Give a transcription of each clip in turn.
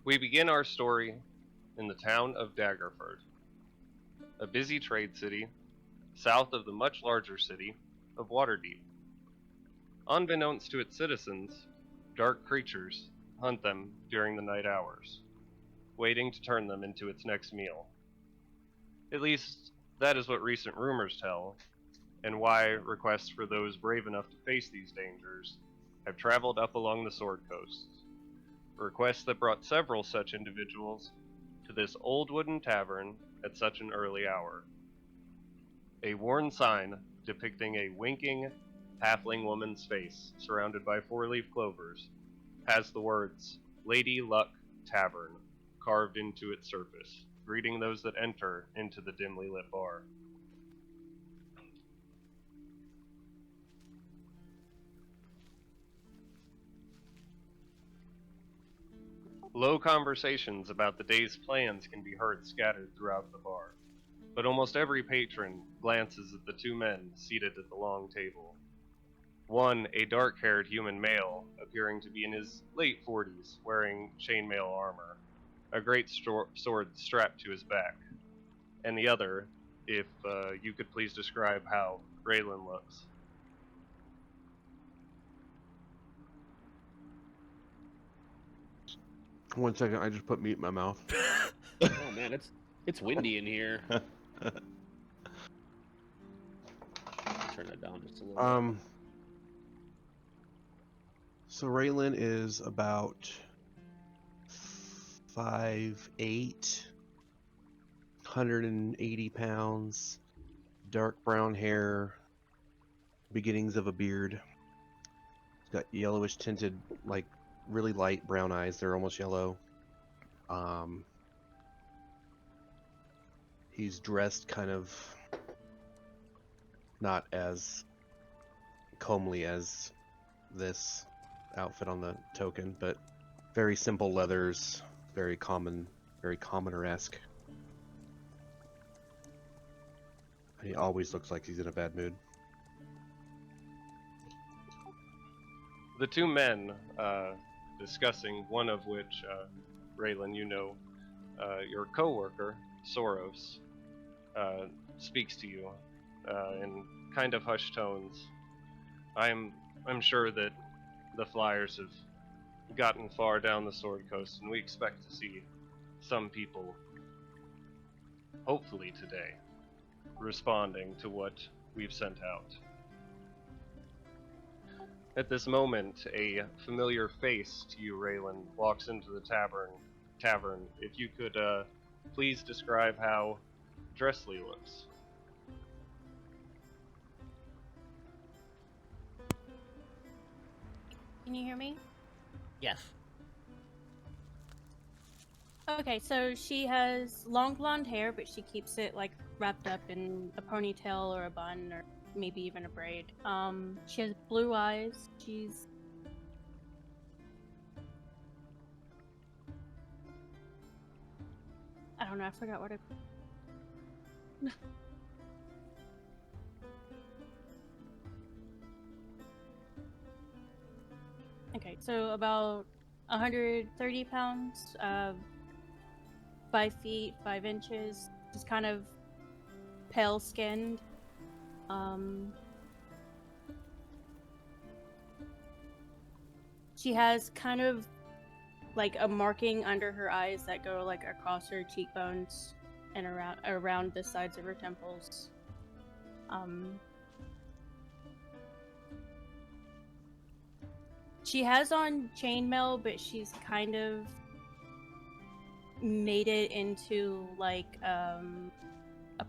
We begin our story in the town of Daggerford, a busy trade city south of the much larger city of Waterdeep. Unbeknownst to its citizens, dark creatures hunt them during the night hours, waiting to turn them into its next meal. At least, that is what recent rumors tell, and why requests for those brave enough to face these dangers have traveled up along the Sword Coast. Requests that brought several such individuals to this old wooden tavern at such an early hour. A worn sign depicting a winking, halfling woman's face surrounded by four-leaf clovers has the words Lady Luck Tavern carved into its surface, greeting those that enter into the dimly lit bar. Low conversations about the day's plans can be heard scattered throughout the bar, but almost every patron glances at the two men seated at the long table. One, a dark-haired human male, appearing to be in his late 40s, wearing chainmail armor, a great sword strapped to his back. And the other, if you could please describe how Raylan looks. One second, I just put meat in my mouth. Oh man, it's windy in here. Turn that down just a little bit. So Raylan is about 5'8", 180 pounds, dark brown hair, beginnings of a beard. He's got yellowish tinted, like really light brown eyes. They're almost yellow. He's dressed kind of not as comely as this outfit on the token, but very simple leathers, very commoner-esque. He always looks like he's in a bad mood. The two men discussing, one of which, Raylan, you know, your co-worker, Soros, speaks to you in kind of hushed tones. I'm sure that the flyers have gotten far down the Sword Coast, and we expect to see some people, hopefully today, responding to what we've sent out. At this moment, a familiar face to you, Raylan, walks into the tavern. If you could please describe how Dressley looks. Can you hear me? Yes. Okay, so she has long blonde hair, but she keeps it like wrapped up in a ponytail or a bun or maybe even a braid. She has blue eyes. She's I don't know, I forgot what it Okay, so about 130 pounds, 5 feet, 5 inches, just kind of pale skinned. She has kind of like a marking under her eyes that go like across her cheekbones and around the sides of her temples. She has on chainmail, but she's kind of made it into like a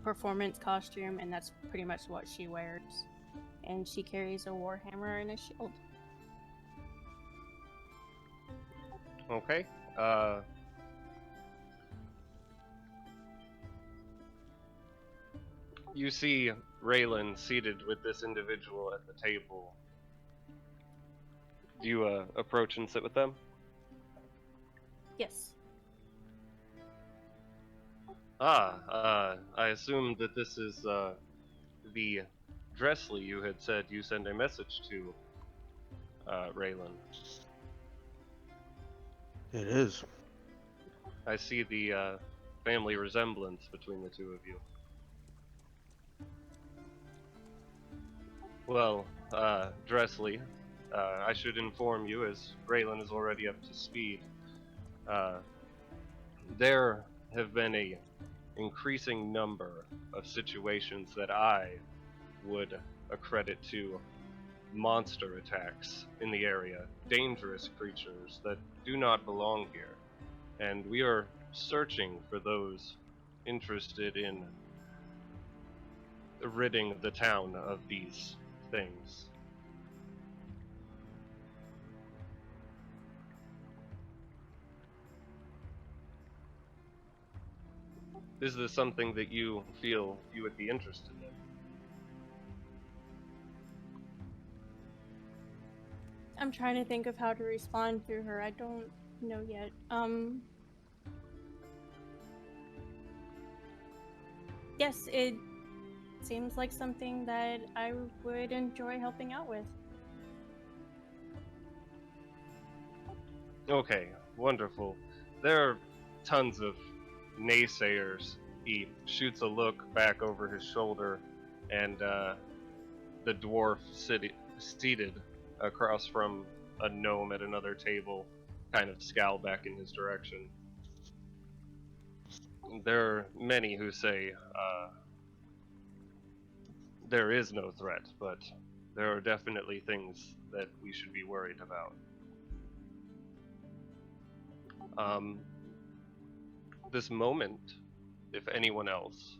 performance costume, and that's pretty much what she wears. And she carries a warhammer and a shield. Okay. You see Raylan seated with this individual at the table. Do you approach and sit with them? Yes. I assume that this is the Dressley you had said you sent a message to, Raylan. It is. I see the family resemblance between the two of you. Well, Dressley, I should inform you, as Braylon is already up to speed, there have been a increasing number of situations that I would accredit to monster attacks in the area, dangerous creatures that do not belong here, and we are searching for those interested in ridding the town of these things. Is this something that you feel you would be interested in? I'm trying to think of how to respond to her. I don't know yet. Yes, it seems like something that I would enjoy helping out with. Okay, wonderful. There are tons of naysayers. He shoots a look back over his shoulder, and the dwarf seated across from a gnome at another table kind of scowl back in his direction. There are many who say there is no threat, but there are definitely things that we should be worried about. This moment, if anyone else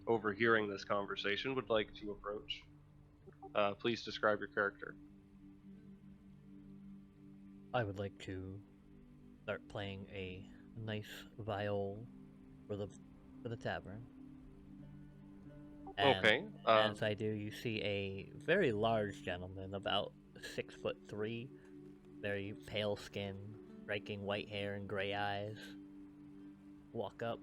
overhearing this conversation would like to approach, please describe your character. I would like to start playing a nice viol for the tavern. And Okay. as I do, you see a very large gentleman, about 6'3", very pale skin, striking white hair and gray eyes, walk up.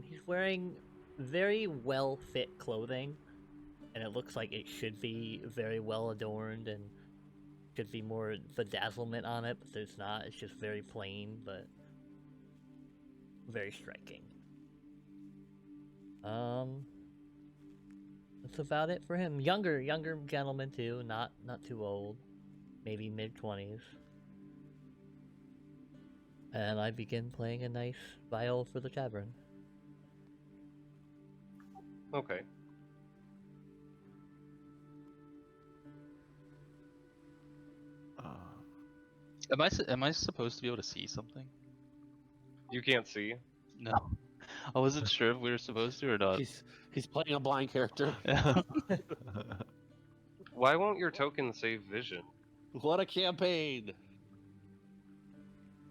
He's wearing very well fit clothing, and it looks like it should be very well adorned and should be more bedazzlement on it, but there's not. It's just very plain, but very striking. That's about it for him. Younger gentleman too, not too old, maybe mid-20s. And I begin playing a nice viol for the tavern. Okay. Am I supposed to be able to see something? You can't see. No. I wasn't sure if we were supposed to or not. He's playing a blind character. Why won't your token save vision? What a campaign!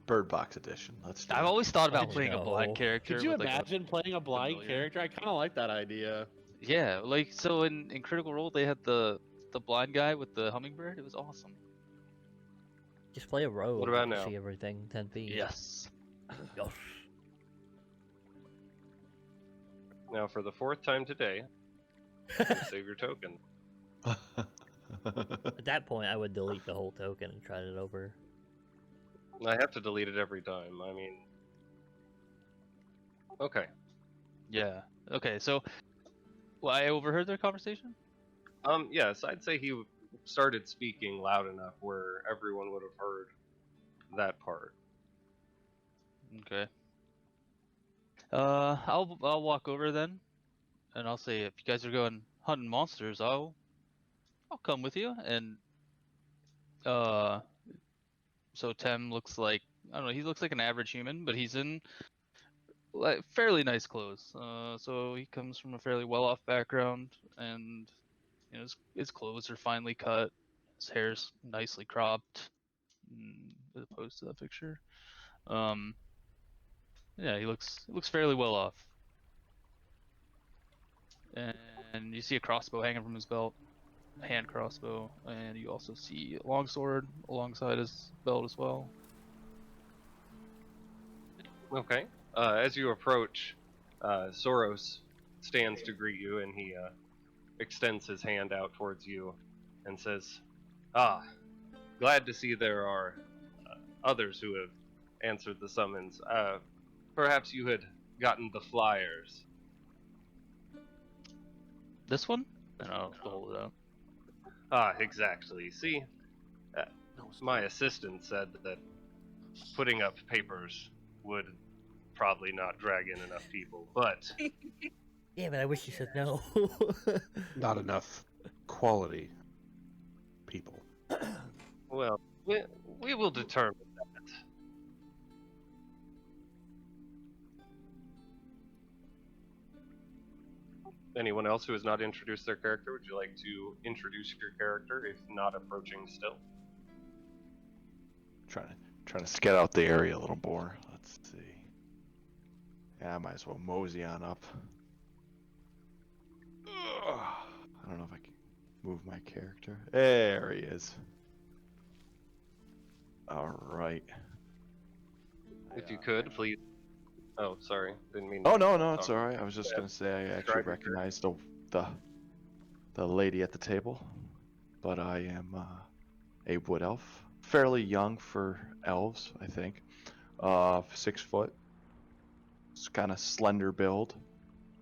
Bird Box Edition. Let's do I've it. always thought about Oh, playing a blind no. character. Could you with, like, imagine playing a blind familiar. character? I kind of like that idea. Yeah, like so in Critical Role they had the blind guy with the hummingbird. It was awesome. Just play a rogue. What about to now? See everything 10 feet. Yes. Yes. Now, for the fourth time today, you save your token. At that point, I would delete the whole token and try it over. I have to delete it every time. I mean, okay. Yeah. Okay. So, well, I overheard their conversation. Yes, I'd say he started speaking loud enough where everyone would have heard that part. Okay. I'll walk over then, and I'll say if you guys are going hunting monsters, I'll come with you. And so Tem looks like, I don't know, he looks like an average human, but he's in like fairly nice clothes. So he comes from a fairly well-off background, and you know his clothes are finely cut, his hair's nicely cropped, as opposed to that picture. Yeah, he looks fairly well off. And you see a crossbow hanging from his belt, a hand crossbow, and you also see a longsword alongside his belt as well. Okay. As you approach, Soros stands to greet you, and he extends his hand out towards you and says, "Ah, glad to see there are others who have answered the summons. Perhaps you had gotten the flyers. This one? And I'll hold it up. Ah, exactly. See, my assistant said that putting up papers would probably not drag in enough people, but Damn it, I wish you said no. Not enough quality people. well, we will determine that. Anyone else who has not introduced their character, would you like to introduce your character if not approaching still? Trying to scout out the area a little more. Let's see. Yeah, I might as well mosey on up. Ugh. I don't know if I can move my character. There he is. All right. If you could, please. Oh, sorry, didn't mean. Oh to no, it's talk. all right. I was just gonna say I actually Describe your recognized the lady at the table, but I am a wood elf, fairly young for elves, I think. 6 foot. It's kind of slender build,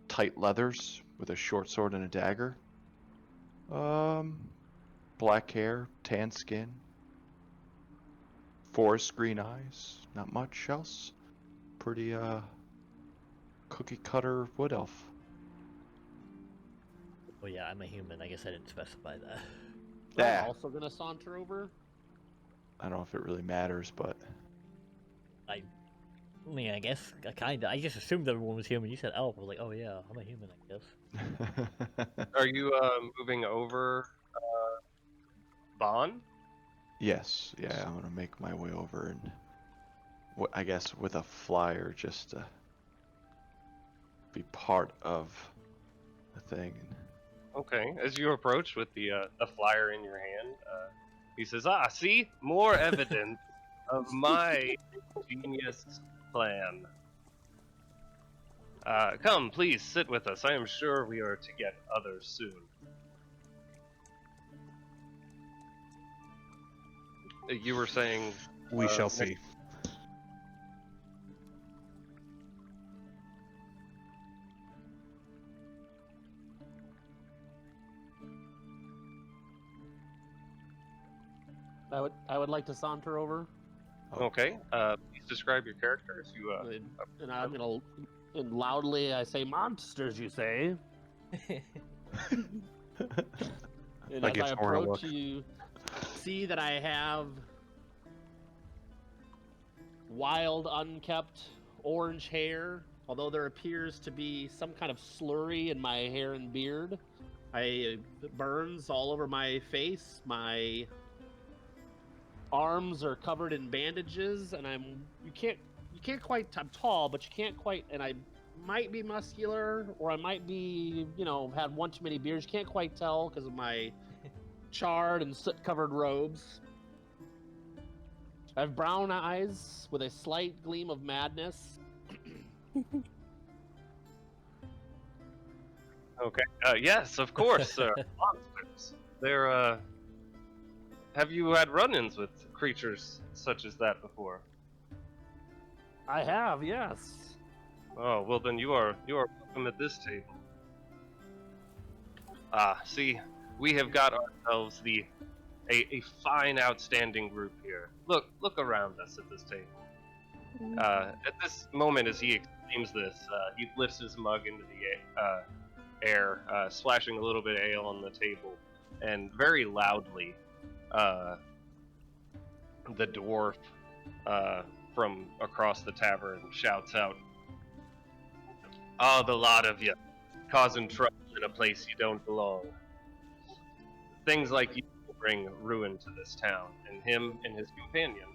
tight leathers with a short sword and a dagger. Black hair, tan skin, forest green eyes. Not much else. Pretty cookie cutter wood elf. Oh yeah, I'm a human. I guess I didn't specify that. Yeah. I'm also gonna saunter over. I don't know if it really matters, but I mean, I guess kinda. I just assumed everyone was human. You said elf. I was like, oh yeah, I'm a human, I guess. Are you moving over, Bon? yes, yeah, I'm gonna make my way over and I guess with a flyer just to be part of the thing. Okay. As you approach with the flyer in your hand, he says, "Ah, see, more evidence of my genius plan. Come, please sit with us. I am sure we are to get others soon." You were saying We shall see. I would like to saunter over, okay. Please describe your character if you. and I'm gonna and loudly I say monsters. You say, and Like as I it's more a approach, look. you see that I have wild, unkept orange hair. Although there appears to be some kind of slurry in my hair and beard, it burns all over my face. My arms are covered in bandages, and you can't quite. I'm tall, but you can't quite. And I might be muscular, or I might be, had one too many beers. You can't quite tell because of my charred and soot-covered robes. I have brown eyes with a slight gleam of madness. Okay. Yes, of course. Monsters. They're. Have you had run-ins with creatures such as that before? I have, yes. Oh well, then you are welcome at this table. Ah, see, we have got ourselves a fine, outstanding group here. Look around us at this table. At this moment, as he exclaims this, he lifts his mug into the air, splashing a little bit of ale on the table, and very loudly, the dwarf from across the tavern shouts out, "Oh, the lot of you, causing trouble in a place you don't belong. Things like you will bring ruin to this town." And him and his companion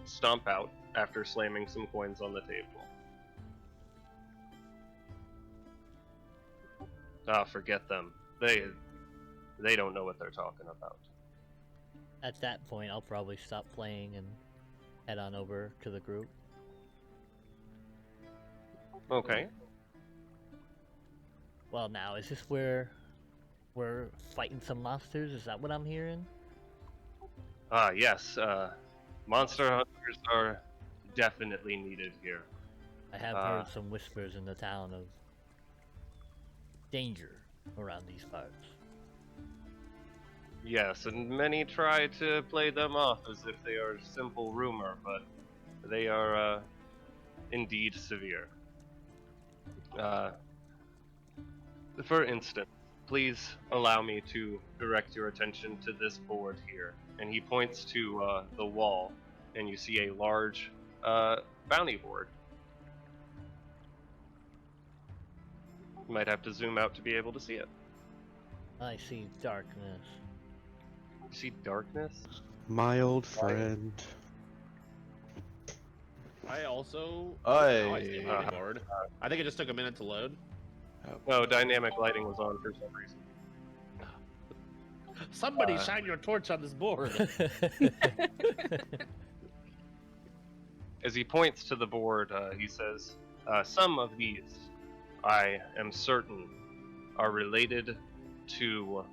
stomp out after slamming some coins on the table. Ah, forget them. They don't know what they're talking about. At that point, I'll probably stop playing and head on over to the group. Okay. Well, now, is this where we're fighting some monsters? Is that what I'm hearing? Ah, yes. Monster hunters are definitely needed here. I have heard some whispers in the town of danger around these parts. Yes, and many try to play them off as if they are simple rumor, but they are indeed severe. For instance, please allow me to direct your attention to this board here. And he points to the wall, and you see a large bounty board. You might have to zoom out to be able to see it. I see darkness. You see darkness? My old friend. I also. Hey. Now I see a movie board. I think it just took a minute to load. No, dynamic lighting was on for some reason. Somebody shine your torch on this board. As he points to the board, he says, some of these, I am certain, are related to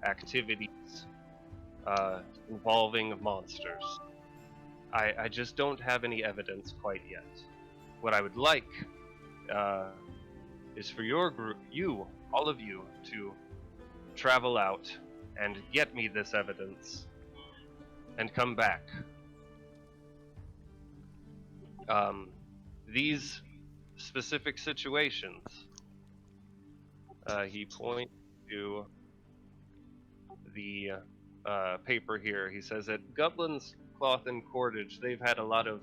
activities involving monsters. I just don't have any evidence quite yet. What I would like is for your group, all of you, to travel out and get me this evidence and come back. These specific situations, he points to the paper here. He says at Gublin's Cloth and Cordage, they've had a lot of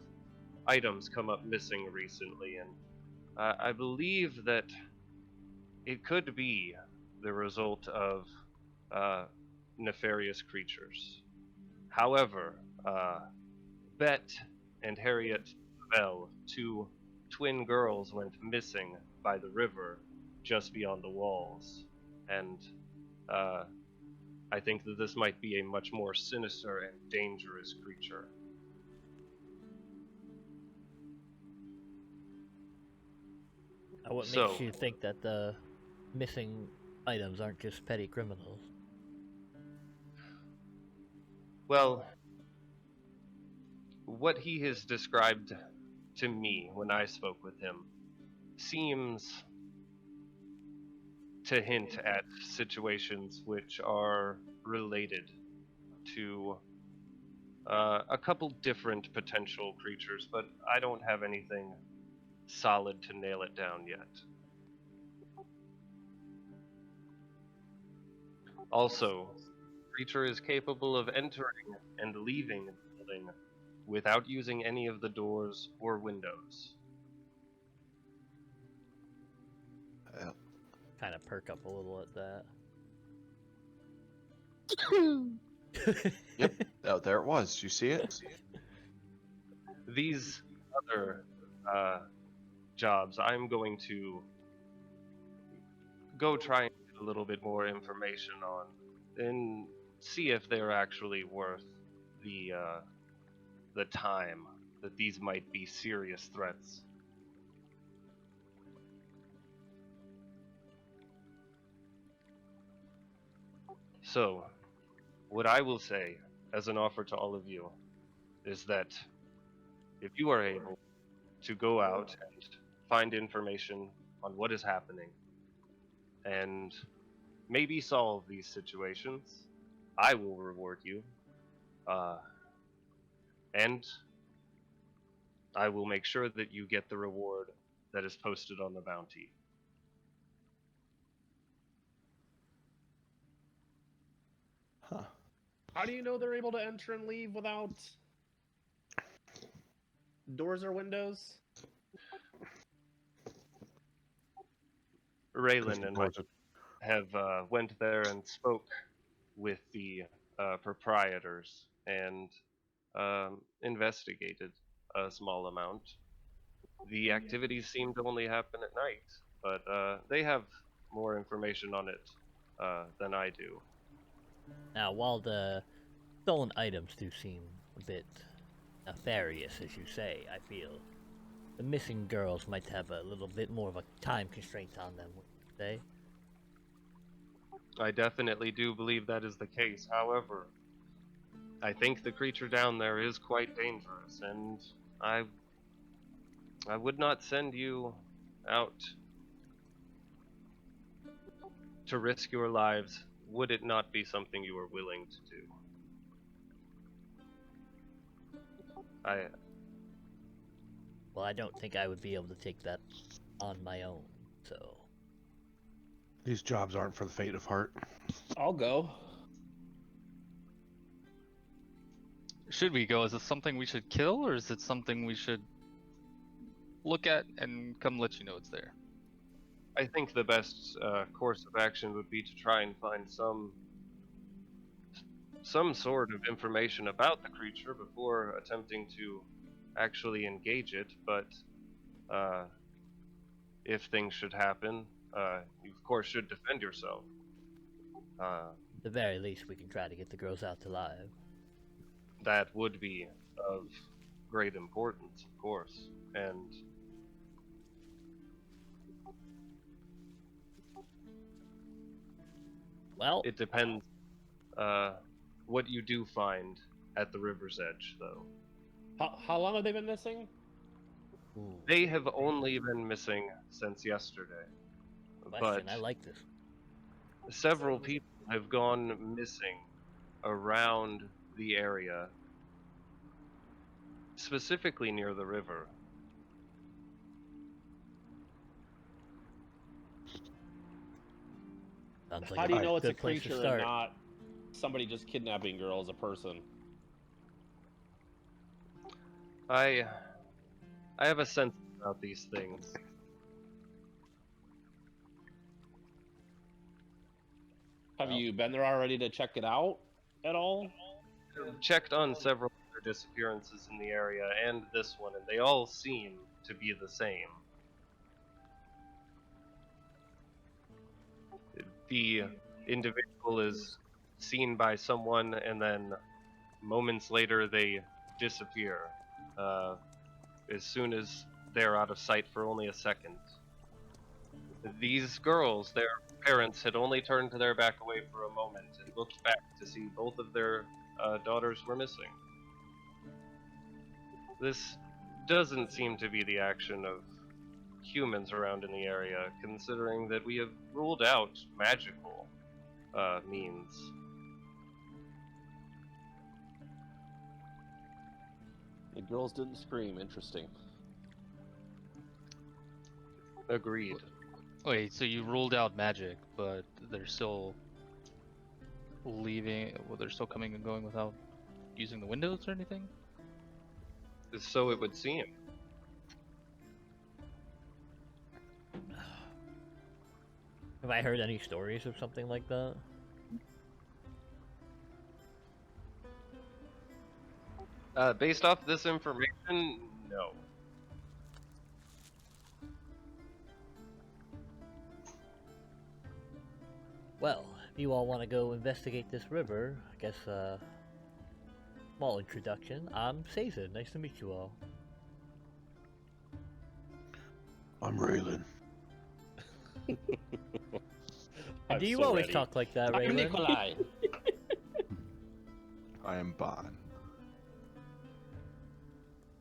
items come up missing recently, and I believe that it could be the result of nefarious creatures. However, Bet and Harriet Bell, two twin girls, went missing by the river just beyond the walls, and I think that this might be a much more sinister and dangerous creature. What makes you think that the missing items aren't just petty criminals? Well, what he has described to me when I spoke with him seems to hint at situations which are related to a couple different potential creatures, but I don't have anything solid to nail it down yet. Also, the creature is capable of entering and leaving the building without using any of the doors or windows. Kind of perk up a little at that. Yep. Oh, there it was. You see it? These other jobs, I'm going to go try and get a little bit more information on and see if they're actually worth the time that these might be serious threats. So, what I will say as an offer to all of you is that if you are able to go out and find information on what is happening and maybe solve these situations, I will reward you. And I will make sure that you get the reward that is posted on the bounty. Huh. How do you know they're able to enter and leave without doors or windows? Raylan and I have went there and spoke with the proprietors and investigated a small amount. The activities seem to only happen at night, but they have more information on it than I do. Now, while the stolen items do seem a bit nefarious, as you say, I feel the missing girls might have a little bit more of a time constraint on them, would you say? I definitely do believe that is the case. However, I think the creature down there is quite dangerous, and I would not send you out to risk your lives, would it not be something you were willing to do. Well, I don't think I would be able to take that on my own, so... These jobs aren't for the faint of heart. I'll go. Should we go? Is this something we should kill, or is it something we should look at and come let you know it's there? I think the best course of action would be to try and find some sort of information about the creature before attempting to actually engage it, but if things should happen, you of course should defend yourself. At the very least, we can try to get the girls out alive. That would be of great importance, of course, and Well, it depends what you do find at the river's edge, though. How long have they been missing? ooh, They have only been missing since yesterday, question. but I like this. several people have gone missing around the area, specifically near the river. Sounds How like do you know it's a good place to creature and start. not somebody just kidnapping girl as a person? I have a sense about these things. Have Well- you been there already to check it out at all? I've checked on several other disappearances in the area and this one, and they all seem to be the same. The individual is seen by someone, and then moments later they disappear. As soon as they're out of sight for only a second. These girls, their parents had only turned their back away for a moment and looked back to see both of their daughters were missing. This doesn't seem to be the action of humans around in the area, considering that we have ruled out magical means. The girls didn't scream. Interesting. Agreed. Wait, so you ruled out magic, but they're still leaving? Well, they're still coming and going without using the windows or anything? So it would seem. Have I heard any stories of something like that? Based off this information, no. Well, if you all want to go investigate this river, I guess, small introduction. I'm Caesar. Nice to meet you all. I'm Raylan. And do you always talk like that, I'm Raylan? Nikolai. I am Bon.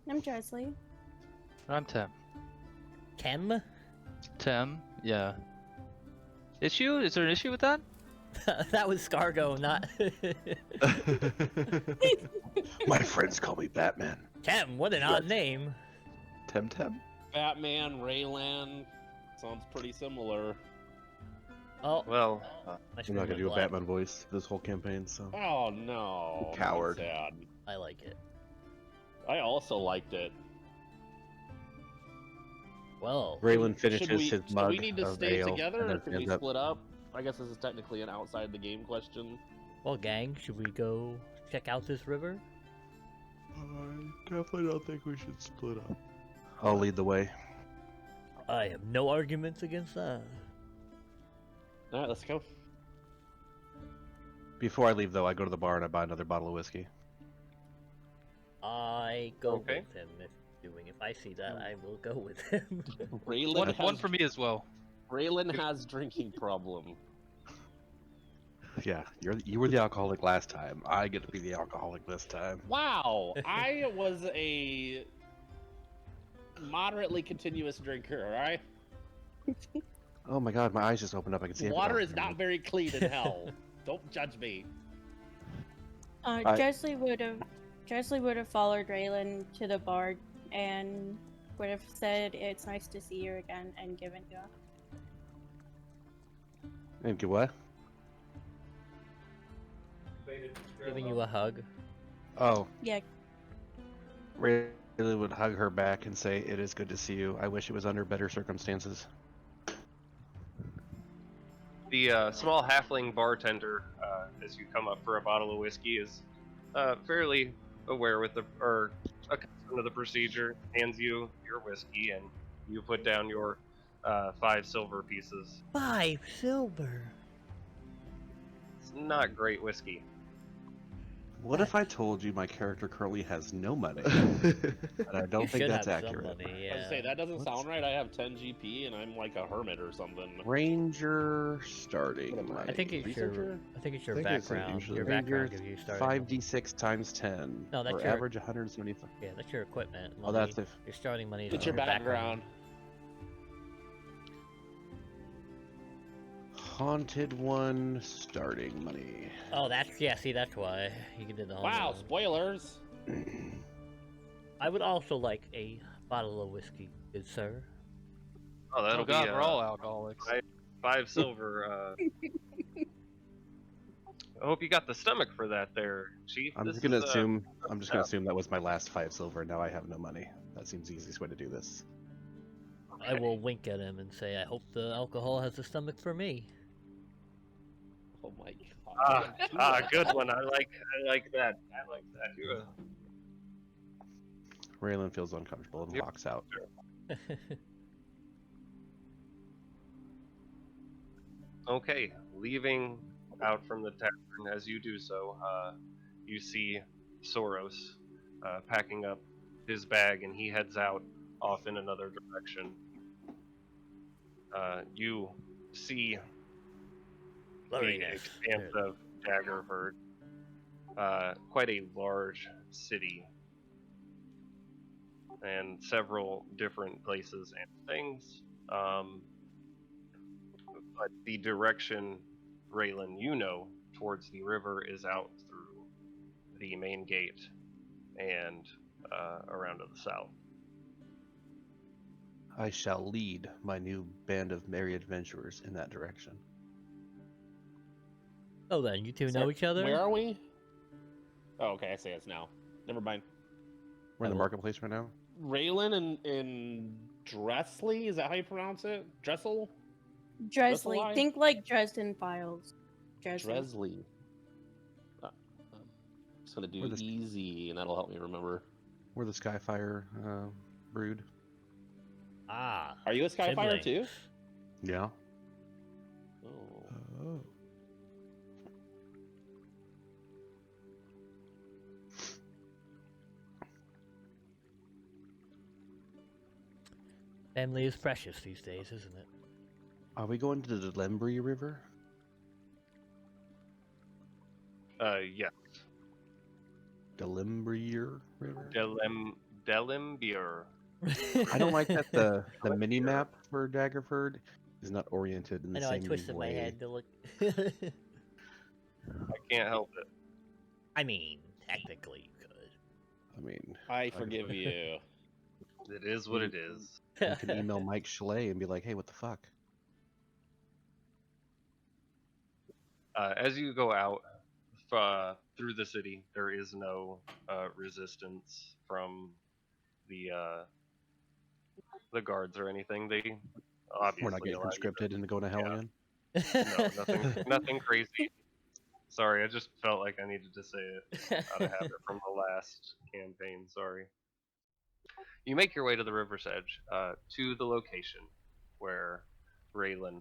I'm Dresley. I'm Tem. Tem? Tem? Yeah. Issue? Is there an issue with that? That was Scargo, not... My friends call me Batman. Tem, what an odd name. Tem? Batman, Raylan. Sounds pretty similar. Oh, Well, my I'm screen not gonna went do a black. Batman voice this whole campaign, so. Oh no. You coward. That's sad. I like it. I also liked it. Well, Raylan Should finishes we, his do mug we need to of stay ale together and or then can we stands up. split up? I guess this is technically an outside the game question. well, gang, should we go check out this river? I definitely don't think we should split up. I'll lead the way. I have no arguments against that. Alright, let's go. Before I leave, though, I go to the bar and I buy another bottle of whiskey. I go Okay. with him if I see that, I will go with him. Raylan One for me as well. Raylan has drinking problem. Yeah, you were the alcoholic last time. I get to be the alcoholic this time. Wow, I was a moderately continuous drinker, all right? Oh my god, my eyes just opened up. I can see Water everything. is not very clean in hell. Don't judge me. I- Jesley would have followed Raylan to the bar and would have said it's nice to see you again and given you a And get what? Giving you a hug. Oh, yeah. Raylan would hug her back and say, "It is good to see you. I wish it was under better circumstances." The small halfling bartender, as you come up for a bottle of whiskey, is fairly aware with accustomed to the procedure. Hands you your whiskey, and you put down your 5 silver pieces. 5 silver. It's not great whiskey. What if I told you my character currently has no money? And I don't You think should that's have some accurate. money, I was yeah. gonna say that doesn't Let's- sound right. I have 10 GP and I'm like a hermit or something. Ranger starting What am I? money. I think it's your Researcher? your I think it's background. usually Your Ranger background gives you starting money. 5d6 times 10. No, that's or your- average 175. Yeah, that's your equipment. Oh, money. that's if. Your starting money is It's from your background. Haunted one starting money. Oh, that's yeah. See, that's why you did the. Wow, whole- spoilers. I would also like a bottle of whiskey, good sir. Oh, that'll Oh god, be we're all alcoholics. 5 silver. I hope you got the stomach for that, there, Chief. I'm This just gonna is, assume. I'm just gonna assume that was my last 5 silver. Now I have no money. That seems the easiest way to do this. I will wink at him and say, "I hope the alcohol has a stomach for me." Oh my god. Good one. I like that. I like that. You're Raylan feels uncomfortable and Yep. walks out. Okay, leaving out from the tavern. As you do so, you see Soros packing up his bag, and he heads out off in another direction. You see Very the nice. expanse of Daggerford, quite a large city, and several different places and things. But the direction, Raylan, you know, towards the river is out through the main gate and around to the south. I shall lead my new band of merry adventurers in that direction. Oh, then you two So, know each other. Where are we? Oh, okay, I see us now. Never mind. We're in the will- marketplace right now. Raylan and Dressley, is that how you pronounce it? Dressel? Dresley. lie? Think like Dresden Files. Dresley. Dresley. I'm just gonna do Or this- easy, and that'll help me remember. We're the Skyfire brood. Ah. Are you a Skyfire too? siblings. Yeah. Oh. Oh. Family is precious these days, isn't it? Are we going to the Lembry River? Yeah, Delimbrier River? Delimbier. I don't like that the mini map for Daggerford is not oriented in I the know. I same twisted way. my head to look. I can't help it. I mean, technically, you could. I mean, I forgive you. It is what it is. you can email Mike Schley and be like, "Hey, what the fuck?" As you go out through the city, there is no resistance from the guards or anything. They obviously We're not getting allow you to- conscripted into going to hell yeah. again. No, nothing crazy. Sorry, I just felt like I needed to say it out of habit from the last campaign. Sorry. You make your way to the river's edge, to the location where Raylan,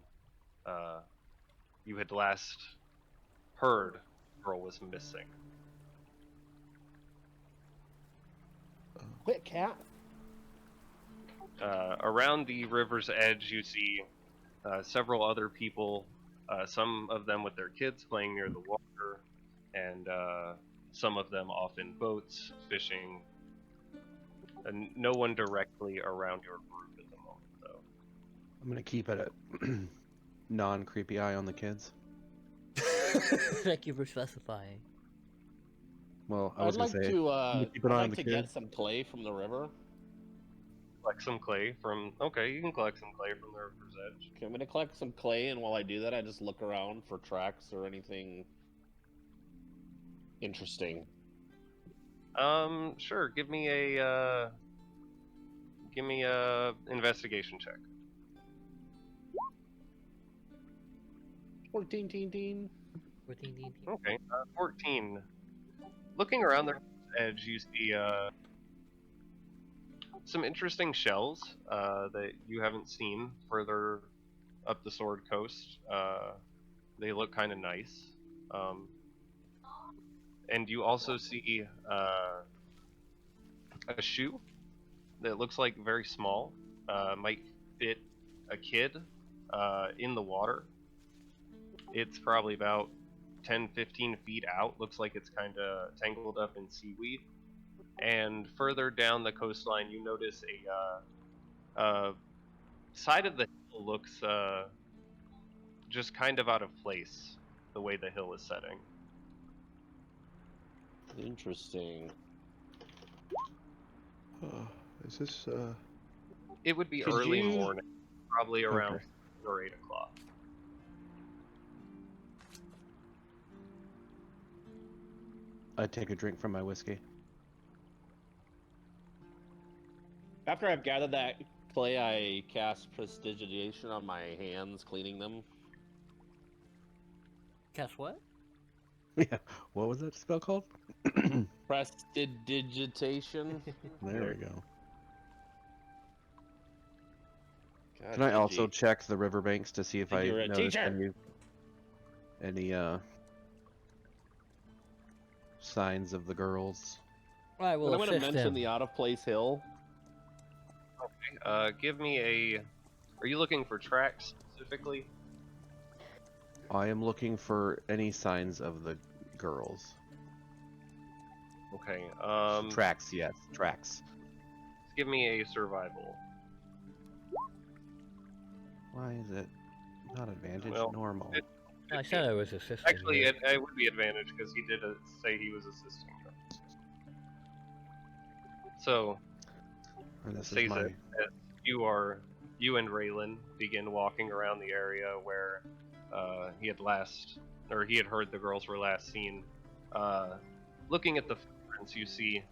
you had last heard girl was missing. Quit, cat. Around the river's edge, you see several other people, some of them with their kids playing near the water, and some of them off in boats, fishing. and no one directly around your group at the moment, though. I'm gonna keep it at non-creepy eye on the kids. Thank you for specifying. Well, I I'd was gonna like say, to. keep an I'd eye on like the to kids. get some clay from the river. Collect some clay from. Okay, you can collect some clay from the river's edge. Okay, I'm gonna collect some clay, and while I do that, I just look around for tracks or anything interesting. Sure. Give me a investigation check. 14, teen. 14. Okay, 14. Looking around the edge, you see some interesting shells that you haven't seen further up the Sword Coast. They look kind of nice. And you also see a shoe that looks like very small. Might fit a kid in the water. It's probably about 10-15 feet out. Looks like it's kind of tangled up in seaweed. And further down the coastline, you notice a side of the hill looks just kind of out of place, the way the hill is setting. Interesting. Is this It would be Could early you- morning, probably around Okay. 7 or 8 o'clock. I take a drink from my whiskey. After I've gathered that clay, I cast prestidigitation on my hands, cleaning them. Guess what? Yeah. What was that spell called? Prestidigitation. There we go. God, Can I also GG. check the riverbanks to see if I You're a notice teacher! any signs of the girls? I will And I'm going to assist mention him. the out of place hill. Give me a. Are you looking for tracks specifically? I am looking for any signs of the girls. Okay. Tracks, yes, tracks. Give me a survival. Why is it not advantage? Well, Normal. I said I was assisting. Actually, you. it would be advantage because he did say he was assisting you. So, And this say is my. that you and Raylan begin walking around the area where he had heard the girls were last seen. Looking at the footprints, you see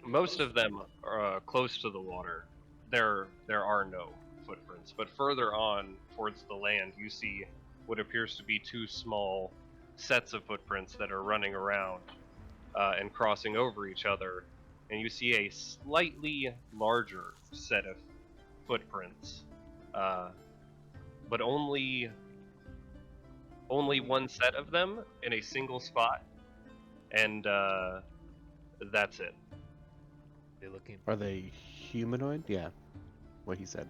most of them are close to the water. There are no footprints, but further on towards the land, you see what appears to be two small sets of footprints that are running around and crossing over each other, and you see a slightly larger set of footprints, but only one set of them in a single spot, and that's it. You're looking. Are they humanoid? Yeah. What he said.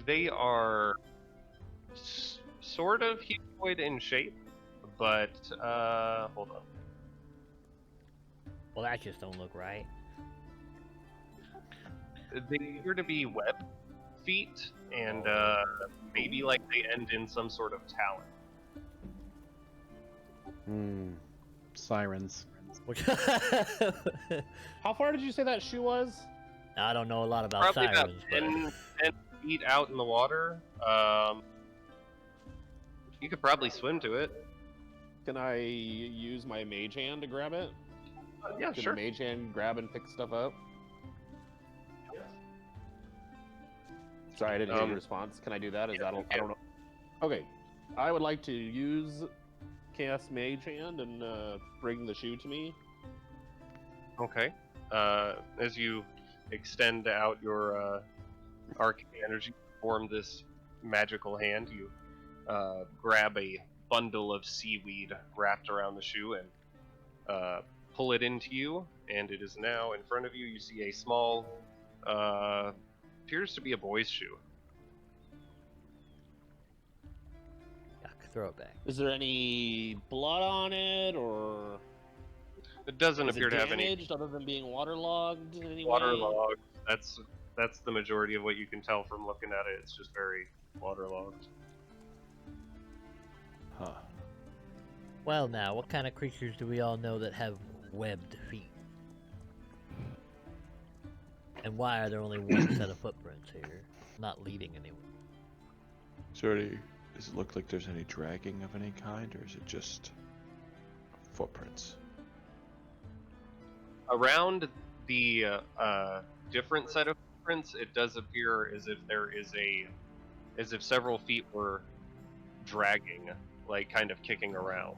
They are sort of humanoid in shape, but hold on. Well, that just don't look right. They appear to be web feet, and maybe like they end in some sort of talon. Sirens. Which How far did you say that shoe was? I don't know a lot about Probably about sirens, but 10 feet out in the water. You could probably swim to it. Can I use my mage hand to grab it? Yeah, Can sure. the mage hand grab and pick stuff up? Sorry, I didn't hear your response. Can I do that? Is yeah, that you I don't know. Okay, I would like to cast mage hand and bring the shoe to me. Okay. As you extend out your arcane energy, form this magical hand, you grab a bundle of seaweed wrapped around the shoe and pull it into you, and it is now in front of you. You see a small, appears to be a boy's shoe. yuck, throw it back. Is there any blood on it, or It doesn't Is appear it to have any damaged other than being waterlogged in any way? waterlogged. That's the majority of what you can tell from looking at it. It's just very waterlogged. Huh. Well, now, what kind of creatures do we all know that have webbed feet? And why are there only one set of footprints here, not leading anywhere? Does it look like there's any dragging of any kind, or is it just footprints? Around the different set of footprints, it does appear as if as if several feet were dragging, like kind of kicking around.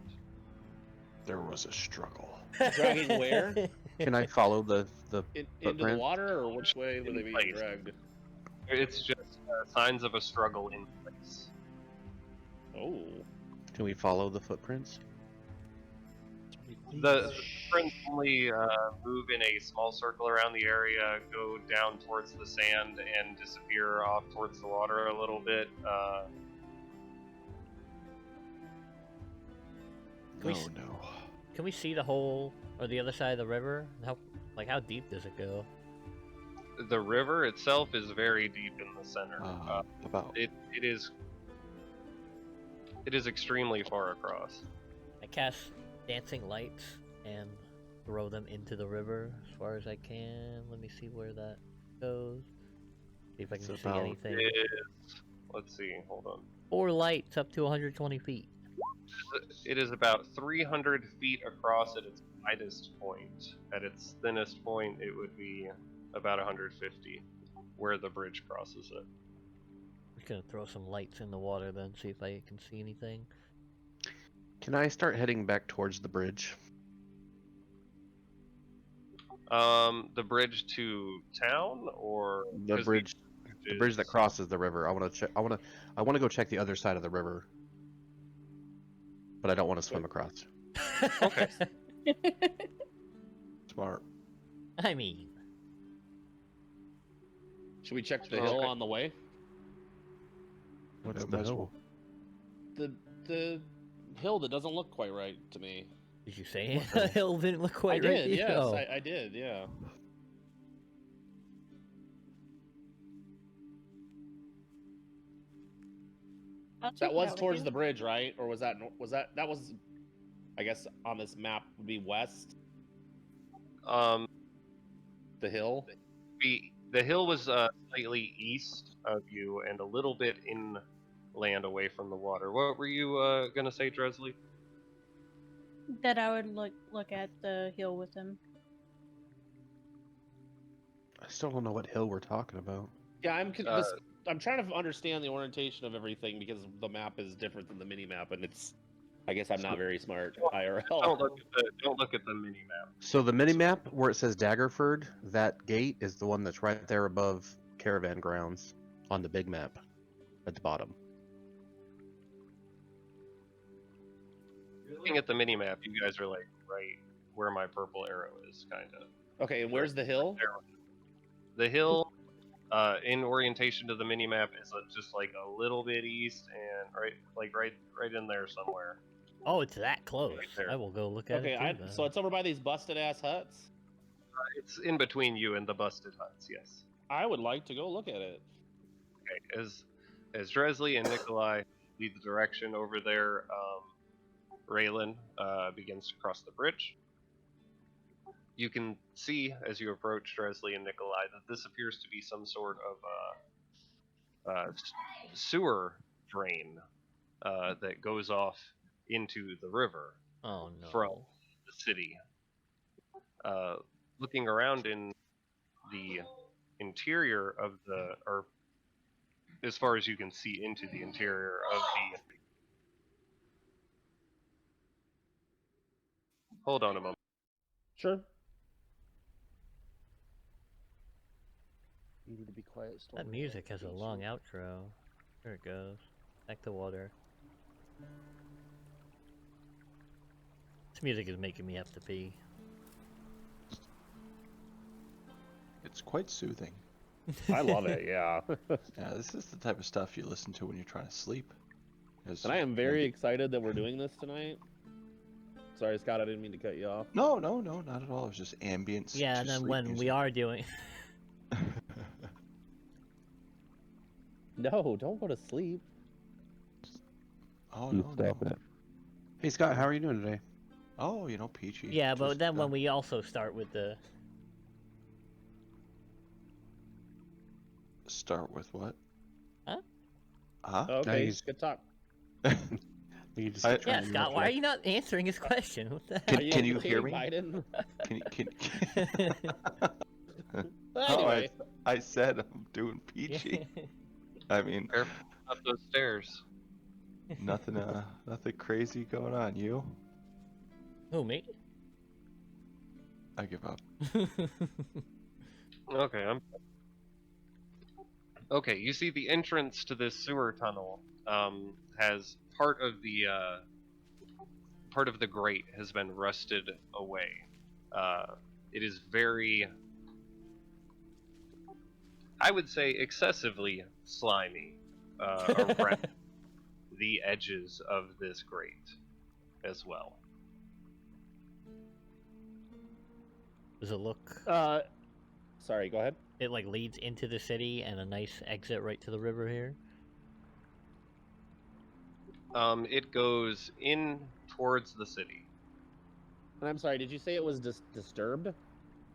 There was a struggle. Dragging where? Can I follow the Into the footprint? water, or which way were they being place. dragged? It's just signs of a struggle in place. Oh. Can we follow the footprints? The footprints only move in a small circle around the area, go down towards the sand, and disappear off towards the water a little bit. We Oh s- no. Can we see the hole or the other side of the river? How deep does it go? The river itself is very deep in the center. About. It is extremely far across. I cast dancing lights and throw them into the river as far as I can. Let me see where that goes. See if I can It's see about- anything. Let's see, hold on. 4 lights up to 120 feet. It is about 300 feet across at its widest point. At its thinnest point, it would be about 150, where the bridge crosses it. I'm just gonna throw some lights in the water then, see if I can see anything. Can I start heading back towards the bridge? The bridge to town, or The 'cause bridge that is- crosses the river. I want to check. I want to go check the other side of the river, but I don't want to swim across. Okay. Smart. I mean, Should we check the Okay. hill on the way? What's Might the as hill? The hill that doesn't look quite right to me. did you say the hill didn't look quite I right? did, yes, Oh. I did, yeah. I'll check That it was out with towards you. the bridge, right? Or was that that was? I guess on this map would be west. Um, The hill. the hill was slightly east of you and a little bit inland away from the water. What were you gonna say, Dresley? That I would look at the hill with him. I still don't know what hill we're talking about. Yeah, I'm trying to understand the orientation of everything because the map is different than the mini map, and it's. I guess I'm not very smart IRL. Don't look at the mini map. So the mini map where it says Daggerford, that gate is the one that's right there above Caravan Grounds on the big map at the bottom. Looking at the mini map, you guys are like right where my purple arrow is, kind of. Okay, and where's the hill? The hill, in orientation to the mini map, is just like a little bit east and right in there somewhere. Oh, it's that close. Right there. I will go look at Okay, it. Too, so it's over by these busted ass huts. It's in between you and the busted huts. Yes. I would like to go look at it. Okay. As Dresley and Nikolai lead the direction over there, Raylan begins to cross the bridge. You can see as you approach Dresley and Nikolai that this appears to be some sort of sewer drain that goes off into the river oh no. from the city. Looking around in the interior of or as far as you can see into the interior of the. Hold on a moment. Sure. You need to be quiet. That music has a long outro. There it goes. Back to water. This music is making me have to pee. It's quite soothing. I love it. Yeah. Yeah, this is the type of stuff you listen to when you're trying to sleep. 'Cause, And I am very excited that we're doing this tonight. Sorry, Scott, I didn't mean to cut you off. No, not at all. It was just ambient. Yeah, and just then sleep when we music. are doing, No, don't go to sleep. Oh You no, stop no. it. Hey Scott, how are you doing today? Oh, peachy. yeah, but Just, then when we also start with the, start with what? Huh? Huh? Okay, he's- good talk. You just I- try yeah, and Scott, interrupt why are you. you not answering his question? What the Can- Are can you okay, hear me? Biden? heck? Anyway, I said I'm doing peachy. I mean, Careful up those stairs. nothing crazy going on. You? Who, me? I give up. Okay, you see the entrance to this sewer tunnel has part of the grate has been rusted away. It is very, I would say, excessively slimy around the edges of this grate as well. Does it look? sorry, go ahead. It like leads into the city and a nice exit right to the river here. It goes in towards the city. And I'm sorry, did you say it was disturbed?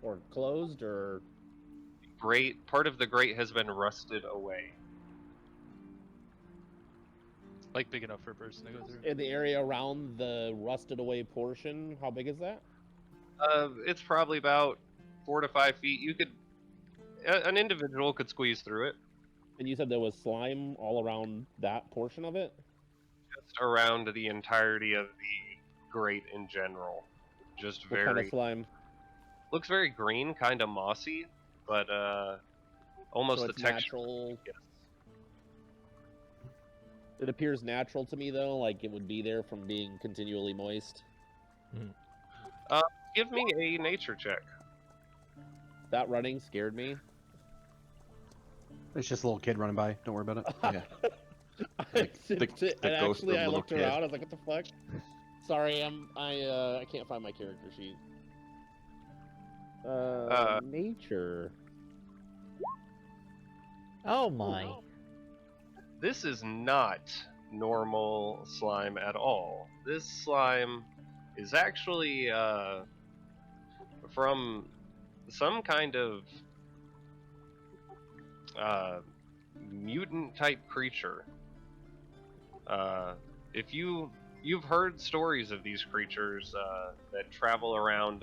Or closed, or... Part of the grate has been rusted away. Like big enough for a person to go through. In the area around the rusted away portion, how big is that? It's probably about 4 to 5 feet. An individual could squeeze through it. And you said there was slime all around that portion of it? Just around the entirety of the grate in general. Just What kind of very slime? looks very green, kind of mossy, but almost So the it's texture. natural. Yes. It appears natural to me, though, like it would be there from being continually moist. Give me a nature check. That running scared me. It's just a little kid running by. Don't worry about it. Yeah. the and ghost of actually, I little looked kid. around. I was like, "What the fuck?" Sorry, I can't find my character sheet. Nature. Oh my! This is not normal slime at all. This slime is actually from some kind of mutant type creature. If you've heard stories of these creatures that travel around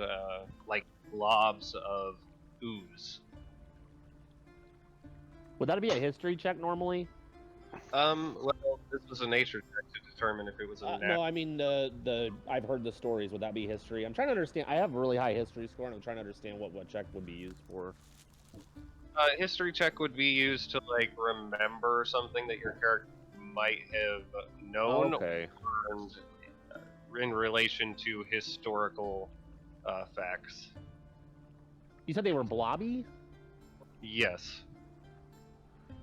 like globs of ooze. Would that be a history check normally? Well, this was a nature check to determine if it was a natural. No, I mean I've heard the stories. Would that be history? I'm trying to understand. I have a really high history score, and I'm trying to understand what check would be used for. History check would be used to like remember something that your character might have known Okay. or learned in relation to historical facts. You said they were blobby? Yes.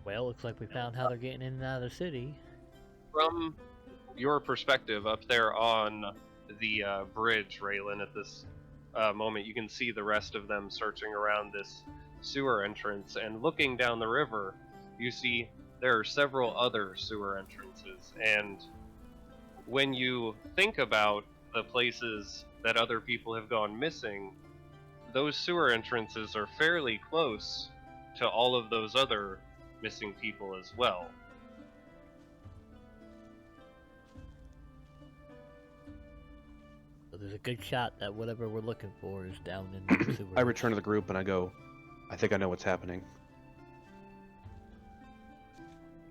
Well, looks like we found how they're getting in and out of the city. From your perspective up there on the bridge, Raylan, at this moment, you can see the rest of them searching around this sewer entrance, and looking down the river, you see there are several other sewer entrances, and when you think about the places that other people have gone missing, those sewer entrances are fairly close to all of those other missing people as well. So there's a good shot that whatever we're looking for is down in the sewer. I return to the group and I go, I think I know what's happening.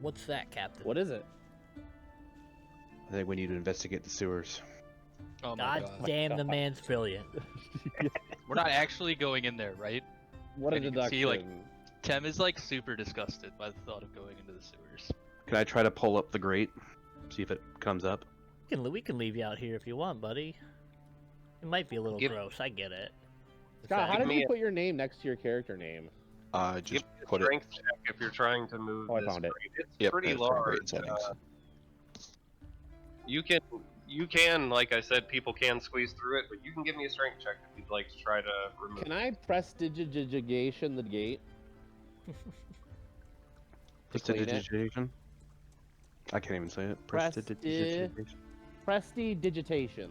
What's that, Captain? What is it? I think we need to investigate the sewers. Oh my God god. damn, the man's brilliant. We're not actually going in there, right? What a And you can deduction. see, like, Tem is like super disgusted by the thought of going into the sewers. Can I try to pull up the grate? See if it comes up? We can leave you out here if you want, buddy. It might be a little Give- gross, I get it. Scott, how Give did me you a- put your name next to your character name? Just Give me a put it. strength check if you're trying to move Oh, I this found it. grate. It's Yep, pretty that's from grade large. settings. You can You can, like I said, people can squeeze through it, but you can give me a strength check if you'd like to try to remove Can I prestidigitation the gate? To clean it? Prestidigitation? I can't even say it. Prestidigitation. Prestidigitation.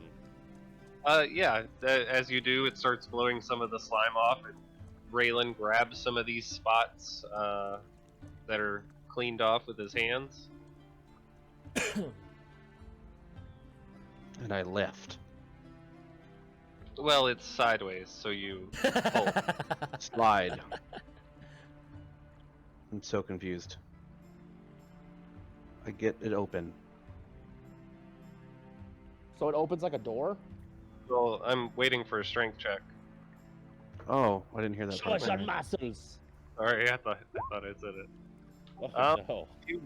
Yeah, as you do, it starts blowing some of the slime off, and Raylan grabs some of these spots that are cleaned off with his hands. And I left. Well, it's sideways, so you pull. Slide. I'm so confused. I get it open. So it opens like a door? Well, I'm waiting for a strength check. Oh, I didn't hear that Show part. us your Sorry. muscles! Alright, I thought I said it. Oh, no. You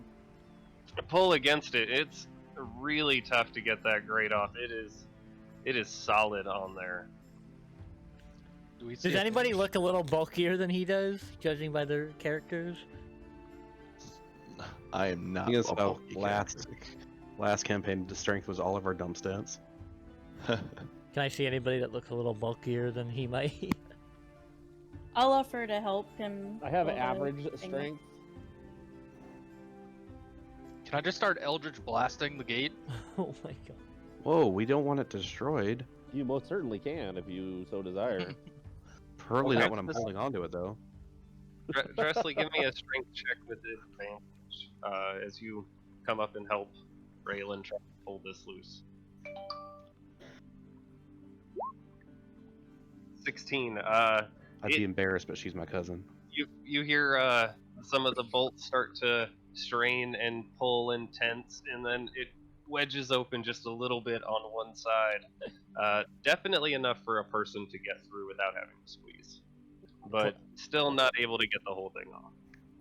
pull against it. It's really tough to get that grate off. It is solid on there. Do we see Does a anybody finish? look a little bulkier than he does, judging by their characters? I am not. Thing is, a bulky last campaign, the strength was all of our dump stats. character. Can I see anybody that looks a little bulkier than he might? I'll offer to help him. I have pull the average thing up. strength. Can I just start Eldritch blasting the gate? Oh my god. Whoa, we don't want it destroyed. You most certainly can if you so desire. Probably Okay. not when I'm holding onto it, though. Dressley, give me a strength check with advantage as you come up and help Raylan try to pull this loose. 16. I'd be embarrassed, but she's my cousin. You hear some of the bolts start to strain and pull and tense, and then it wedges open just a little bit on one side. Definitely enough for a person to get through without having to squeeze, but still not able to get the whole thing off.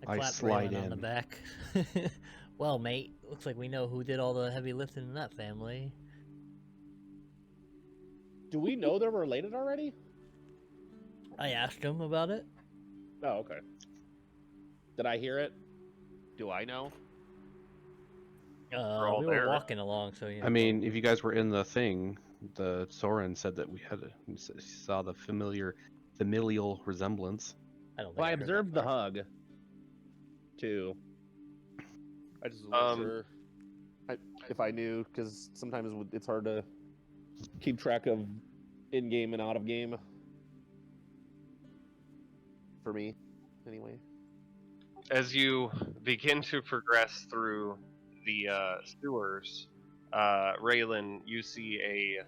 I clap slide Raylan on the in. back. Well, mate, looks like we know who did all the heavy lifting in that family. Do we know they're related already? I asked him about it. Oh, okay. Did I hear it? Do I know? all We there. were walking along, so you know. I mean, if you guys were in the thing, the Soren said that we had saw the familial resemblance. I don't think Well, I heard that observed the part. hug, too. I just wasn't sure if I knew, because sometimes it's hard to keep track of in-game and out-of-game. For me, anyway. As you begin to progress through the sewers, Raylan, you see a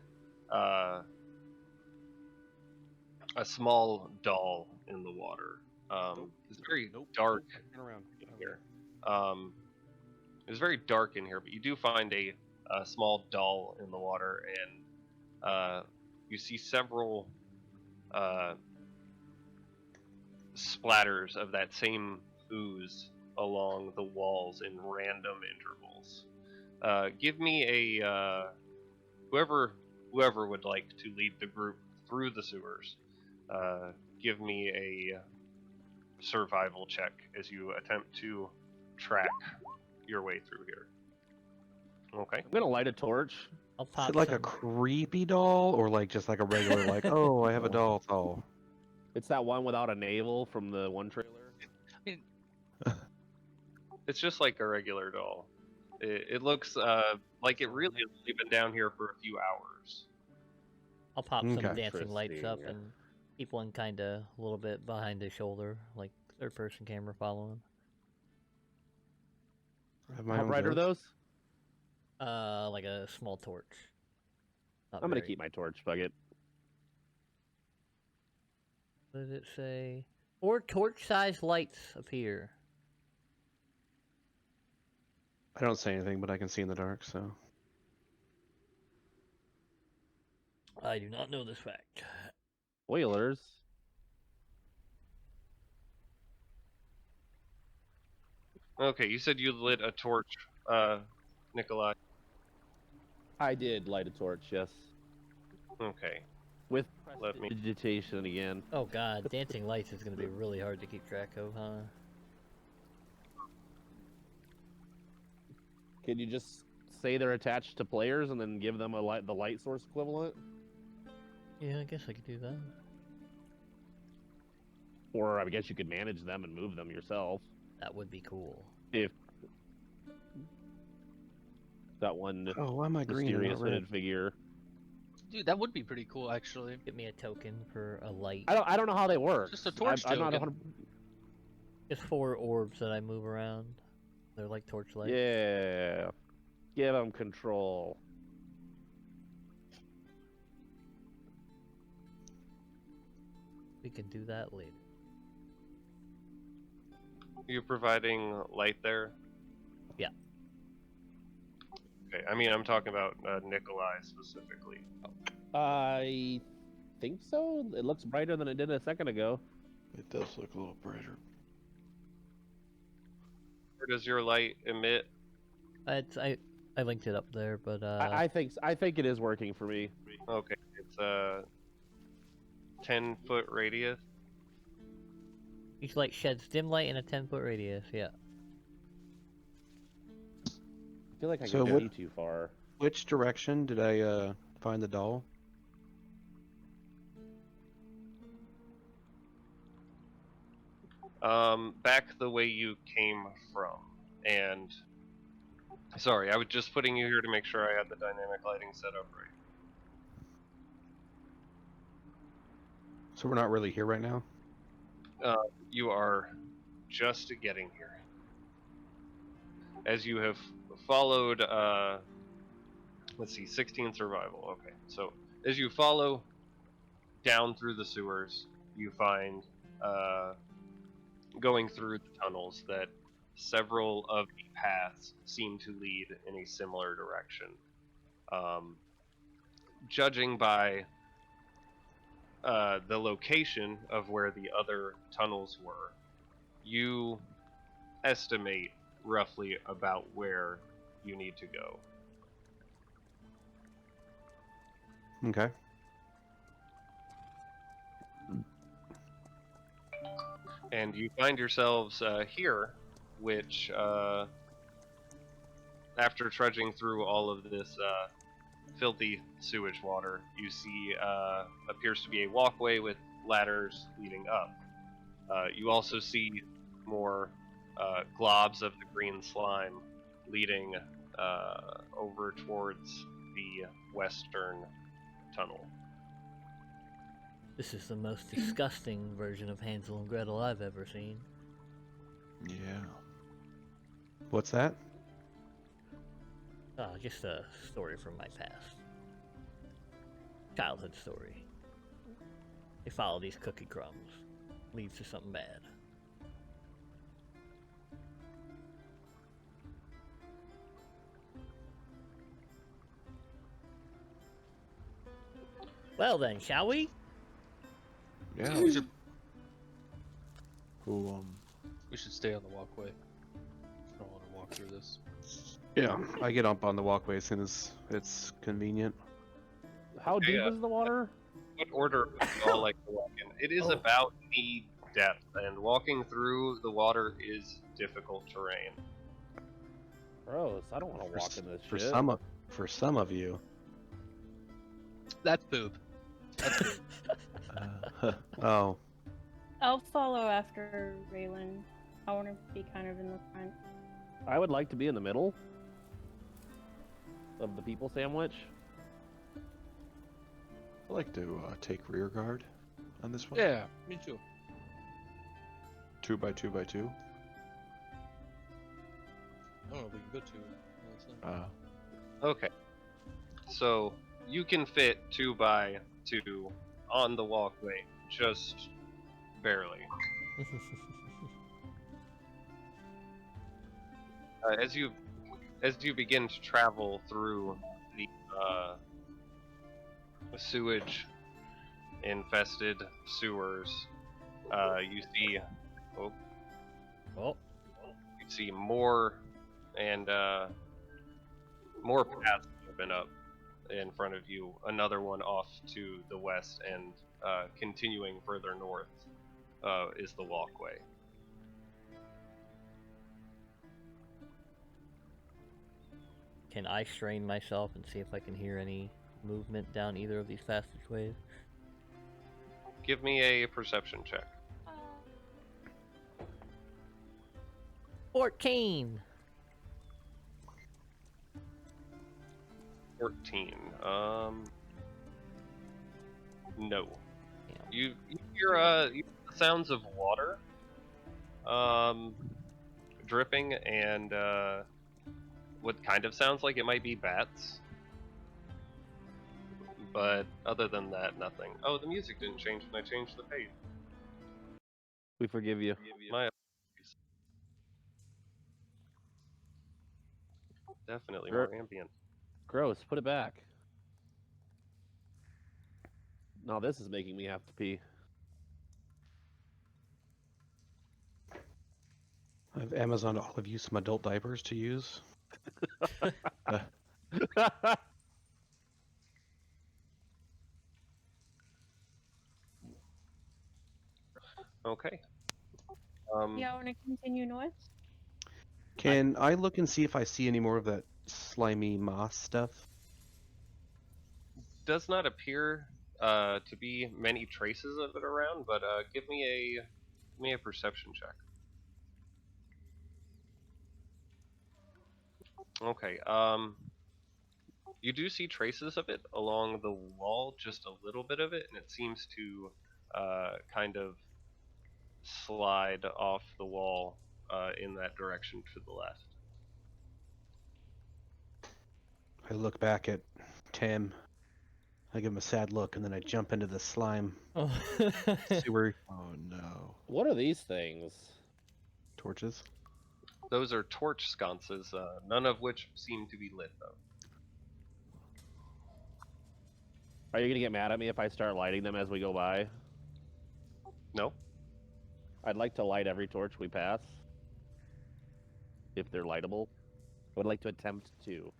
small doll in the water. It's very dark Turn around. here. It's very dark in here, but you do find a small doll in the water, and you see several splatters of that same ooze along the walls in random intervals. Give me a whoever would like to lead the group through the sewers. Give me a survival check as you attempt to track your way through here. Okay. I'm gonna light a torch. I'll Is pop it like a some- creepy doll, or like just like a regular, like, oh, I have a doll doll? It's that one without a navel from the one trailer. It's just like a regular doll. It looks like it really has only been down here for a few hours. I'll pop some Okay. dancing lights up Interesting. and keep one kind of a little bit behind his shoulder, like third-person camera following. I have my How own bright are jokes. those? Like a small torch. Not I'm gonna very- keep my torch. Fuck it. What did it say? 4 torch-sized lights appear. I don't say anything, but I can see in the dark, so. I do not know this fact. Spoilers. Okay, you said you lit a torch, Nikolai. I did light a torch. Yes. Okay. With Let me- prestidigitation again. Oh god, dancing lights is going to be really hard to keep track of, huh? Can you just say they're attached to players and then give them the light source equivalent? Yeah, I guess I could do that. Or I guess you could manage them and move them yourself. That would be cool. If that one Oh, why am I green and mysterious not red? hooded figure. Dude, that would be pretty cool, actually. Get me a token for a light. I don't know how they work. Just a torch I'm not token. 100... Just 4 orbs that I move around. They're like torchlights. Yeah. Give them control. We can do that later. Are you providing light there? Yeah. Okay, I mean, I'm talking about Nikolai specifically. I think so. It looks brighter than it did a second ago. It does look a little brighter. Where does your light emit? I linked it up there, but I think it is working for me. Okay, it's a 10-foot radius. each light sheds dim light in a 10-foot radius. Yeah. I feel like I So could what- be too far. Which direction did I find the doll? Back the way you came from. And sorry, I was just putting you here to make sure I had the dynamic lighting set up right. So we're not really here right now? You are just getting here. As you have followed, let's see, 16 survival. Okay, so as you follow down through the sewers, you find, going through the tunnels, that several of the paths seem to lead in a similar direction. Judging by the location of where the other tunnels were, you estimate roughly about where you need to go. Okay. And you find yourselves here, which, after trudging through all of this filthy sewage water, you see appears to be a walkway with ladders leading up. You also see more globs of the green slime leading over towards the western tunnel. This is the most disgusting version of Hansel and Gretel I've ever seen. Yeah. What's that? Just a story from my past. Childhood story. They follow these cookie crumbs. Leads to something bad. Well then, shall we? Yeah. We should, Who we should stay on the walkway. I don't want to walk through this. Yeah, I get up on the walkway as soon as it's convenient. How Okay, deep is the water? What order would you all like to walk in? It is about knee depth, and walking through the water is difficult terrain. Gross. I don't want to walk in this For shit. for some of you. That's boob. Oh, I'll follow after Raylan. I want to be kind of in the front. I would like to be in the middle of the people sandwich. I'd like to take rear guard on this one. Yeah, me too. 2 by 2 by 2. I don't know if we can go to. Okay. So you can fit 2 by 2 on the walkway, just barely. As you begin to travel through the sewage infested sewers, you see Oh, you see more and more paths open up in front of you. Another one off to the west, and continuing further north is the walkway. Can I strain myself and see if I can hear any movement down either of these passageways? Give me a perception check. 14! 14. No. Damn. You hear the sounds of water, dripping, and what kind of sounds like it might be bats. But other than that, nothing. Oh, the music didn't change when I changed the page. We forgive you. My apologies. Definitely more ambient. Gross. Put it back. No, this is making me have to pee. I've Amazoned all of you some adult diapers to use. Okay. Yeah, want to continue north? Can I look and see if I see any more of that slimy moss stuff? Does not appear to be many traces of it around, but give me a perception check. Okay. You do see traces of it along the wall, just a little bit of it, and it seems to kind of slide off the wall in that direction to the left. I look back at Tim. I give him a sad look, and then I jump into the slime Oh. sewer Oh no. What are these things? torches. Those are torch sconces, none of which seem to be lit, though. Are you gonna get mad at me if I start lighting them as we go by? No? I'd like to light every torch we pass. If they're lightable. I would like to attempt to.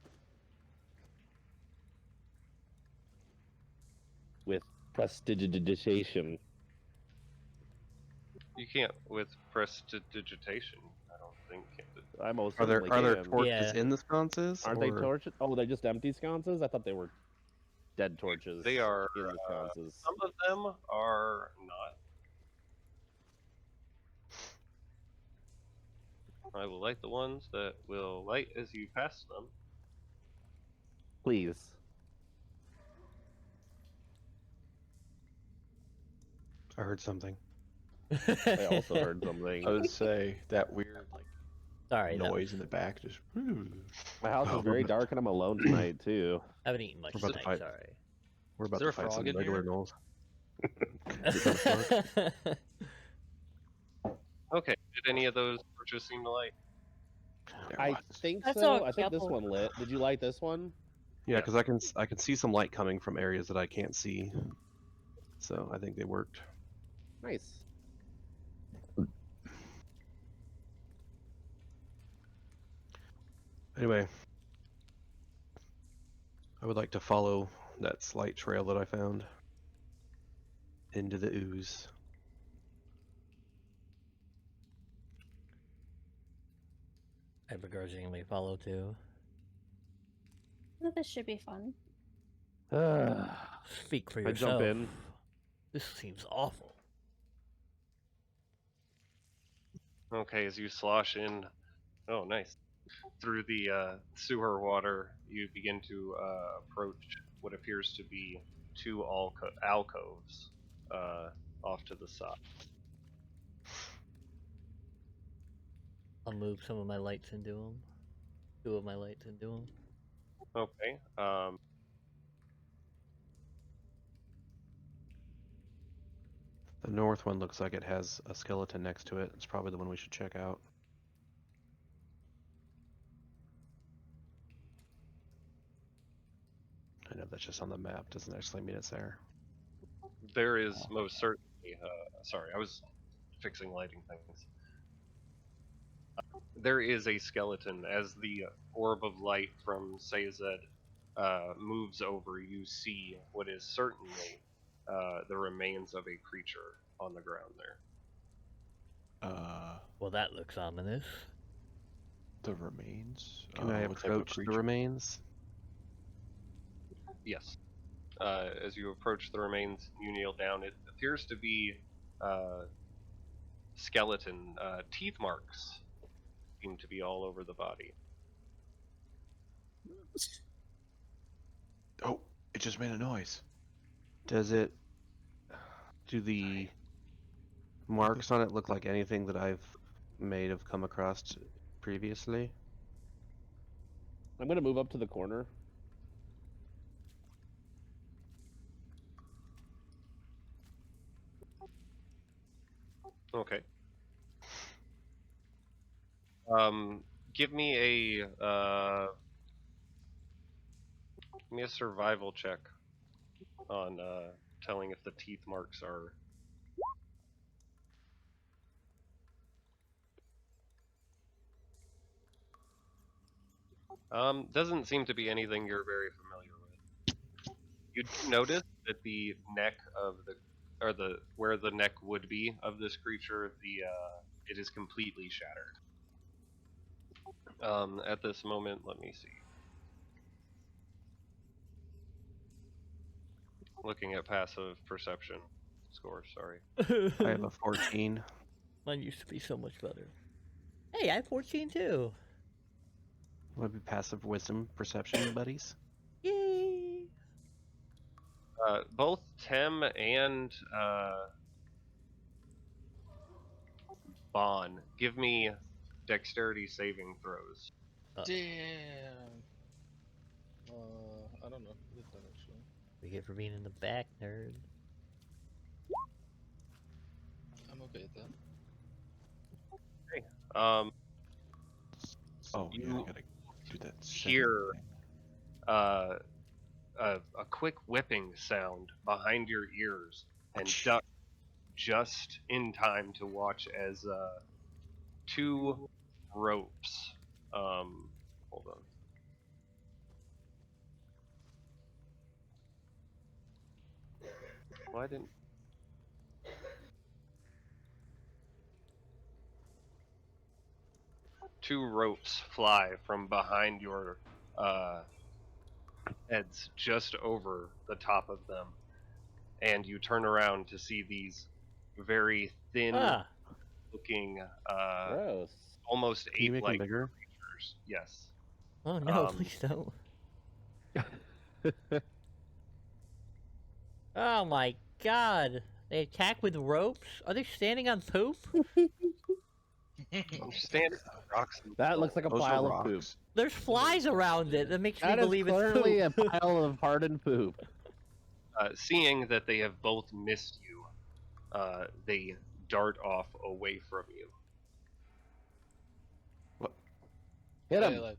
With prestidigitation. You can't with prestidigitation, I don't think. I most Are there certainly can. torches Yeah. in the sconces? Aren't they torches? Oh, they're just empty sconces? I thought they were dead torches. They are, in the sconces. some of them are not. I will light the ones that will light as you pass them. Please. I heard something. I also heard something. I would say that weird like Sorry, noise in the back just. My house Oh, is very we're- dark and I'm alone tonight too. I haven't eaten much We're about to tonight, fight. sorry. We're about there to a fight some frog in regular here? gnolls. Okay, did any of those torches seem to light? I think I saw so. a I think this couple. one lit. Did you light this one? Yeah, Yeah. because I can see some light coming from areas that I can't see. So I think they worked. Nice. Anyway, I would like to follow that slight trail that I found into the ooze. I begrudgingly follow too. Well, this should be fun. Speak for I yourself. jump in. This seems awful. Okay, as you slosh in, oh nice, through the sewer water, you begin to approach what appears to be two alcoves off to the side. I'll move some of my lights into them. 2 of my lights into them. Okay. The north one looks like it has a skeleton next to it. It's probably the one we should check out. I know that's just on the map. Doesn't actually mean it's there. There is most certainly. Sorry, I was fixing lighting things. There is a skeleton. As the orb of light from Sayzed moves over, you see what is certainly the remains of a creature on the ground there. Well, that looks ominous. The remains. Can I what type of approach the creature? remains? Yes. As you approach the remains, you kneel down. It appears to be skeleton. Teeth marks seem to be all over the body. Oh, it just made a noise. Do the marks on it look like anything that I've may have come across previously? I'm gonna move up to the corner. Okay. Give me a survival check on telling if the teeth marks are. Doesn't seem to be anything you're very familiar with. You do notice that the neck of the where the neck would be of this creature, it is completely shattered. At this moment, let me see. Looking at passive perception score, sorry. I have a 14. Mine used to be so much better. Hey, I have 14 too. Would be passive wisdom perception, buddies. Yay! Both Tem and Bon, give me dexterity saving throws. Damn. I don't know. Look at that actually. We get for being in the back, nerd. I'm okay with that. Um, Oh, yeah, You I gotta do that. second hear thing. a quick whipping sound behind your ears and duck just in time to watch as two ropes. Hold on. Why didn't? Two ropes fly from behind your heads just over the top of them, and you turn around to see these very thin Ah, looking, Gross. almost Can you make them ape-like bigger? creatures. Yes. oh no, Um, please don't. Oh my god. They attack with ropes? Are they standing on poop? I'm standing on rocks and That looks like a Those are pile of poop. rocks. There's flies around it. That makes me That is believe it's clearly poop. a pile of hardened poop. Seeing that they have both missed you, they dart off away from you. Hit Hey, him. like,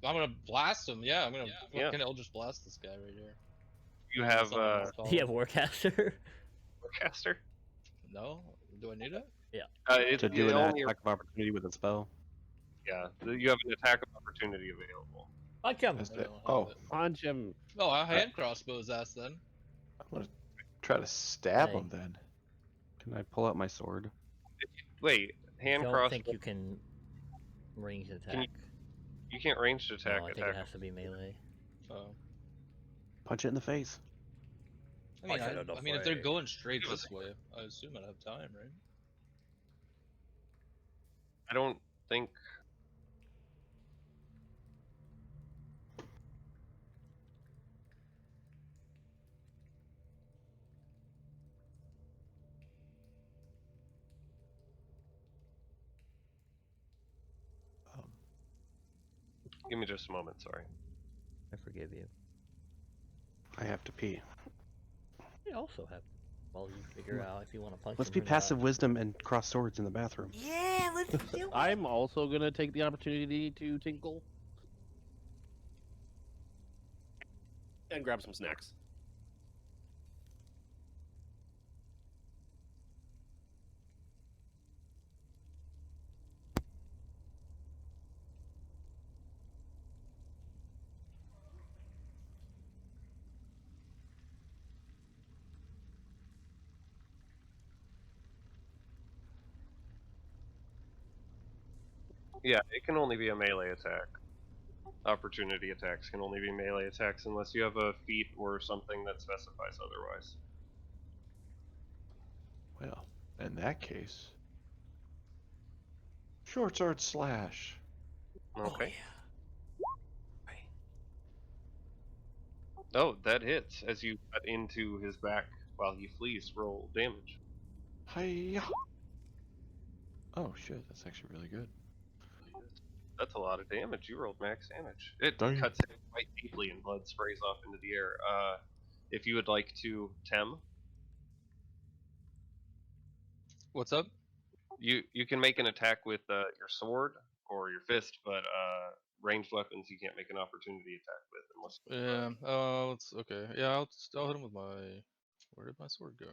I'm gonna blast him. Yeah, I'm gonna Yeah. fucking Eldritch blast this guy right here. You have Someone else follow. Do you have Warcaster? Warcaster. No? Do I need it? It's To do an only attack of opportunity with a spell. you have an attack of opportunity available. Punch him. Is I that- don't have oh, it. Punch him. Oh, I'll hand crossbow his ass then. I'm gonna try to stab Hey. him then. Can I pull out my sword? Wait, hand Don't crossbow. think you can range attack. You can't ranged attack. No, I think attack. it has to be melee. Oh. Punch it in the face. I mean, Punch it in the I mean, if they're face. going straight this way, I assume I'd have time, right? I don't think. Um, Give me just a moment. Sorry. I forgive you. I have to pee. You also have. Well, you figure out if you want to punch Let's him be or not. passive wisdom and cross swords in the bathroom. Yeah, let's do it. I'm also gonna take the opportunity to tinkle and grab some snacks. Yeah, it can only be a melee attack. Opportunity attacks can only be melee attacks unless you have a feat or something that specifies otherwise. Well, in that case, short sword slash. Okay. Oh, yeah. Right. Oh, that hits as you cut into his back while he flees. Roll damage. Hiya! Oh shit, that's actually really good. That's a lot of damage. You rolled max damage. It Damn. cuts him quite deeply and blood sprays off into the air. If you would like to, Tem, What's up? you can make an attack with your sword or your fist, but ranged weapons you can't make an opportunity attack with unless. Yeah. Let's okay. Yeah, I'll hit him with my. Where did my sword go?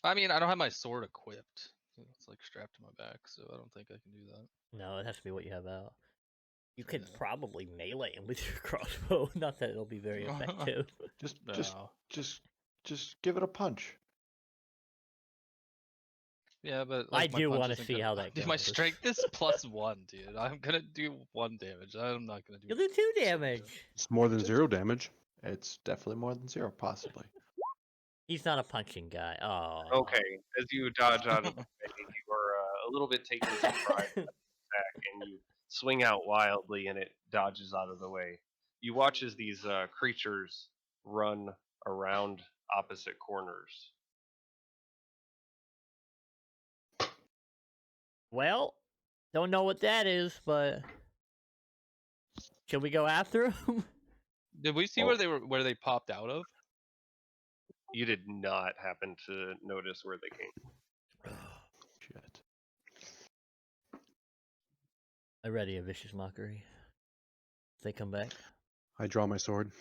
I mean, I don't have my sword equipped. It's like strapped to my back, so I don't think I can do that. No, it has to be what you have out. You could Yeah. probably melee him with your crossbow. Not that it'll be very effective. Just, No. just give it a punch. Yeah, but I like, my do punch wanna isn't see gonna- how that Dude, my goes. strength is +1, dude. I'm gonna do 1 damage. I'm not gonna do. You'll do 2 so much. damage. It's more than 0 damage. It's definitely more than 0, possibly. He's not a punching guy. Oh. Okay, as you dodge out of the way, you are a little bit taken by surprise by the attack, and you swing out wildly, and it dodges out of the way. You watch as these creatures run around opposite corners. Well, don't know what that is, but should we go after him? Did we see Oh. where they popped out of? You did not happen to notice where they came. Shit. I ready a vicious mockery. If they come back. I draw my sword.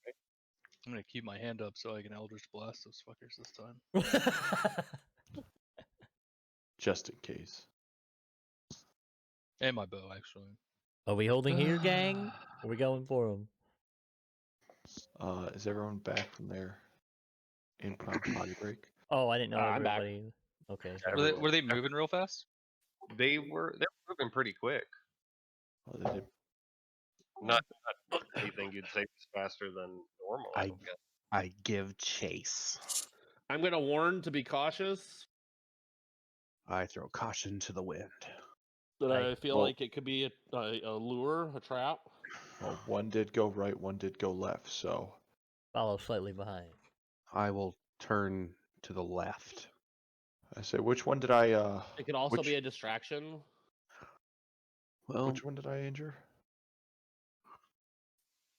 I'm gonna keep my hand up so I can Eldritch Blast those fuckers this time. Just in case. And my bow, actually. Are we holding here, gang? Are we going for him? Is everyone back from their impromptu potty break? Oh, I didn't know I'm back. everybody. Okay. Everyone- Were they moving real fast? They were moving pretty quick. Oh, they did. Not anything you'd say was faster than normal. I I- don't guess. I give chase. I'm gonna warn to be cautious. I throw caution to the wind. That I- I feel well- like it could be a lure, a trap. Well, one did go right, one did go left, so Follow slightly behind. I will turn to the left. I say, which one did I It could also which, be a distraction. Well, which one did I injure?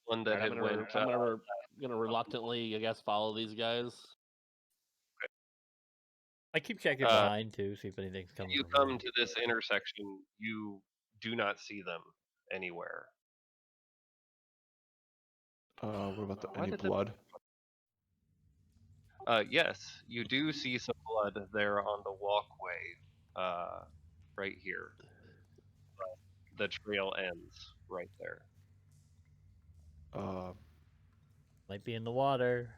One that Alright, had went. I'm gonna reluctantly, I guess, follow these guys. I keep checking Uh, behind too, see if anything's coming. You from come behind. to this intersection, you do not see them anywhere. What about Why any did the- blood? Yes, you do see some blood there on the walkway, right here. But the trail ends right there. Might be in the water.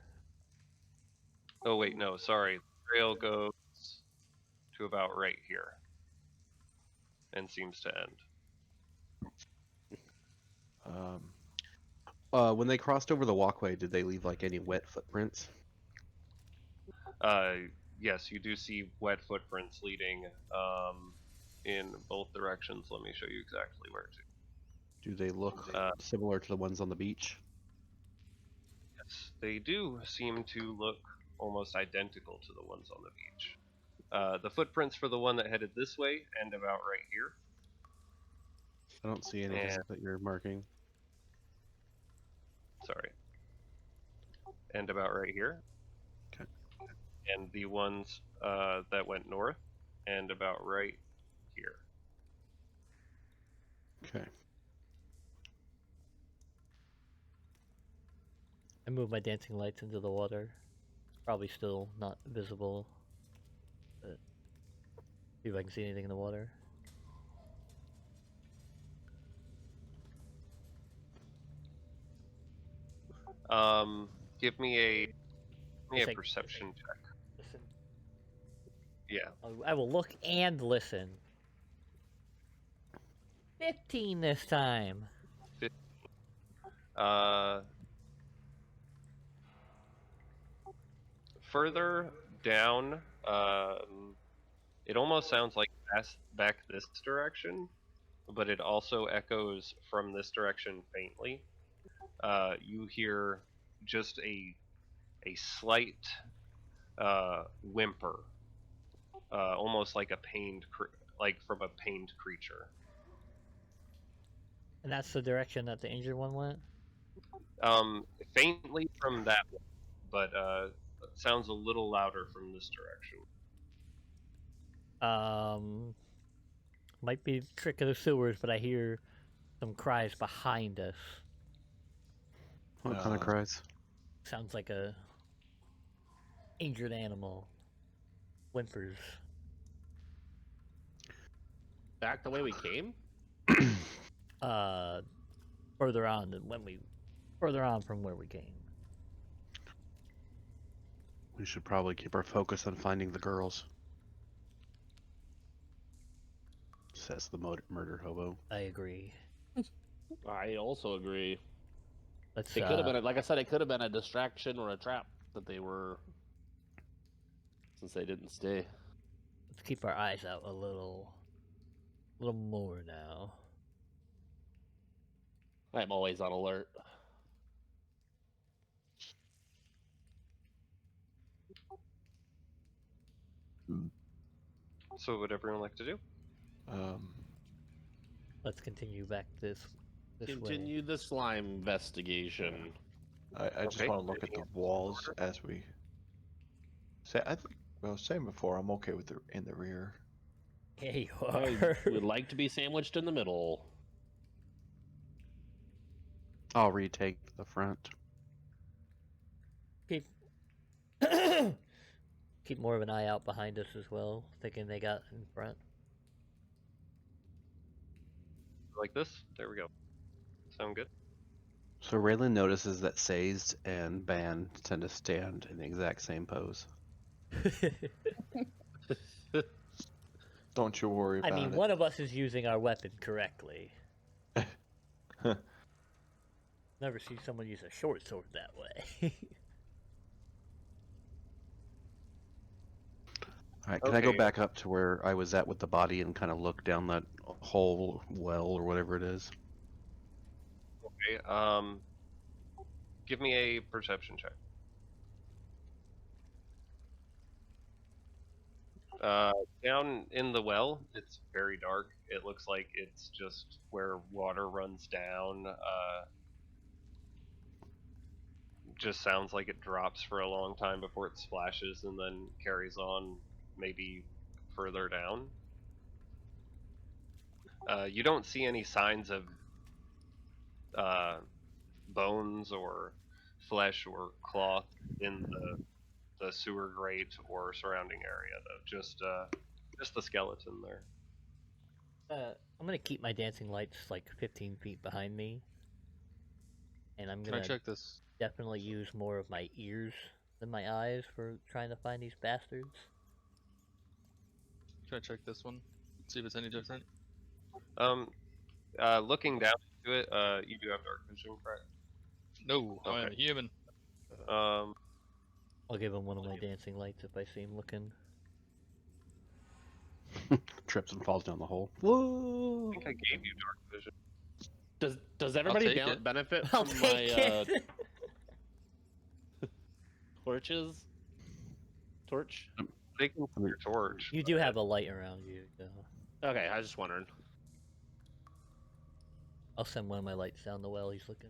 Oh wait, no, sorry. The trail goes to about right here, and seems to end. When they crossed over the walkway, did they leave like any wet footprints? Yes, you do see wet footprints leading in both directions. Let me show you exactly where to. Do they look Uh, similar to the ones on the beach? Yes, they do seem to look almost identical to the ones on the beach. The footprints for the one that headed this way end about right here. I don't see anything And- that you're marking. Sorry. End about right here. Okay. And the ones that went north end about right here. Okay. I move my dancing lights into the water. Probably still not visible. But see if I can see anything in the water. Give me It's a like- perception check. Listen. Yeah. I will look and listen. 15 this time. Uh, further down, it almost sounds like back this direction, but it also echoes from this direction faintly. You hear just a slight whimper, almost like a like from a pained creature. And that's the direction that the injured one went? Faintly from that one, but sounds a little louder from this direction. Might be the trick of the sewers, but I hear some cries behind us. What kind of cries? Sounds like a injured animal. Whimpers. Back the way we came? Further on than further on from where we came. We should probably keep our focus on finding the girls. Says the murder hobo. I agree. I also agree. Let's It could have been, like I said, it could have been a distraction or a trap that they were, since they didn't stay. let's keep our eyes out a little more now. I'm always on alert. So, what would everyone like to do? Let's continue back this way. Continue the slime investigation. I just Okay. want to look at the walls as we say. I think, well, same before. I'm okay with in the rear. Yeah, you I are. would like to be sandwiched in the middle. I'll retake the front. Keep keep more of an eye out behind us as well, thinking they got in front. Like this? There we go. Sound good? So Raylan notices that Sazed and Ban tend to stand in the exact same pose. Don't you worry I about mean, it. one of us is using our weapon correctly. Never see someone use a short sword that way. Alright, can I go Okay. back up to where I was at with the body and kind of look down that hole, well, or whatever it is? Okay. Give me a perception check. Down in the well, it's very dark. It looks like it's just where water runs down. Just sounds like it drops for a long time before it splashes and then carries on maybe further down. You don't see any signs of bones or flesh or cloth in the sewer grate or surrounding area, though. Just the skeleton there. I'm gonna keep my dancing lights like 15 feet behind me, and I'm Can I gonna check this? definitely use more of my ears than my eyes for trying to find these bastards. Can I check this one? See if it's any different. Looking down into it, you do have dark vision, correct? No, I am Okay. a human. I'll give him one of my dancing lights if I see him looking. Trips and falls down the hole. I Whoa! think I gave you dark vision. Does everybody take it. benefit I'll from my take it. torches? Torch? They can see your torch. You do have a light around you. So Okay, I was just wondering. I'll send one of my lights down the well. He's looking.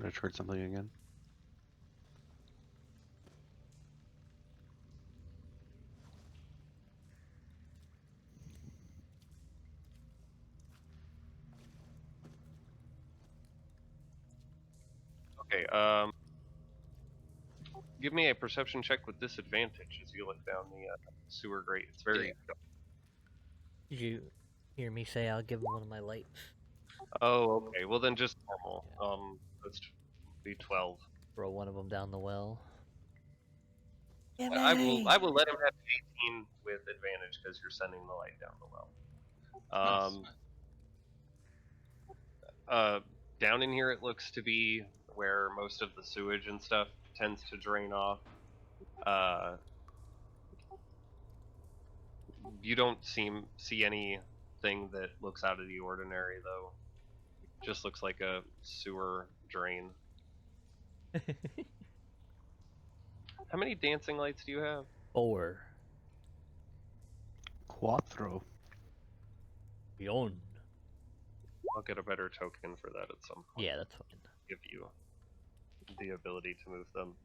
I just heard something again. Okay, give me a perception check with disadvantage as you look down the sewer grate. It's very... Did you hear me say I'll give him one of my lights? Oh, okay. Well, then just normal. Let's be 12. Throw one of them down the well. I will let him have 18 with advantage because you're sending the light down the well. Down in here, it looks to be where most of the sewage and stuff tends to drain off. You don't see anything that looks out of the ordinary, though. Just looks like a sewer drain. How many dancing lights do you have? 4. Quattro. Beyond. I'll get a better token for that at some point. Yeah, that's fine. Give you the ability to move them.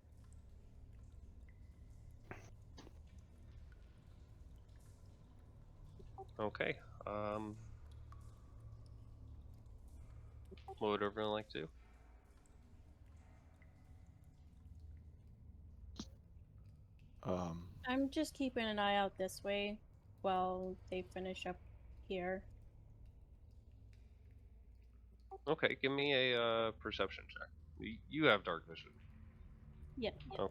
Okay. What would everyone like to do? I'm just keeping an eye out this way while they finish up here. Okay, give me a perception check. You have dark vision. Yeah. Oh.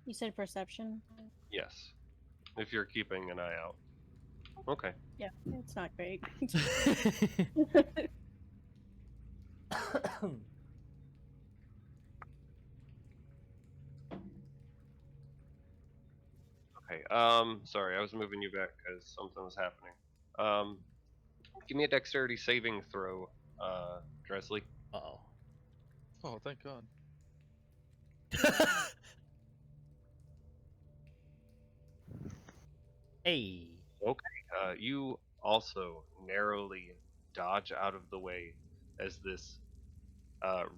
You said perception? Yes. If you're keeping an eye out. Okay. Yeah, it's not great. Okay. Sorry, I was moving you back because something was happening. Give me a dexterity saving throw, Dresley. Uh-oh. Oh, thank God. Hey. Okay. You also narrowly dodge out of the way as this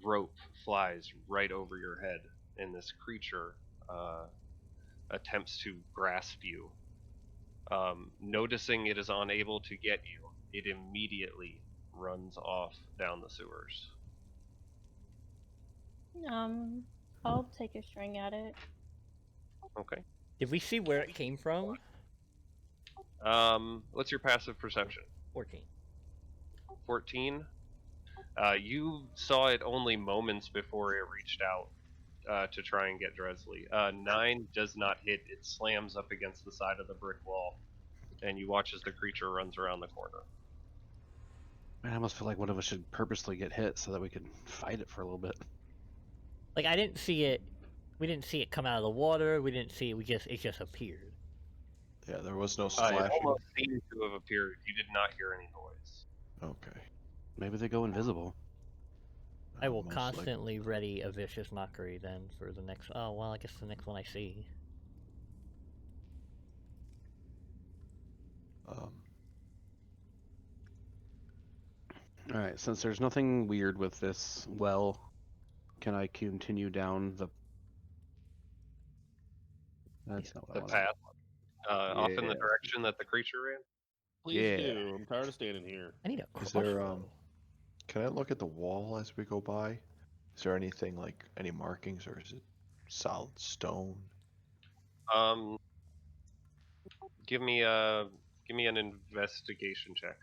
rope flies right over your head, and this creature attempts to grasp you. Noticing it is unable to get you, it immediately runs off down the sewers. I'll take a string at it. Okay. Did we see where it came from? What's your passive perception? 14. 14. You saw it only moments before it reached out to try and get Dresley. 9 does not hit. It slams up against the side of the brick wall, and you watch as the creature runs around the corner. Man, I almost feel like one of us should purposely get hit so that we could fight it for a little bit. Like, I didn't see it. We didn't see it come out of the water. We didn't see it. It just appeared. Yeah, there was no It splashing. almost seemed to have appeared. You did not hear any noise. Okay. Maybe they go invisible. I will Most constantly ready a vicious mockery then for the next. Oh well, I guess the next one I see. Alright, since there's nothing weird with this well, can I continue down the... That's not what The I wanted. path, off in the Yeah. direction that the creature ran. Please Yeah. do. I'm tired of standing here. I need a Is there, crossbow. Can I look at the wall as we go by? Is there anything like any markings, or is it solid stone? Give me an investigation check.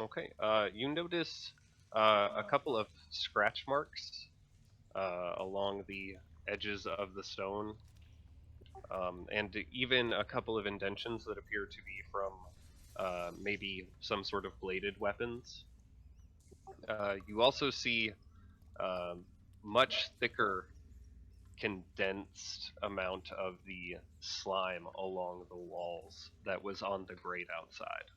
Okay. You notice a couple of scratch marks along the edges of the stone, and even a couple of indentions that appear to be from maybe some sort of bladed weapons. You also see much thicker, condensed amount of the slime along the walls that was on the grate outside.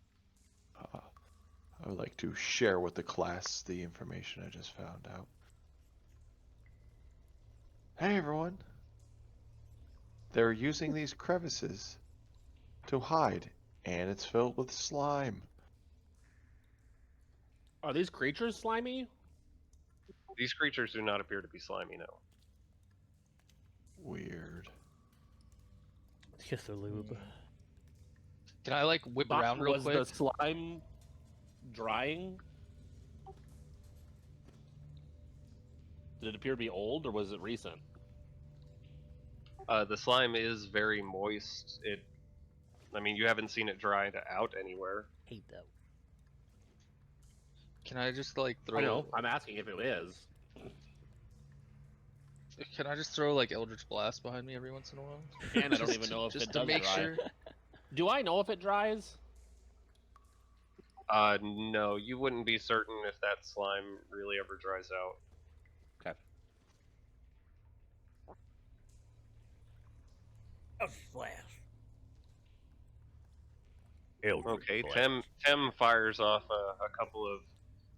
I would like to share with the class the information I just found out. Hey everyone! They're using these crevices to hide, and it's filled with slime. Are these creatures slimy? These creatures do not appear to be slimy, no. Weird. It's just a lube. Can I like whip Doc, around real was quick? the slime drying? Did it appear to be old or was it recent? The slime is very moist. It I mean, you haven't seen it dried out anywhere. Hate that. Can I just like throw? I know. I'm asking if it is. Can I just throw like Eldritch Blast behind me every once in a while? And I don't Just even to- know if just it to does make dry. sure. Do I know if it dries? No, you wouldn't be certain if that slime really ever dries out. Okay. A flash. Okay, Tem fires off a couple of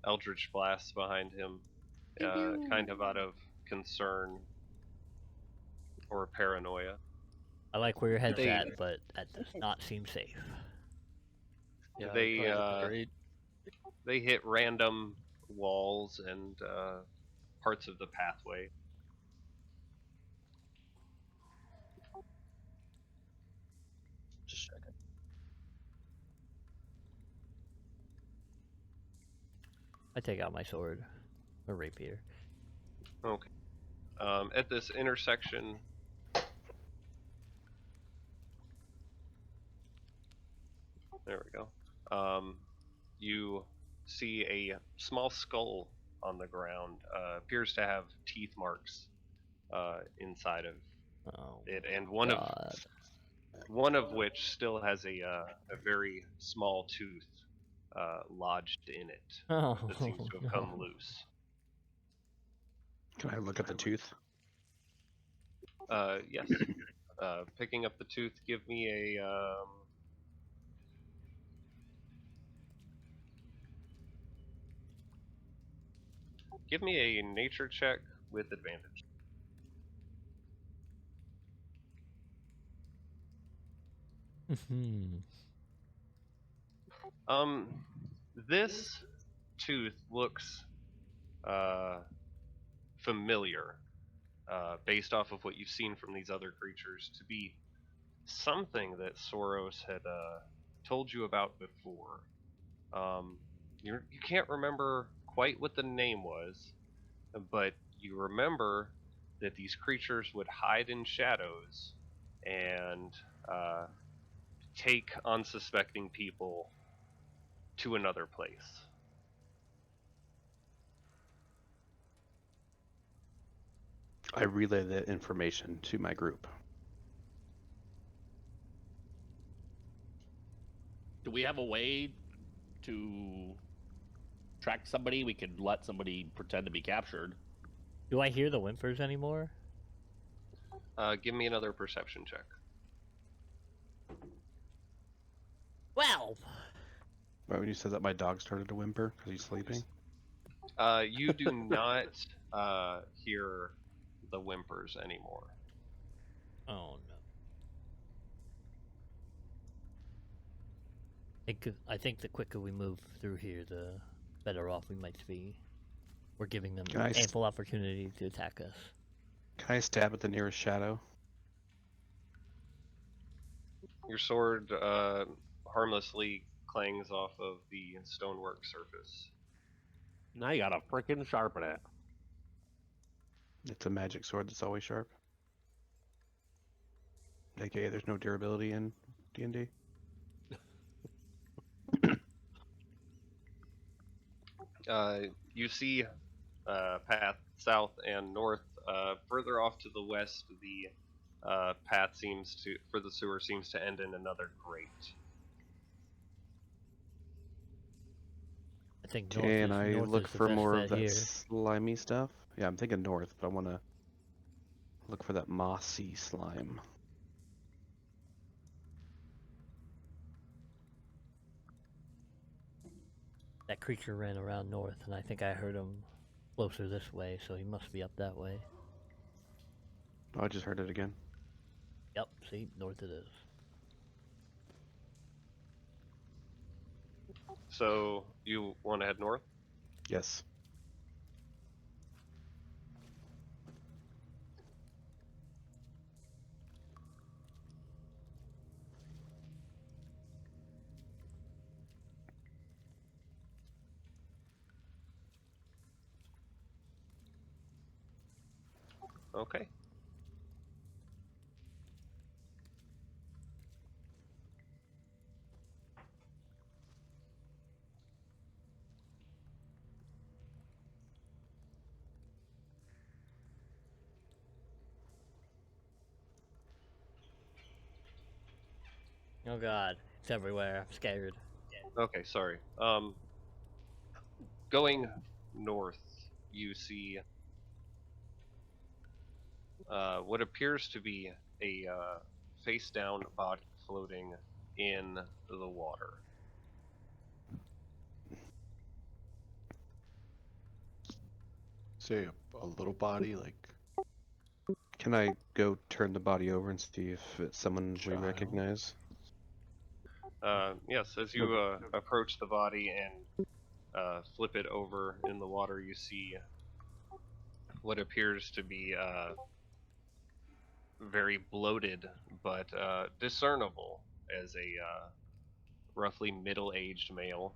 Eldritch blasts behind him, kind of out of concern or paranoia. I like where your head's They- at, but that does not seem safe. Yeah, They, probably look great. They hit random walls and parts of the pathway. Just checking. I take out my sword, or rapier. Okay. At this intersection, there we go. You see a small skull on the ground. Appears to have teeth marks inside of Oh, it, and God. one of which still has a very small tooth lodged in it Oh, that seems to have come loose. Can I look at the tooth? Yes. Picking up the tooth, give me a. Give me a nature check with advantage. Hmm. This tooth looks familiar, based off of what you've seen from these other creatures, to be something that Soros had told you about before. You can't remember quite what the name was, but you remember that these creatures would hide in shadows and take unsuspecting people to another place. I relay that information to my group. Do we have a way to track somebody? We could let somebody pretend to be captured. Do I hear the whimpers anymore? Give me another perception check. 12! Right when you said that, my dog started to whimper because he's sleeping. You do not hear the whimpers anymore. Oh no. I think the quicker we move through here, the better off we might be. We're giving them Can I ample opportunity to attack us. Can I stab at the nearest shadow? Your sword harmlessly clangs off of the stonework surface. Now you gotta frickin' sharpen it. It's a magic sword that's always sharp. AKA, there's no durability in D&D. You see path south and north. Further off to the west, the path for the sewer seems to end in another grate. I think Can I north look is the for best more bet of that here. slimy stuff? Yeah, I'm thinking north, but I want to look for that mossy slime. That creature ran around north, and I think I heard him closer this way, so he must be up that way. Oh, I just heard it again. Yep, see, north it is. So you want to head north? Yes. Okay. Oh god, it's everywhere. I'm scared. Okay, sorry. Going north, you see what appears to be a face-down body floating in the water. Say a little body, like Can I go turn the body over and see if it's someone we child. recognize? Yes, as you approach the body and flip it over in the water, you see what appears to be very bloated but discernible as a roughly middle-aged male.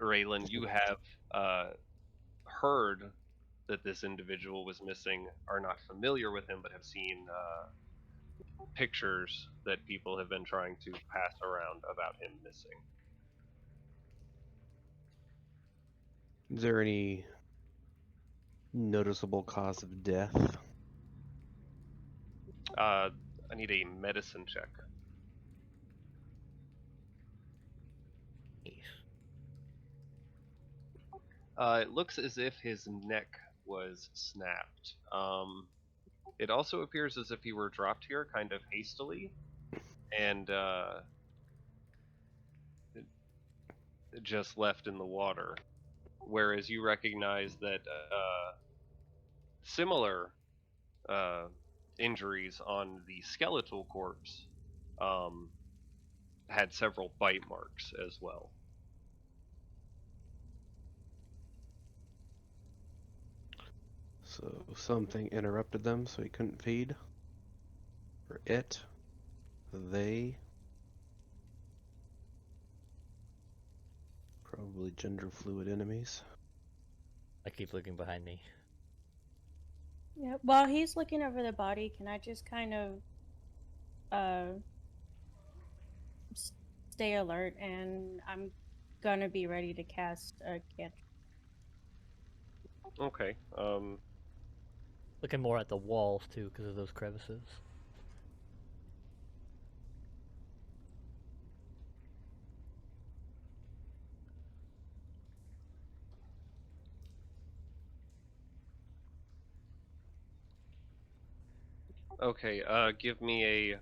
Raylan, you have heard that this individual was missing, are not familiar with him, but have seen pictures that people have been trying to pass around about him missing. Is there any noticeable cause of death? I need a medicine check. Jeez. It looks as if his neck was snapped. It also appears as if he were dropped here kind of hastily, and just left in the water. Whereas you recognize that similar uh, injuries on the skeletal corpse um, had several bite marks as well. So something interrupted them so he couldn't feed? Or it? They? Probably gender fluid enemies. I keep looking behind me. Yeah. While he's looking over the body, can I just kind of uh stay alert, and I'm gonna be ready to cast a cantrip. Okay. Looking more at the walls too, because of those crevices. Okay. Give me a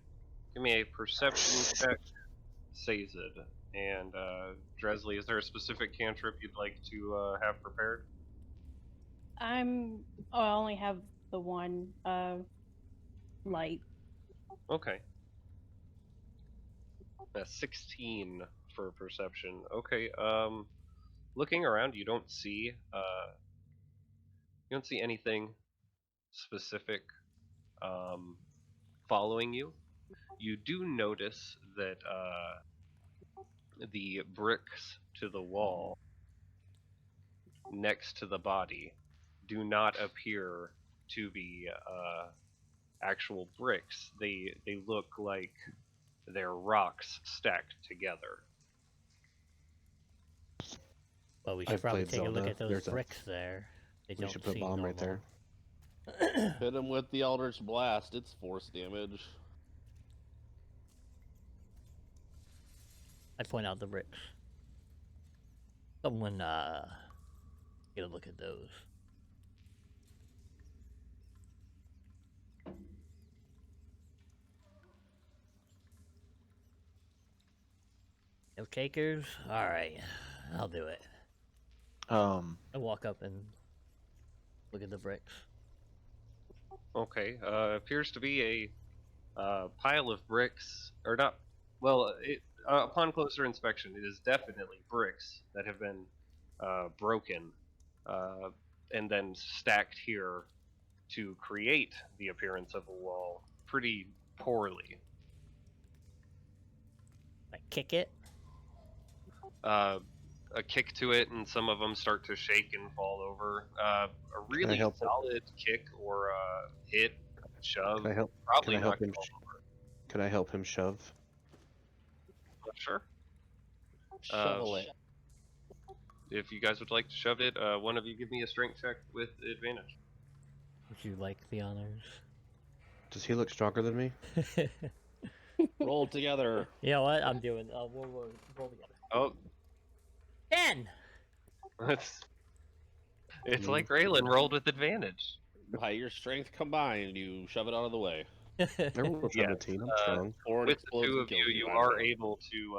perception check, Sazed. And Dresley, is there a specific cantrip you'd like to have prepared? I only have the one light. Okay. 16 for perception. Okay. Looking around, you don't see anything specific following you. You do notice that the bricks to the wall next to the body do not appear to be actual bricks. They look like they're rocks stacked together. Well, we should I've probably played take a look Zelda. at those There's bricks there. They we don't should put seem bomb normal. right there. Hit him with the Eldritch Blast. It's force damage. I point out the bricks. Someone, get a look at those. No takers? Alright, I'll do it. I walk up and look at the bricks. Okay, appears to be a pile of bricks, or not. Well, upon closer inspection, it is definitely bricks that have been broken uh, and then stacked here to create the appearance of a wall pretty poorly. I kick it. A kick to it, and some of them start to shake and fall over. A really help it? solid kick or hit, shove, Can I help? probably Can I help knock him? it over. Can I help him shove? Sure. Shovel it. If you guys would like to shove it, one of you give me a strength check with advantage. Would you like the honors? Does he look stronger than me? Roll together. You know what? I'm doing. We'll roll together. Oh, 10. it's like Raylan rolled with advantage. By your strength combined, you shove it out of the way. I rolled a Yes, 17. I'm strong. Or it With the explodes two and of kills you, you I don't are know. able to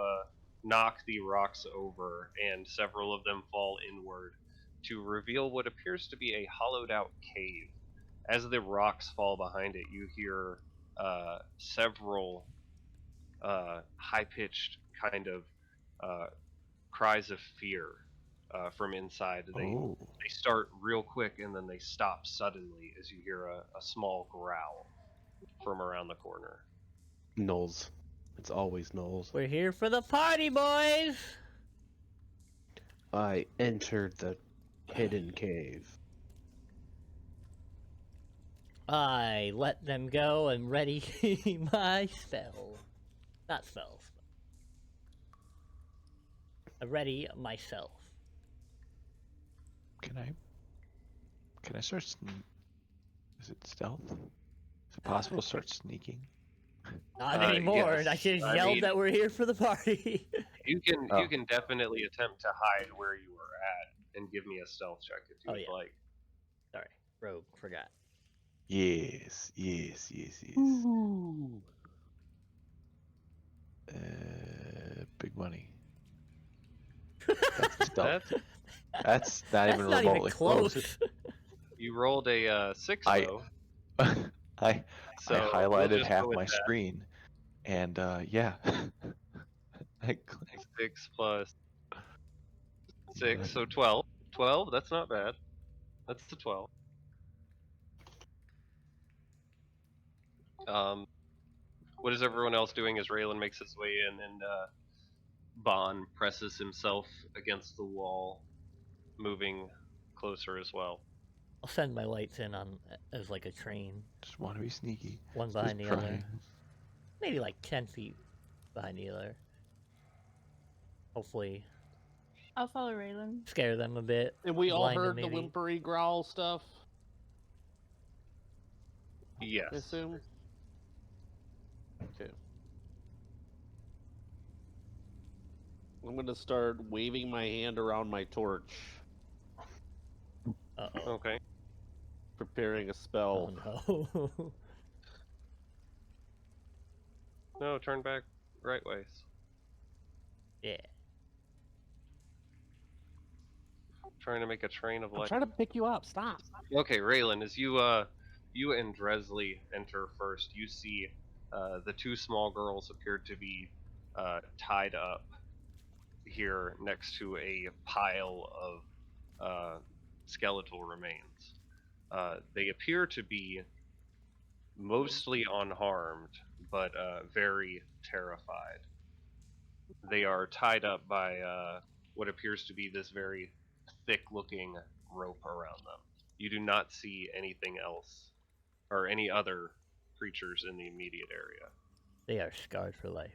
knock the rocks over, and several of them fall inward to reveal what appears to be a hollowed out cave. As the rocks fall behind it, you hear several high pitched kind of cries of fear from inside. Oh. They start real quick and then they stop suddenly as you hear a small growl from around the corner. Knowles. It's always Knowles. We're here for the party, boys. I entered the hidden cave. I let them go and ready my spell. Not spells. I ready myself. Can I start? Is it stealth? Is it possible to start sneaking? Not anymore. Yes. I just I yelled mean- that we're here for the party. You can Oh. you can definitely attempt to hide where you are at and give me a stealth check if you Oh, would yeah. like. Sorry, rogue, forgot. Yes. Ooh. Big money. That's stealth. That's, That's not even That's not remotely even close. you rolled a 6 I- though, I so we'll highlighted just half go with my that. screen, and yeah. I clicked. 6 plus 6, so 12. 12, that's not bad. That's a 12. What is everyone else doing as Raylan makes his way in and Bon presses himself against the wall, moving closer as well? I'll send my lights in on as like a train, Just want to be sneaky. one Just behind the other. prying. Maybe like 10 feet behind the other. Hopefully, I'll follow Raylan. scare them a bit. And we all blind them heard the maybe. whimpery growl stuff, Yes. I assume? Okay. I'm gonna start waving my hand around my torch, Uh-oh. Okay. preparing a spell. Oh no. No, turn back right ways. Yeah. Trying to make a train of I'm light. trying to pick you up. Stop. Okay, Raylan, as you and Dresley enter first, you see the two small girls appear to be tied up here next to a pile of skeletal remains. They appear to be mostly unharmed, but very terrified. They are tied up by what appears to be this very thick-looking rope around them. You do not see anything else or any other creatures in the immediate area. They are scarred for life.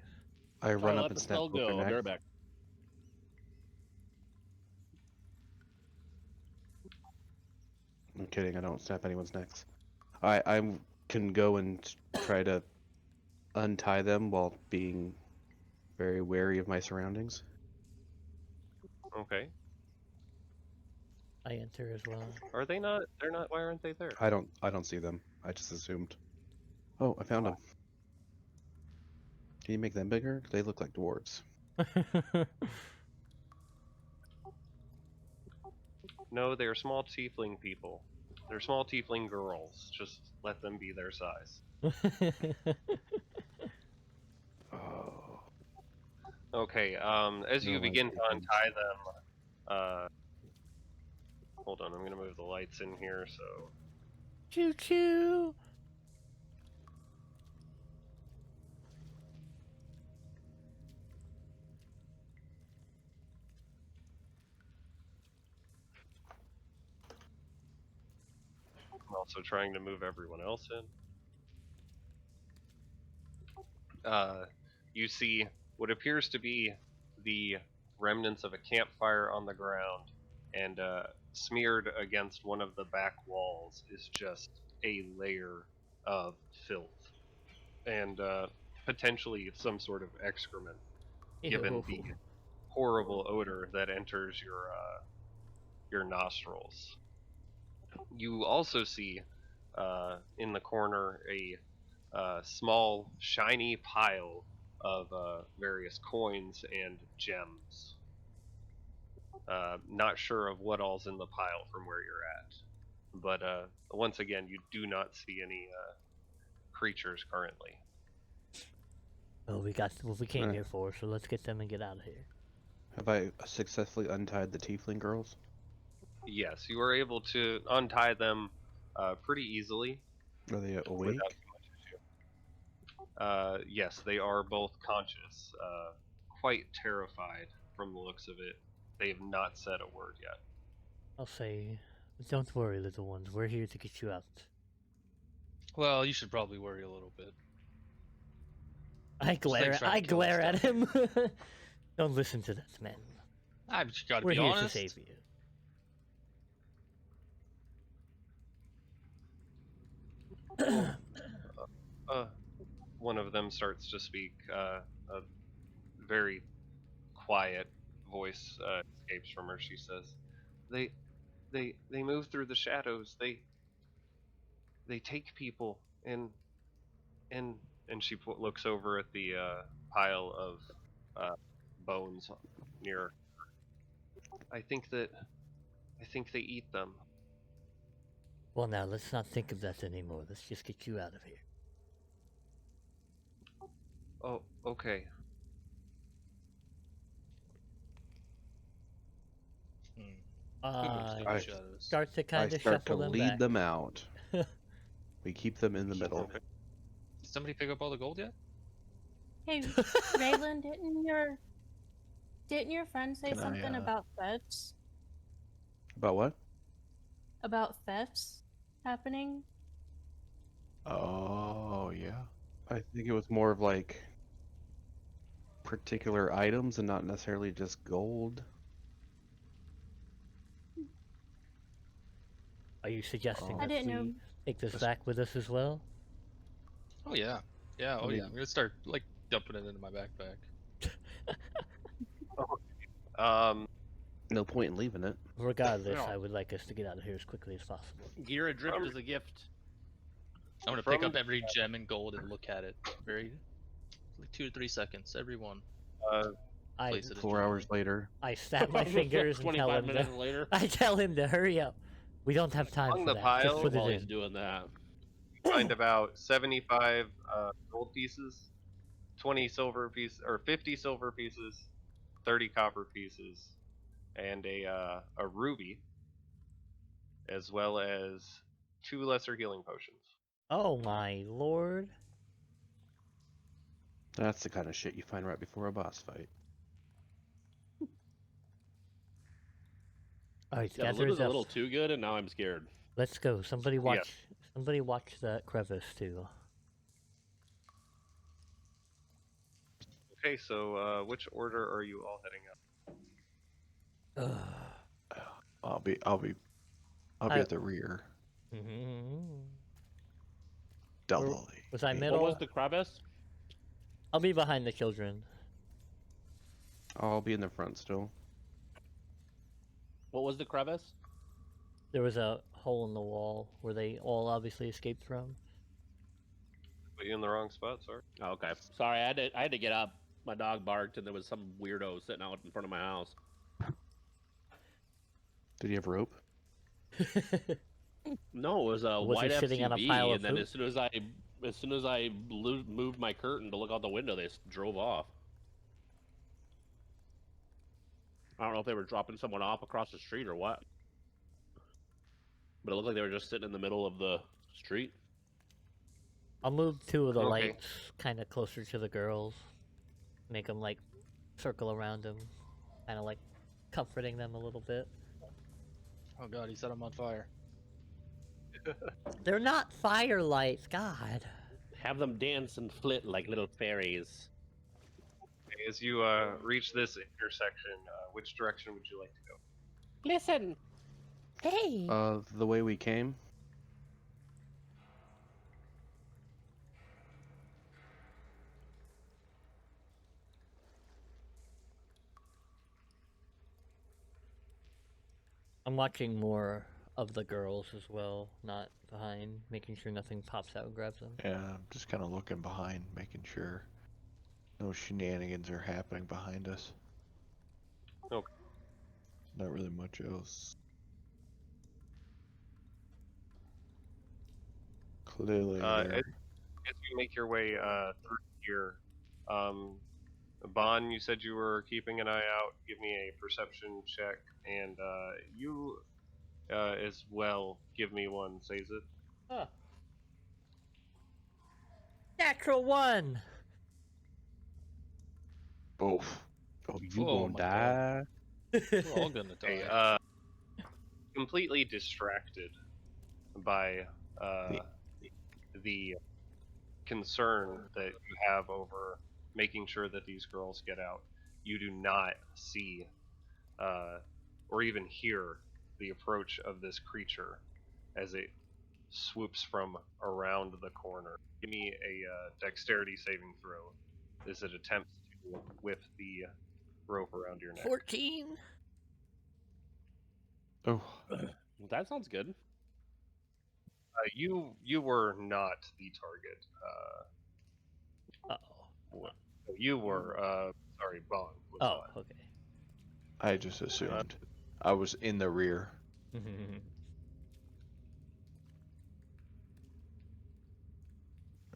I run Let up the and snap spell both their go. I'll be neck. right back. I'm kidding. I don't snap anyone's necks. I can go and try to untie them while being very wary of my surroundings. Okay. I enter as well. Are they not? They're not. Why aren't they there? I don't see them. I just assumed. Oh, I found them. Can you make them bigger? They look like dwarves. No, they are small tiefling people. They're small tiefling girls. Just let them be their size. Oh. Okay. As you No, I begin to see things. untie them, hold on. I'm gonna move the lights in here so. Choo choo. I'm also trying to move everyone else in. You see what appears to be the remnants of a campfire on the ground, and smeared against one of the back walls is just a layer of filth. And potentially some sort of excrement, given Ew. the horrible odor that enters your nostrils. You also see in the corner a small, shiny pile of various coins and gems. Not sure of what all's in the pile from where you're at, but once again, you do not see any creatures currently. Well, we got what we came Eh. here for, so let's get them and get out of here. Have I successfully untied the tiefling girls? Yes, you are able to untie them pretty easily Are they without awake? too much issue. Yes, they are both conscious, quite terrified from the looks of it. They have not said a word yet. I'll say, don't worry, little ones. We're here to get you out. Well, you should probably worry a little bit. I glare. trying to I kill us glare at down him. Don't listen to that man. I've just got to We're be here honest. to save you. One of them starts to speak. A very quiet voice escapes from her. She says, "They, they move through the shadows. They take people and and she looks over at the pile of bones near. I think they eat them. Well, now let's not think of that anymore. Let's just get you out of here. Oh, okay. Hmm. I Stupid shadows. start to I kind of start to shuffle them lead back. them out. We keep them in the middle. Okay. Did somebody pick up all the gold yet? Hey, Raylan, didn't your friend say Can I, something about thefts? About what? About thefts happening? Oh, yeah. I think it was more of like particular items and not necessarily just gold. Are you suggesting Oh. I that didn't know. we take this Just- back with us as well? Oh yeah, yeah. I Oh yeah. mean- I'm gonna start like dumping it into my backpack. Um, No point in leaving it. Regardless, No. I would like us to get out of here as quickly as possible. Gear adrift is a gift. I'm gonna pick From- up every gem and gold and look at it very, like 2 to 3 seconds. Every one. I Place it. 4 hours later. I snap my fingers and tell 25 him minutes to, later. I tell him to hurry up. We don't have time Among for the that. Just pile, put While it he's in. doing that. find about 75 gold pieces, 20 silver pieces, or 50 silver pieces, 30 copper pieces, and a ruby, as well as 2 lesser healing potions. Oh my lord. That's the kind of shit you find right before a boss fight. Alright, Yeah, the gather loot is it a up. little too good, and now I'm scared. Let's go. Somebody watch that crevice too. Okay, so which order are you all heading up? Ugh. I'll be I- at the rear. Mhm. Doubly. Was I Me. middle? What was the crevice? I'll be behind the children. I'll be in the front still. What was the crevice? There was a hole in the wall where they all obviously escaped from. Put you in the wrong spot, sorry. Oh, okay. Sorry, I had to get up. My dog barked, and there was some weirdo sitting out in front of my house. Did you have rope? No, it was a Was he white sitting on a FCV, pile of and then poop? as soon as I moved my curtain to look out the window, they drove off. I don't know if they were dropping someone off across the street or what, but it looked like they were just sitting in the middle of the street. I'll move 2 of the Okay. lights kind of closer to the girls. Make them like circle around them. Kind of like comforting them a little bit. Oh god, he set him on fire. They're not fire lights, God. Have them dance and flit like little fairies. As you reach this intersection, which direction would you like to go? Listen, Hey! The way we came. I'm watching more of the girls as well, not behind, making sure nothing pops out and grabs them. Yeah, I'm just kind of looking behind, making sure no shenanigans are happening behind us. Okay. Not really much else. Clearly, As there. you make your way through here, Bon, you said you were keeping an eye out. Give me a perception check, and you as well. Give me one, says it. Ah. Natural 1! Oh, Oh, you Oh gonna my god. die? We're all gonna Okay, die. completely distracted by The- the concern that you have over making sure that these girls get out. You do not see or even hear the approach of this creature as it swoops from around the corner. Give me a dexterity saving throw as it attempts to whip the rope around your neck. 14? oh, That sounds good. You were not the target. Uh-oh. You were. Sorry, Bong was Oh, not. okay. I just assumed I was in the rear.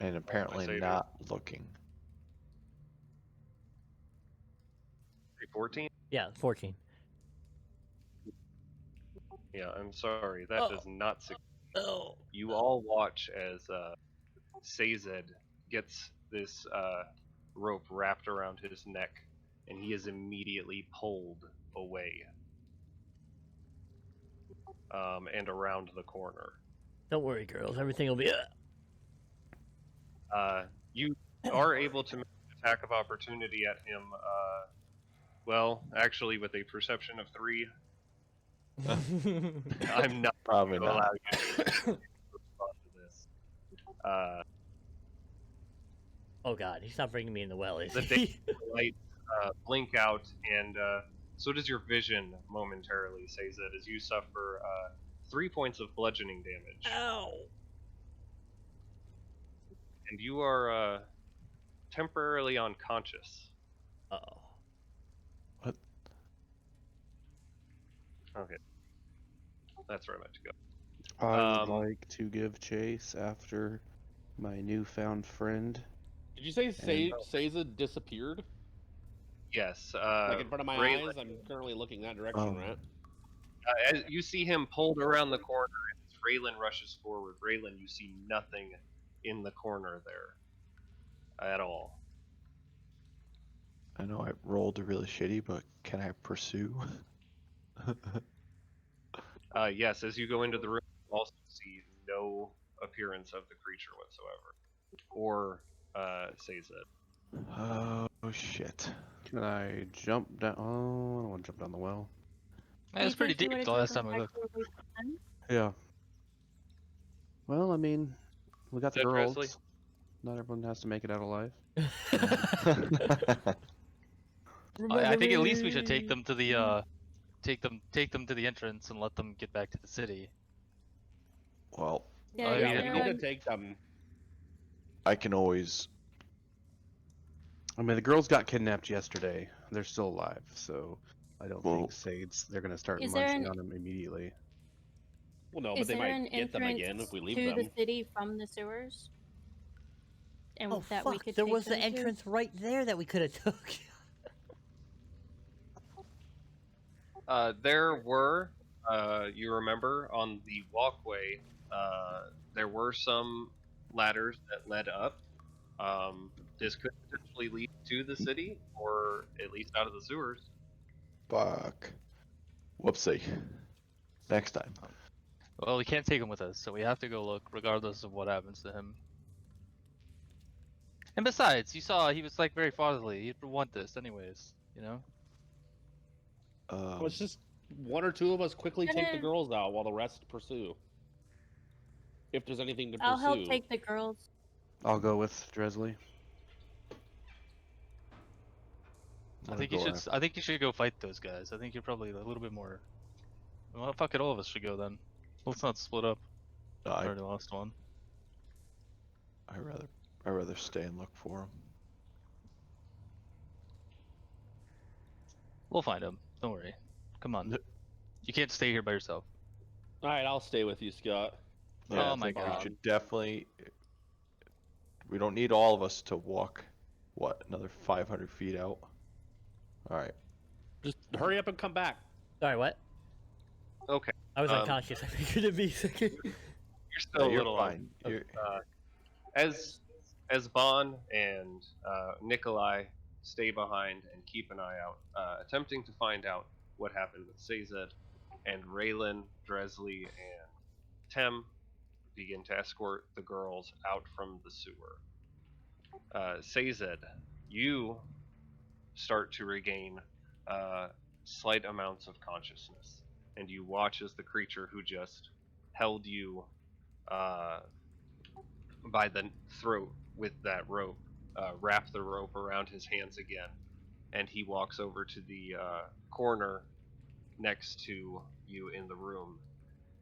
And apparently say not looking. 14? Yeah, 14. Yeah, I'm sorry. That Oh. does not succeed. Oh. You all watch as Sazed gets this rope wrapped around his neck, and he is immediately pulled away and around the corner. Don't worry, girls. Everything will be... You are able to make an attack of opportunity at him. Well, actually, with a perception of 3, I'm not Probably going to allow not. you to respond to this. Oh god, he's not bringing me in the well, is The he? lights blink out, and so does your vision momentarily, says that as you suffer 3 points of bludgeoning damage. Ow! And you are temporarily unconscious. Uh-oh. What? Okay. That's where I meant to go. I would like to give chase after my newfound friend. Did you say And- Seiza disappeared? Yes. Like in front of my Raylan, eyes? I'm currently looking that direction, right? As you see him pulled around the corner, and as Raylan rushes forward, Raylan, you see nothing in the corner there at all. I know I rolled really shitty, but can I pursue? Yes, as you go into the room, you also see no appearance of the creature whatsoever, or says it. Oh shit. Can I jump down? Oh, I don't want to jump down the well. Man, it's pretty deep the last time I looked. Yeah. Well, I mean, we got the Is that girls. Presley? Not everyone has to make it out alive. I think at least we should take them to the take them to the entrance and let them get back to the city. Well, Yeah, I Yeah, mean, we if need you- to take them. I can always. I mean, the girls got kidnapped yesterday. They're still alive, so I don't Well- think Sades. They're gonna start Is there munching an- on them immediately. Well, no, Is but they there an might get them entrance again if we leave to them. the city from the sewers? And Oh that fuck, we could there take was the them to? entrance right there that we could have took. There were, you remember, on the walkway, there were some ladders that led up. This could potentially lead to the city, or at least out of the sewers. Fuck. Whoopsie. Next time. Well, we can't take him with us, so we have to go look, regardless of what happens to him. And besides, you saw he was like very fatherly. He'd want this, anyways. You know. Let's just one or two of us quickly take the Gonna- girls out while the rest pursue. If there's anything to pursue. I'll help take the girls. I'll go with Dresley. I think you should. I think you should go fight those guys. I think you're probably a little bit more Well, fuck it, all of us should go then. Let's not split up. I Already lost one. I rather stay and look for him. We'll find him. Don't worry. Come on. N- You can't stay here by yourself. All right, I'll stay with you, Scott. Yeah, Oh I my think we God. should definitely. We don't need all of us to walk. What, another 500 feet out? All right. Just hurry up and come back. Sorry, what? Okay. I was Um, unconscious. I figured it'd be a second. You're No, still a you're little fine. You're, as Bon and Nikolai stay behind and keep an eye out, attempting to find out what happened with Sazed, and Raylan, Dresley, and Tem begin to escort the girls out from the sewer. Sazed, you start to regain slight amounts of consciousness, and you watch as the creature who just held you uh, by the throat with that rope wrap the rope around his hands again, and he walks over to the corner next to you in the room.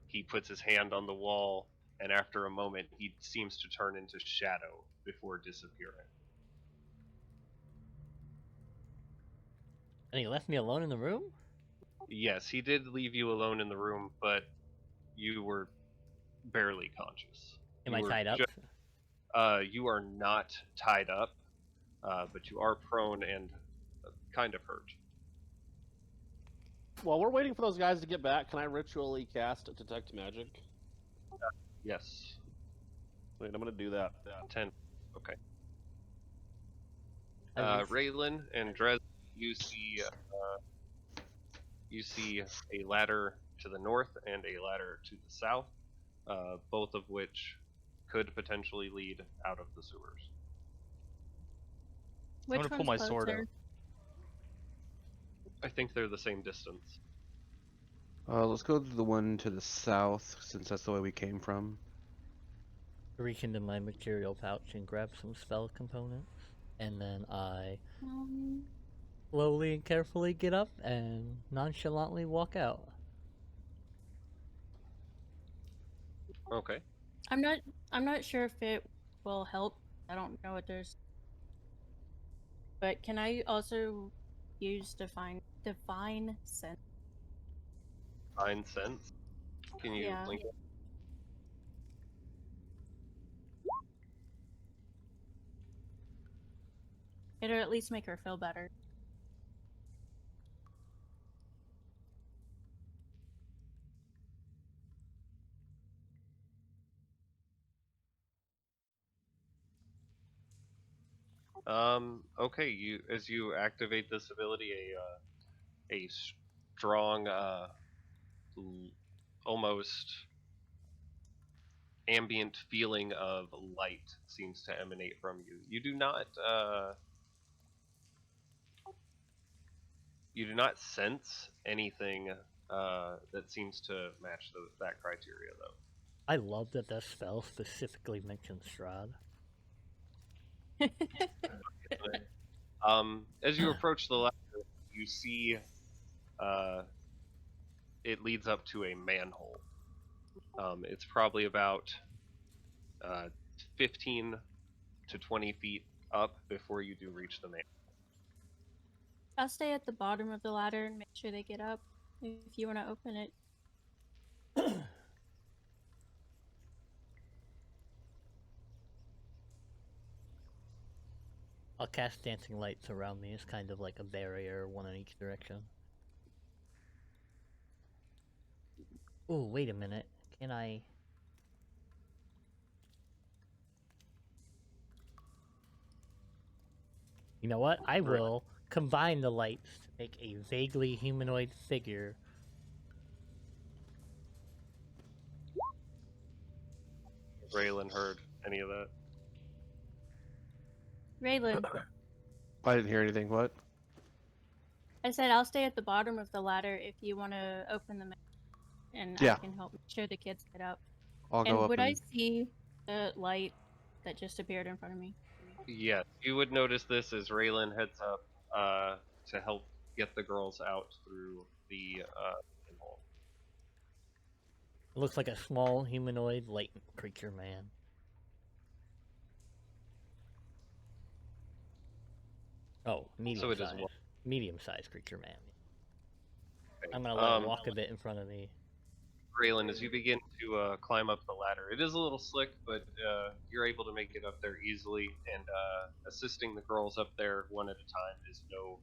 He puts his hand on the wall, and after a moment, he seems to turn into shadow before disappearing. And he left me alone in the room? Yes, he did leave you alone in the room, but you were barely conscious. Am You I were tied up? you are not tied up, but you are prone and kind of hurt. While we're waiting for those guys to get back, can I ritually cast Detect Magic? Yes. Wait, I'm gonna do that. 10. Okay. I was- Raylan and Dres, you see a ladder to the north and a ladder to the south, both of which could potentially lead out of the sewers. I'm Which gonna pull one's my sword closer? out. I think they're the same distance. Let's go to the one to the south, since that's the way we came from. reach into my material pouch and grab some spell components. And then I slowly and carefully get up and nonchalantly walk out. Okay. I'm not sure if it will help. I don't know what there's. But can I also use divine sense? Fine sense. Can you Yeah. link it? It'll at least make her feel better. Okay. As you activate this ability, a strong, almost ambient feeling of light seems to emanate from you. You do not sense anything that seems to match that criteria, though. I love that that spell specifically mentions Strahd. As you approach the ladder, you see it leads up to a manhole. It's probably about 15 to 20 feet up before you do reach the manhole. I'll stay at the bottom of the ladder and make sure they get up. If you want to open it. I'll cast dancing lights around me as kind of like a barrier, one in each direction. Oh, wait a minute. Can I... You know what? I will combine the lights to make a vaguely humanoid figure. Raylan heard any of that? Raylan, I didn't hear anything. What? I said I'll stay at the bottom of the ladder if you want to open them, and Yeah. I can help make sure the kids get up. I'll And go up would and... I see the light that just appeared in front of me? Yes, you would notice this as Raylan heads up to help get the girls out through the manhole. It looks like a small humanoid latent creature man. Oh, So it is one. medium-sized creature man. Okay. I'm gonna let it walk a bit in front of me. Braylon, as you begin to climb up the ladder, it is a little slick, but you're able to make it up there easily, and assisting the girls up there one at a time is no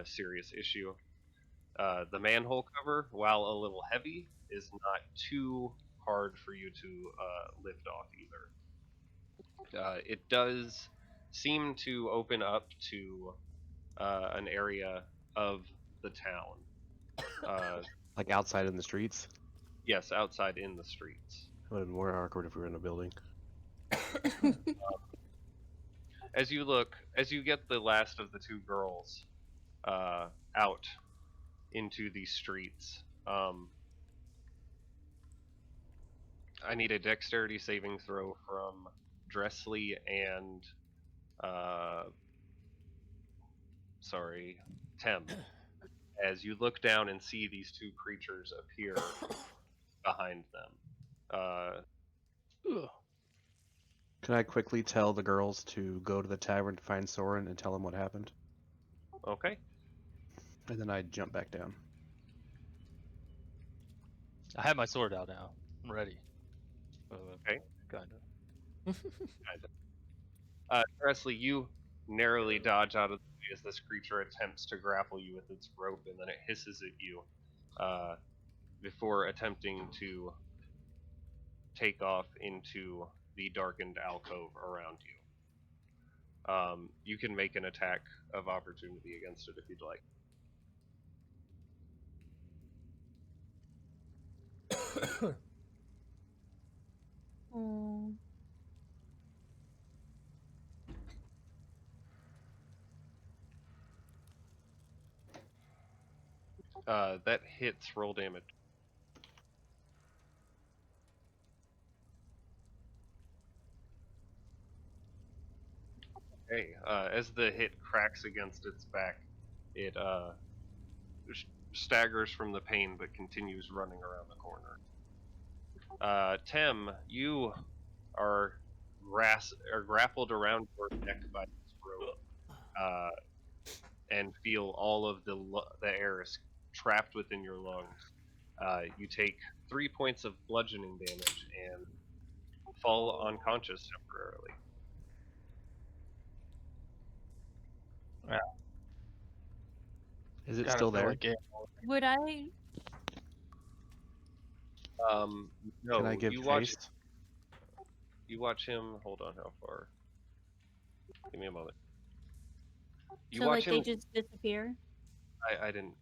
serious issue. The manhole cover, while a little heavy, is not too hard for you to lift off either. It does seem to open up to an area of the town. Like outside in the streets. Yes, outside in the streets. It would have been more awkward if we were in a building. As you get the last of the two girls out into the streets, I need a dexterity saving throw from Dressley and Tem. As you look down and see these two creatures appear behind them. Can I quickly tell the girls to go to the tavern to find Soren and tell him what happened? Okay. And then I jump back down. I have my sword out now. I'm ready. Okay. Kinda. Dressley, you narrowly dodge out of the way as this creature attempts to grapple you with its rope, and then it hisses at you before attempting to take off into the darkened alcove around you. You can make an attack of opportunity against it if you'd like. Mm, That hits roll damage. Okay, as the hit cracks against its back, it staggers from the pain but continues running around the corner. Tem, you are grappled around your neck by this rope, and feel all of the air is trapped within your lungs. You take 3 points of bludgeoning damage and fall unconscious temporarily. Is it Gotta still feel there? like it. would I? No, Can I give you watch. haste? You watch him. Hold on, how far? Give me a moment. You So watch like him. they just disappear? I didn't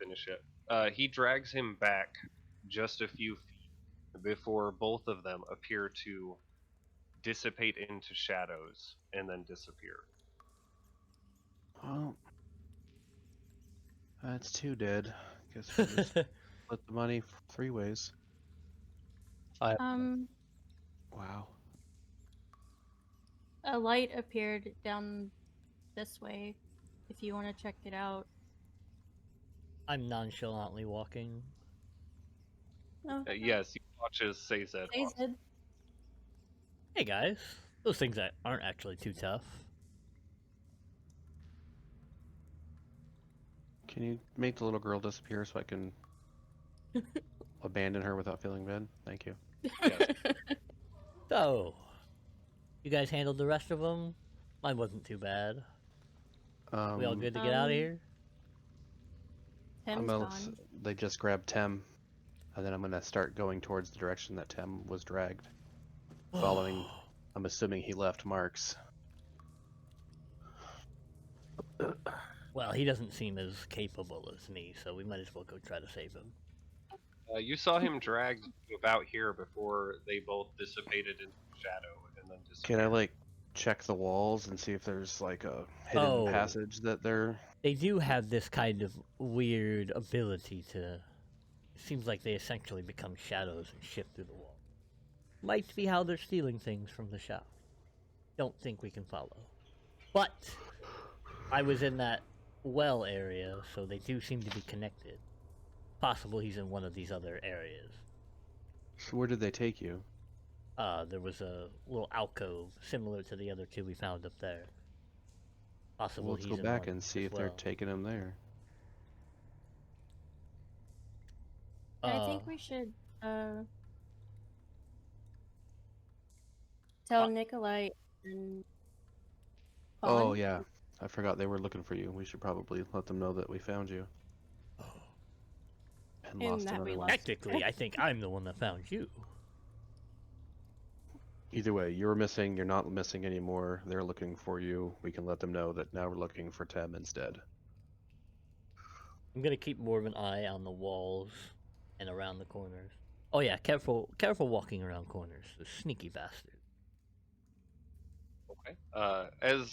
finish it. He drags him back just a few feet before both of them appear to dissipate into shadows and then disappear. Well, that's two dead. Guess we'll just split the money 3 ways. Wow. A light appeared down this way. If you want to check it out. I'm nonchalantly walking. Oh, Yes, you watch as Sazed Days walks. did. Hey guys, those things that aren't actually too tough. Can you make the little girl disappear so I can abandon her without feeling bad? Thank you. Yes. So, you guys handled the rest of them? Mine wasn't too bad. We all good to get out of here? Tim's gone. They just grabbed Tem, and then I'm gonna start going towards the direction that Tem was dragged, following. I'm assuming he left marks. Well, he doesn't seem as capable as me, so we might as well go try to save him. You saw him dragged about here before they both dissipated into shadow and then disappeared. Can I like check the walls and see if there's like a hidden Oh. passage that they're? They do have this kind of weird ability to... It seems like they essentially become shadows and shift through the wall. Might be how they're stealing things from the shop. Don't think we can follow. But I was in that well area, so they do seem to be connected. Possible he's in one of these other areas. So where did they take you? There was a little alcove similar to the other two we found up there. Possible Well, let's he's go in back one and see as if they're well. taking him there. I think we should tell Nikolai and Oh Bond. yeah, I forgot they were looking for you. We should probably let them know that we found you and And lost that another we one. lost. Technically, I think I'm the one that found you. Either way, you were missing. You're not missing anymore. They're looking for you. We can let them know that now we're looking for Tem instead. I'm gonna keep more of an eye on the walls and around the corners. Oh yeah, careful walking around corners. The sneaky bastard. Okay. As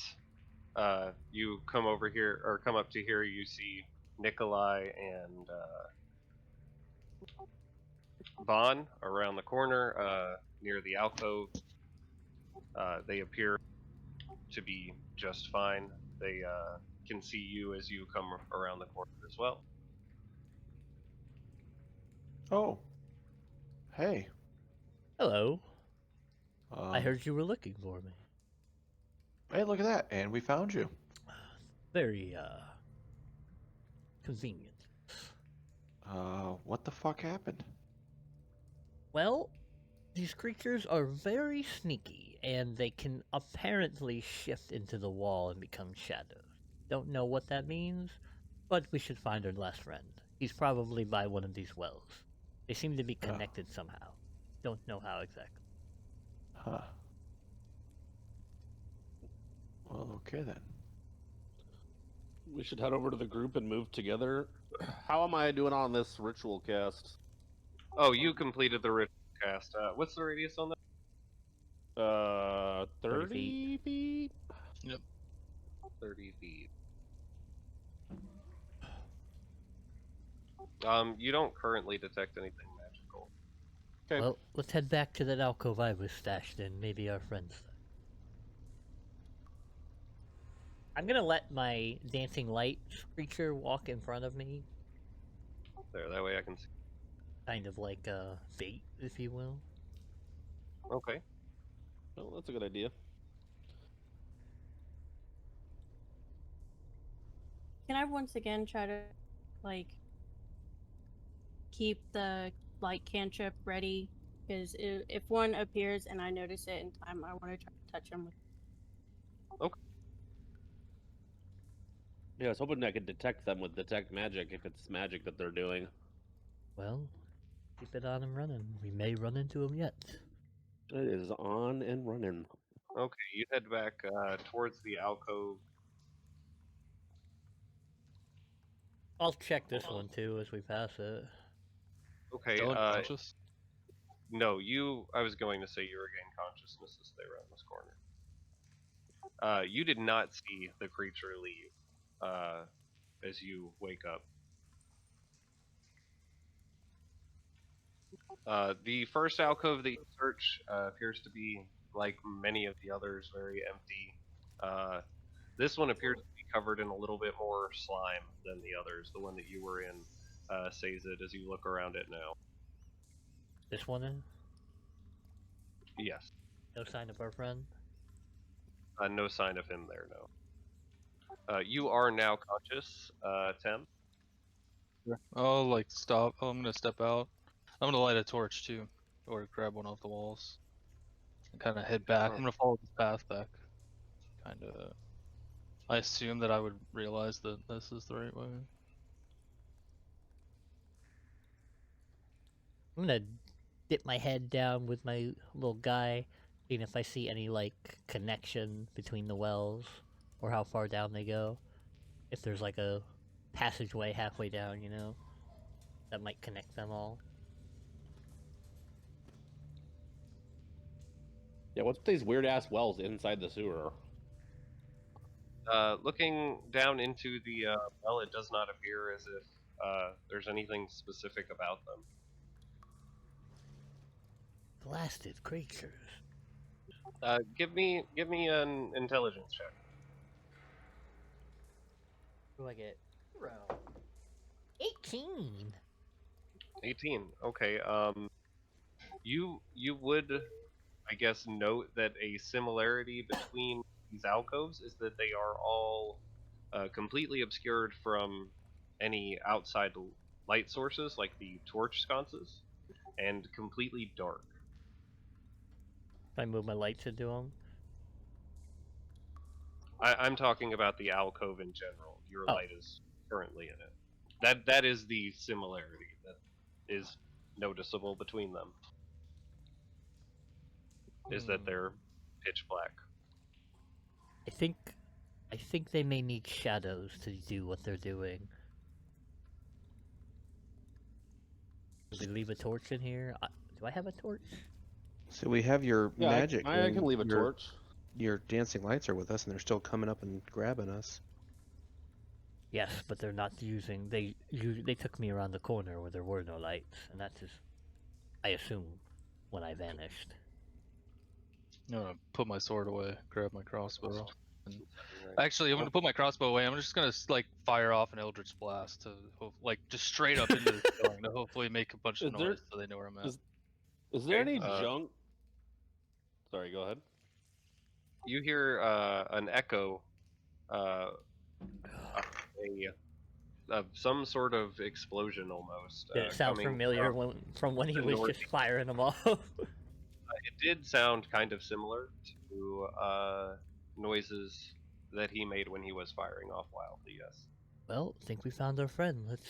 you come over here or come up to here, you see Nikolai and Vaughn around the corner near the alcove. They appear to be just fine. They can see you as you come around the corner as well. Oh, hey. Hello. I Um, heard you were looking for me. hey, look at that. And we found you. Very convenient. What the fuck happened? Well, these creatures are very sneaky, and they can apparently shift into the wall and become shadows. Don't know what that means, but we should find our last friend. He's probably by one of these wells. They seem to be Oh. connected somehow. Don't know how exactly. Huh. Well, okay then. We should head over to the group and move together. How am I doing on this ritual cast? Oh, you completed the ritual cast. What's the radius on that? 30 feet? 30 feet. You don't currently detect anything magical. Okay. Well, let's head back to that alcove I was stashed in. Maybe our friends there. I'm gonna let my dancing light creature walk in front of me, There, that way I can see. kind of like a bait, if you will. Okay. Well, that's a good idea. Can I once again try to like keep the like cantrip ready? Because if one appears and I notice it in time, I want to try to touch him with. Yeah, I was hoping I could detect them with detect magic if it's magic that they're doing. Well, keep it on and running. We may run into him yet. It is on and running. Okay, you head back towards the alcove. I'll check this one too as we pass it. Okay, Still unconscious? no, you. I was going to say you regain consciousness as they around this corner. You did not see the creature leave as you wake up. The first alcove that you search appears to be, like many of the others, very empty. This one appears to be covered in a little bit more slime than the others. The one that you were in says it as you look around it now. This one in? Yes. No sign of our friend? No sign of him there, no. You are now conscious, Tem. I'll like stop. Oh, I'm gonna step out. I'm gonna light a torch too, or grab one off the walls and kind of head back. Oh. I'm gonna follow this path back. Kind of. I assume that I would realize that this is the right way. I'm gonna dip my head down with my little guy, seeing if I see any, like, connection between the wells, or how far down they go. If there's, like, a passageway halfway down, you know, that might connect them all. Yeah, what's these weird ass wells inside the sewer? Looking down into the well, it does not appear as if there's anything specific about them. Blasted creatures. Give me an intelligence check. What do I get? 18! 18. Okay. You would, I guess, note that a similarity between these alcoves is that they are all completely obscured from any outside light sources like the torch sconces, and completely dark. If I move my lights into them. I'm talking about the alcove in general. Your Oh. light is currently in it. That is the similarity that is noticeable between them. Is that they're pitch black. I think they may need shadows to do what they're doing. Do we leave a torch in here? Do I have a torch? So we have your Yeah, magic. I can and leave a torch. Your dancing lights are with us, and they're still coming up and grabbing us. Yes, but they're not using. They took me around the corner where there were no lights, and that's just, I assume, when I vanished. I'm gonna put my sword away, grab my crossbow. And Right. actually, I'm gonna put my crossbow away. I'm just gonna like fire off an Eldritch Blast to like just straight up into the ceiling to hopefully make a bunch of Is there- noise so they know where I'm at. Is there Okay, any junk? Sorry, go ahead. You hear an echo of some sort of explosion almost. Did it sound coming familiar from when he the was north- just firing them off? It did sound kind of similar to noises that he made when he was firing off wildly, yes. Well, I think we found our friend. Let's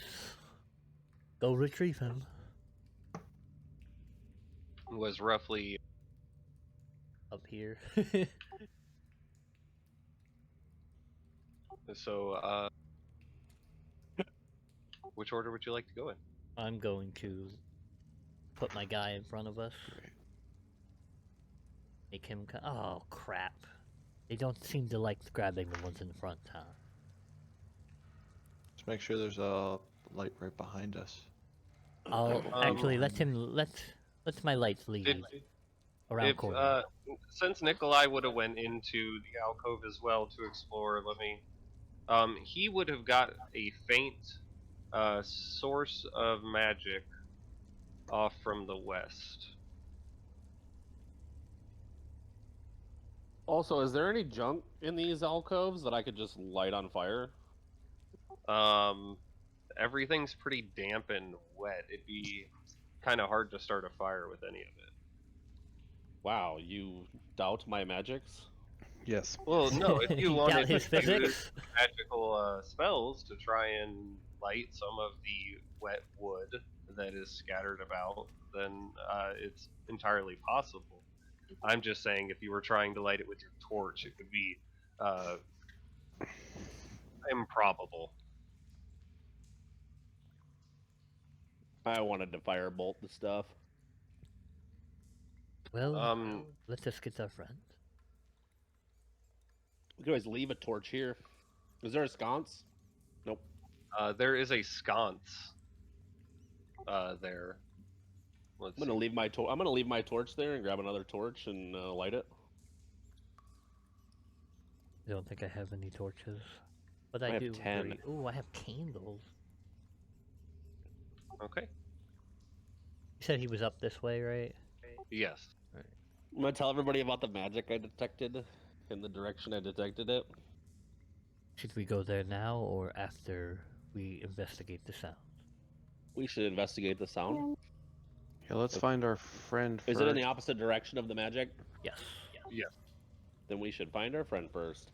go retrieve him. It was roughly Up here. so. Which order would you like to go in? I'm going to put my guy in front of us. Great. Make him. Oh crap! They don't seem to like grabbing the ones in the front, huh? Just make sure there's a light right behind us. I'll actually let's my lights lead Did, around if corner. since Nikolai would have went into the alcove as well to explore, let me. He would have got a faint source of magic off from the west. Also, is there any junk in these alcoves that I could just light on fire? Everything's pretty damp and wet. It'd be kind of hard to start a fire with any of it. Wow, you doubt my magics? Yes. Well, no, if you You wanted doubt his to use physics? magical spells to try and light some of the wet wood that is scattered about, then it's entirely possible. I'm just saying if you were trying to light it with your torch, it would be improbable. I wanted to firebolt the stuff. Well, let's just get our friend. We could always leave a torch here. Is there a sconce? Nope. There is a sconce there. Let's I'm gonna see. leave my torch there and grab another torch and light it. I don't think I have any torches, but I I have do. 10. Ooh, I have candles. Okay. You said he was up this way, right? Yes. I'm gonna tell everybody about the magic I detected in the direction I detected it. Should we go there now or after we investigate the sound? We should investigate the sound. Yeah, let's find our friend first. Is it in the opposite direction of the magic? Yes. Yes. Then we should find our friend first.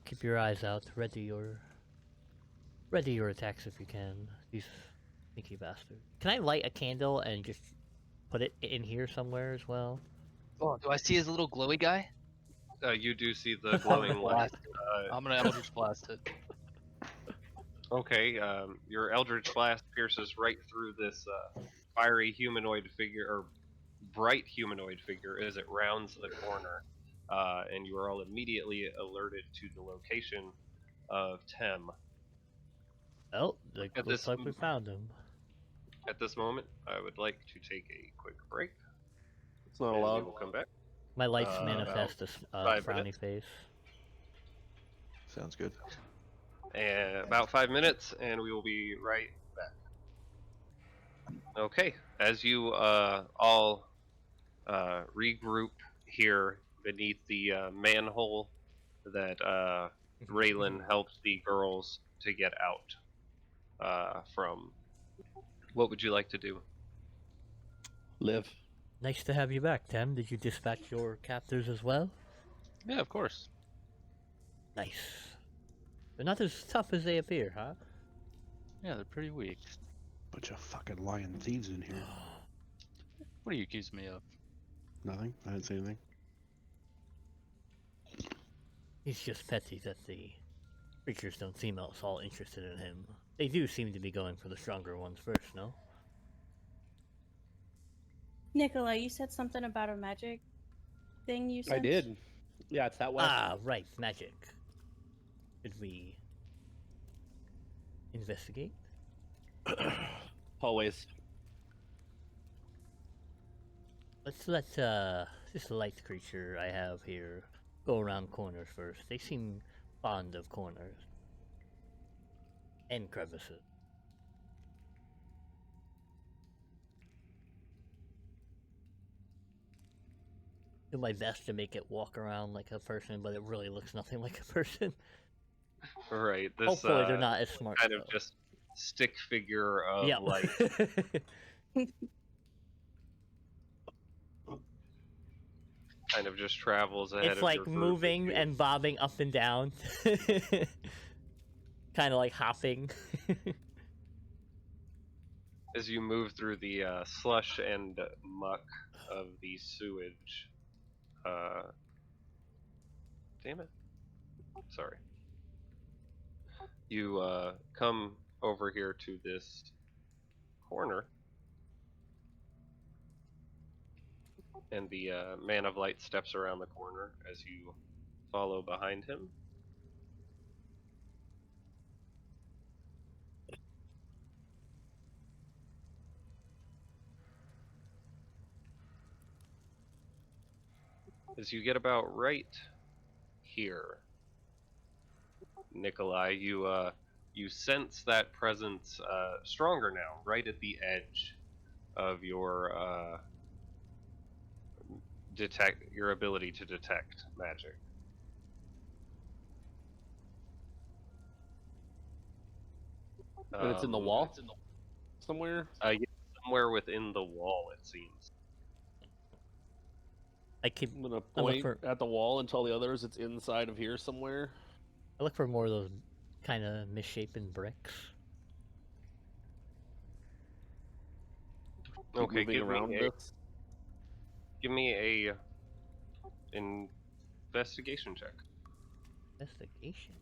Keep your eyes out. Ready your attacks if you can. These sneaky bastards. Can I light a candle and just put it in here somewhere as well? Oh, do I see his little glowy guy? You do see the glowing light. I'm gonna Eldritch Blast it. Okay, your Eldritch Blast pierces right through this fiery humanoid figure, or bright humanoid figure, as it rounds the corner, and you are all immediately alerted to the location of Tem. Well, At looks this like we found him. At this moment, I would like to take a quick break. It's not and we allowed. will come back. My lights About manifest a 5 frowny minutes. face. Sounds good. And about 5 minutes, and we will be right back. Okay, as you all regroup here beneath the manhole that Raylan helped the girls to get out from, what would you like to do? Live. Nice to have you back, Tem. Did you dispatch your captors as well? Yeah, of course. Nice. They're not as tough as they appear, huh? Yeah, they're pretty weak. Bunch of fucking lying thieves in here. What do you accuse me of? Nothing. I didn't say anything. He's just petty that the creatures don't seem at all interested in him. They do seem to be going for the stronger ones first, no? Nikolai, you said something about a magic thing you I sent? did. Yeah, it's that west. Ah, right, magic. Should we investigate? Always. Let's let this light creature I have here go around corners first. They seem fond of corners and crevices. Do my best to make it walk around like a person, but it really looks nothing like a person. Right, this Hopefully, they're not as smart. kind of though. just stick figure of Yeah. light kind of just travels ahead It's of like your group as moving you- and bobbing up and down. Kind of like hopping. as you move through the slush and muck of the sewage. Damn it. Sorry. You come over here to this corner, and the man of light steps around the corner as you follow behind him. As you get about right here, Nikolai, you sense that presence stronger now, right at the edge of your your ability to detect magic. And it's in the wall? Somewhere? Yeah, somewhere within the wall, it seems. I keep. I'm gonna I look point for. at the wall and tell the others it's inside of here somewhere. I look for more of those kind of misshapen bricks. Keep Okay, moving around this. give me a investigation check. Investigation.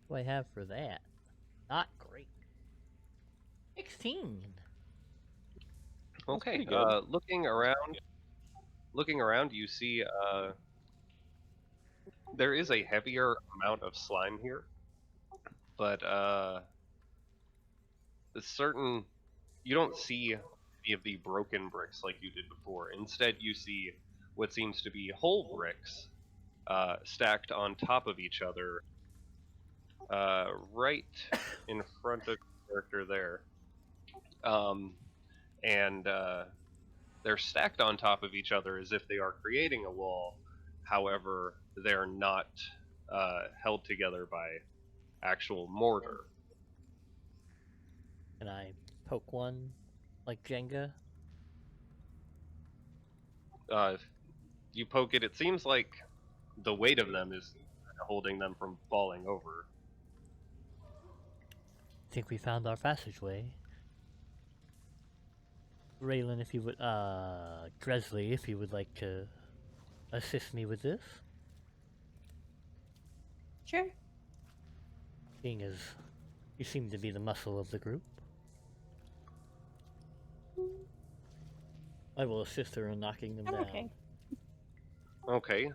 What do I have for that? Not great. 16. Okay, pretty good. looking around, you see there is a heavier amount of slime here, but certain you don't see any of the broken bricks like you did before. Instead, you see what seems to be whole bricks stacked on top of each other, right in front of the character there. And they're stacked on top of each other as if they are creating a wall. However, they're not held together by actual mortar. Can I poke one like Jenga? If you poke it, it seems like the weight of them is holding them from falling over. Think we found our passageway. Raylan, if you would, Dresley, if you would like to assist me with this, Sure. seeing as you seem to be the muscle of the group. I will assist her in knocking them I'm down. okay. Okay,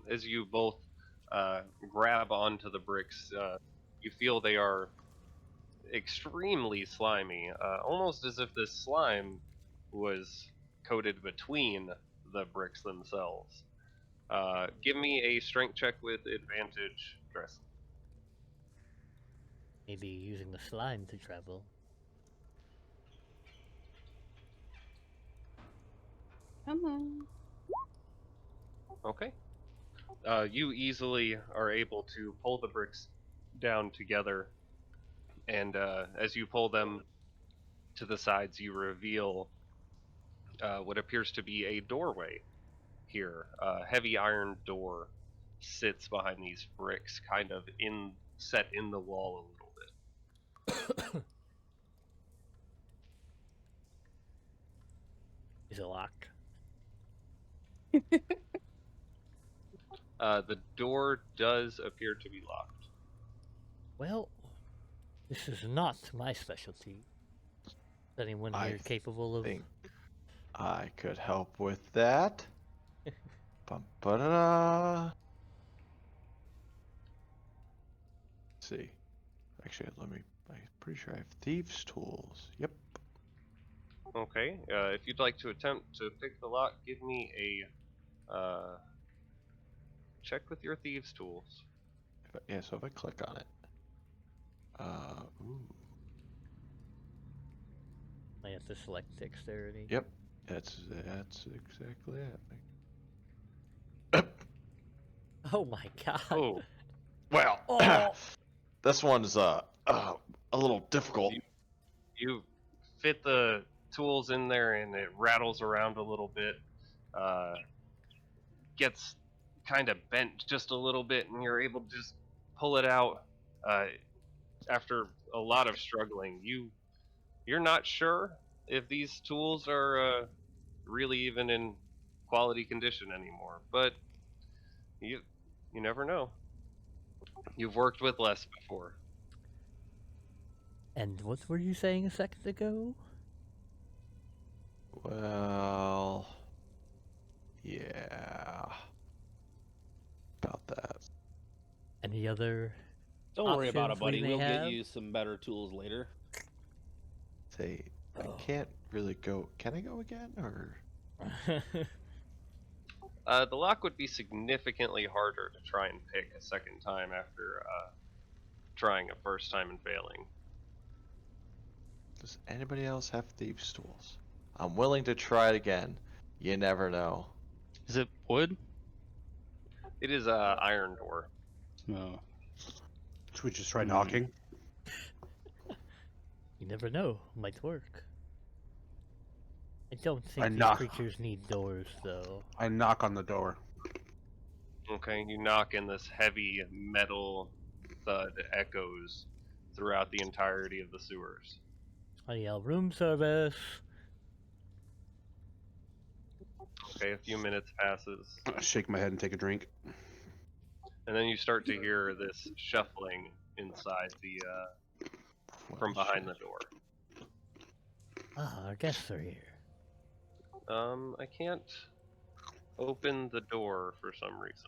as you both grab onto the bricks, you feel they are extremely slimy, almost as if this slime was coated between the bricks themselves. Give me a strength check with advantage, Dress. Maybe using the slime to travel. Come on. Okay. You easily are able to pull the bricks down together, and as you pull them to the sides, you reveal what appears to be a doorway here. A heavy iron door sits behind these bricks, kind of set in the wall a little bit. Is it locked? The door does appear to be locked. Well, this is not my specialty. Is anyone I here capable of? think I could help with that. Bum-ba-da-da. Let's see. Actually, I'm pretty sure I have thieves' tools. Yep. Okay. If you'd like to attempt to pick the lock, give me a check with your thieves' tools. Yeah. So if I click on it, ooh. I have to select dexterity. Yep. That's exactly it. Oh my god. Oh, Well, Oh. this one's a little difficult. you fit the tools in there and it rattles around a little bit. Gets kind of bent just a little bit, and you're able to just pull it out. After a lot of struggling, you're not sure if these tools are really even in quality condition anymore, but you never know. You've worked with less before. And what were you saying a second ago? Well, yeah, about that. Any other? Don't worry about it, Options we buddy. may We'll get have? you some better tools later. Say, I Oh. can't really go. Can I go again, or? The lock would be significantly harder to try and pick a second time after trying a first time and failing. Does anybody else have thieves' tools? I'm willing to try it again. You never know. Is it wood? It is a iron door. No. Should we just try Hmm. knocking? You never know. Might work. I don't think I these knock. creatures need doors, though. I knock on the door. Okay, you knock and this heavy metal thud echoes throughout the entirety of the sewers. I yell, room service. Okay, a few minutes passes, I shake my head and take a drink. and then you start to hear this shuffling inside the from behind the door. Ah, our guests are here. I can't open the door for some reason.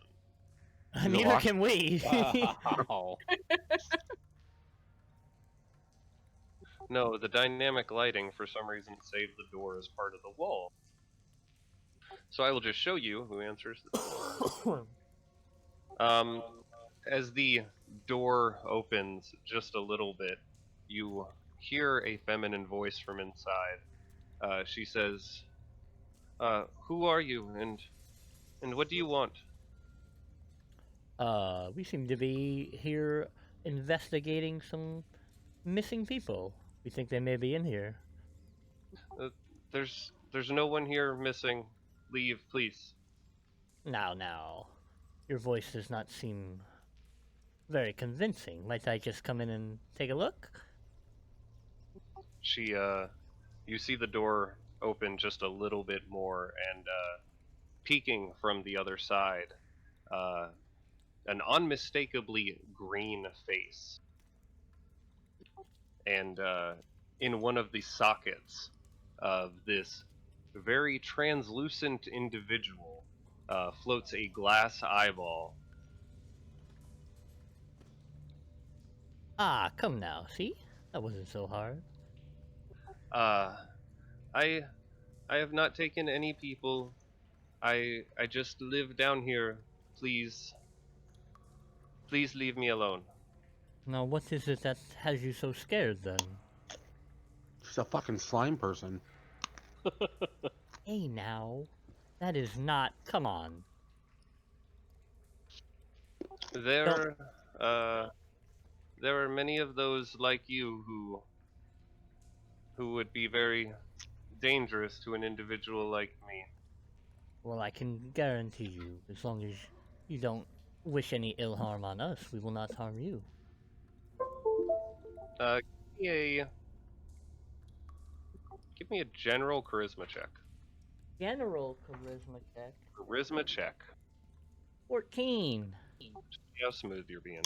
it Neither locked? can we. Wow. No, the dynamic lighting for some reason saved the door as part of the wall. So I will just show you who answers the door. As the door opens just a little bit, you hear a feminine voice from inside. She says, "Who are you, and what do you want?" We seem to be here investigating some missing people. We think they may be in here. There's no one here missing. Leave, please. Now. Your voice does not seem very convincing. Might I just come in and take a look? She, you see the door open just a little bit more, and peeking from the other side, an unmistakably green face. And in one of the sockets of this very translucent individual floats a glass eyeball. Ah, come now. See? That wasn't so hard. I have not taken any people. I just live down here. Please leave me alone. Now, what is it that has you so scared, then? She's a fucking slime person. Hey, now. That is not. Come on. There, there are many of those like you who would be very dangerous to an individual like me. Well, I can guarantee you, as long as you don't wish any ill harm on us, we will not harm you. Give me a give me a general charisma check. General charisma check. Charisma check. 14. See how smooth you're being.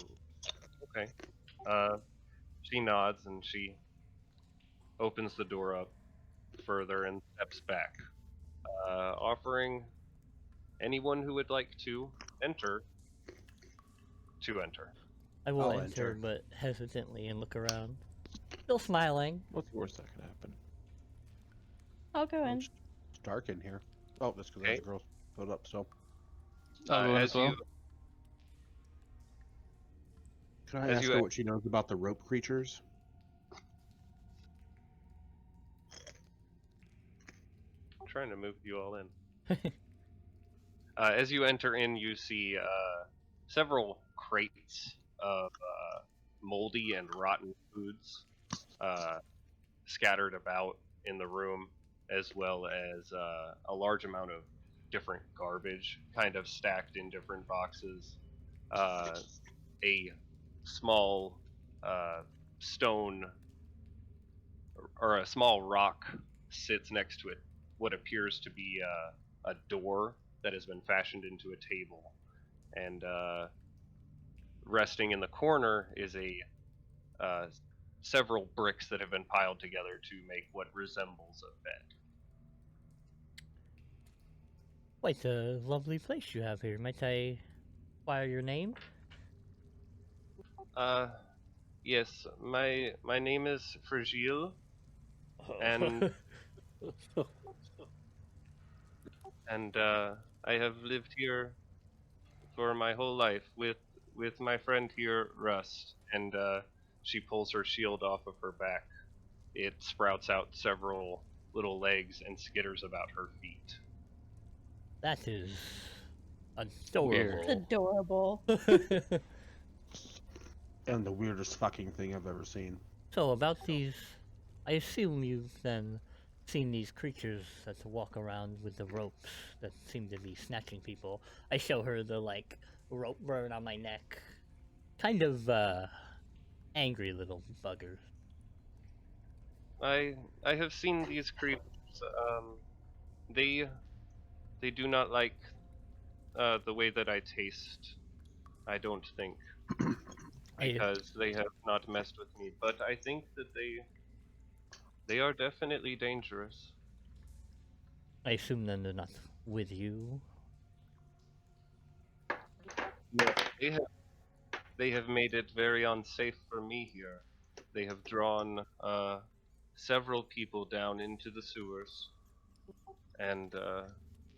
Okay. She nods and she opens the door up further and steps back, offering anyone who would like to enter to enter. I will I'll enter, enter. but hesitantly and look around. Still smiling. What's the worst that could happen? I'll go in. It's dark in here. Oh, that's because Okay. the girls put up. So, I'll go in as as well. you can I As ask you her what she knows about the rope creatures? I'm trying to move you all in. As you enter in, you see several crates of moldy and rotten foods scattered about in the room, as well as a large amount of different garbage kind of stacked in different boxes. A small stone or a small rock sits next to it, what appears to be a door that has been fashioned into a table. And resting in the corner is a several bricks that have been piled together to make what resembles a bed. Quite a lovely place you have here. Might I inquire your name? Uh, yes, my name is Fragile, and and I have lived here for my whole life with my friend here, Rust. And she pulls her shield off of her back. It sprouts out several little legs and skitters about her feet. That is It's adorable. adorable. And the weirdest fucking thing I've ever seen. So about these, I assume you've then seen these creatures that walk around with the ropes that seem to be snatching people. I show her the like rope burn on my neck. Kind of angry little buggers. I have seen these creatures. Um, they they do not like the way that I taste. I don't think, I, because they have not messed with me. But I think that they are definitely dangerous. I assume then they're not with you. They have they have made it very unsafe for me here. They have drawn several people down into the sewers, and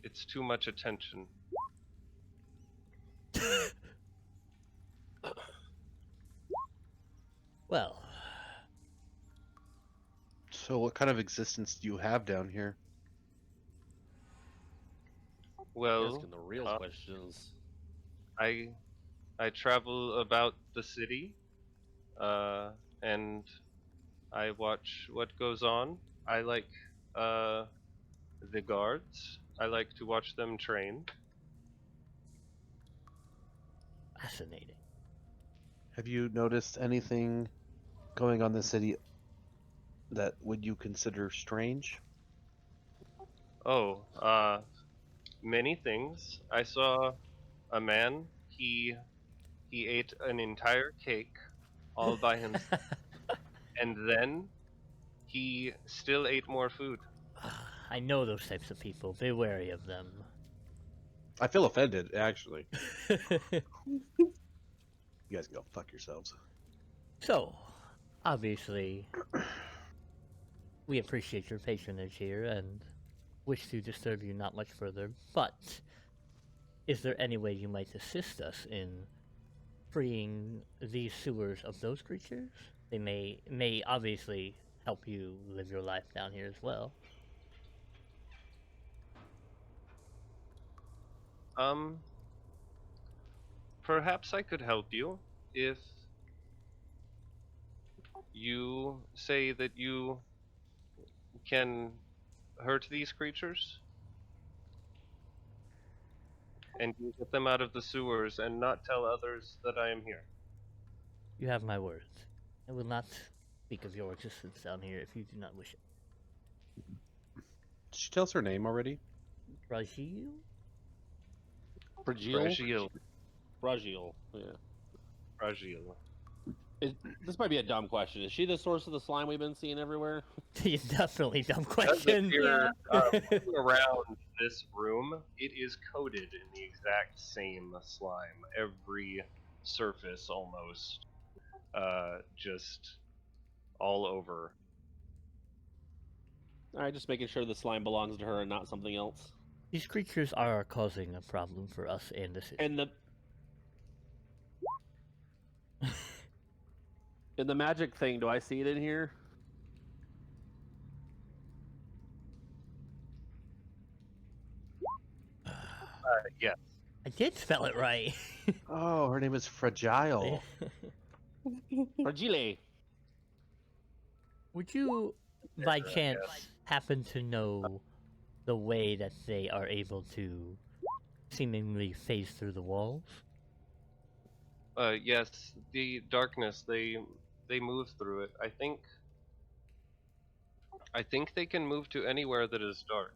it's too much attention. Well, So, what kind of existence do you have down here? Well, Asking the real questions. I I travel about the city, uh, and I watch what goes on. I like uh, the guards. I like to watch them train. fascinating. Have you noticed anything going on in the city that would you consider strange? Oh, many things. I saw a man. He ate an entire cake all by himself, and then he still ate more food. I know those types of people. Be wary of them. I feel offended, actually. You guys go fuck yourselves. So, obviously, we appreciate your patronage here and wish to disturb you not much further, but is there any way you might assist us in freeing these sewers of those creatures? They may obviously help you live your life down here as well. Um, perhaps I could help you if you say that you can hurt these creatures and you get them out of the sewers and not tell others that I am here. You have my words. I will not speak of your existence down here if you do not wish it. Did she tell us her name already? Rajil? Fragile. Fragile. Fragile. Yeah. Fragile. This might be a dumb question. Is she the source of the slime we've been seeing everywhere? Definitely dumb Does question. appear, Yeah. looking around this room, it is coated in the exact same slime. Every surface almost. Just all over. All right, just making sure the slime belongs to her and not something else. These creatures are causing a problem for us and the city. And the magic thing, do I see it in here? Yes. I did spell it right. Oh, her name is Fragile. Fragile. Would you, by Yeah, chance, yes. happen to know the way that they are able to seemingly phase through the walls? Yes, the darkness, they move through it. I think they can move to anywhere that is dark.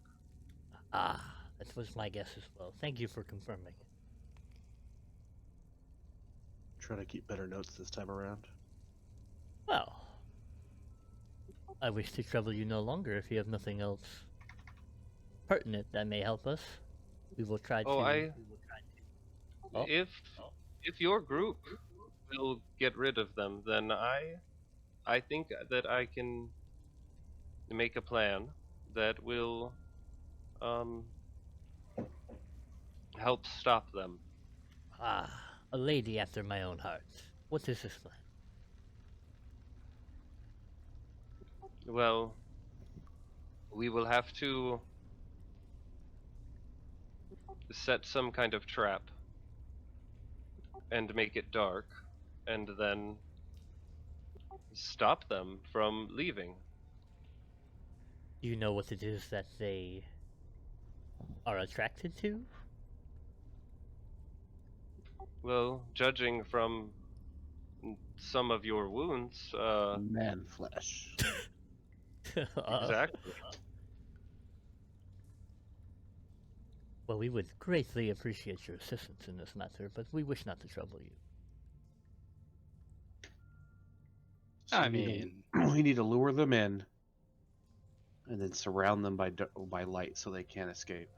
Ah, that was my guess as well. Thank you for confirming it. Trying to keep better notes this time around. Well, I wish to trouble you no longer if you have nothing else pertinent that may help us. We will try Oh, to. Oh. If your group will get rid of them, then I think that I can make a plan that will help stop them. Ah, a lady after my own heart. What is this plan? Well, we will have to set some kind of trap and make it dark and then stop them from leaving. Do you know what it is that they are attracted to? Well, judging from some of your wounds, Man flesh. exactly. Well, we would greatly appreciate your assistance in this matter, but we wish not to trouble you. So I we need mean, to, we need to lure them in, and then surround them by light so they can't escape.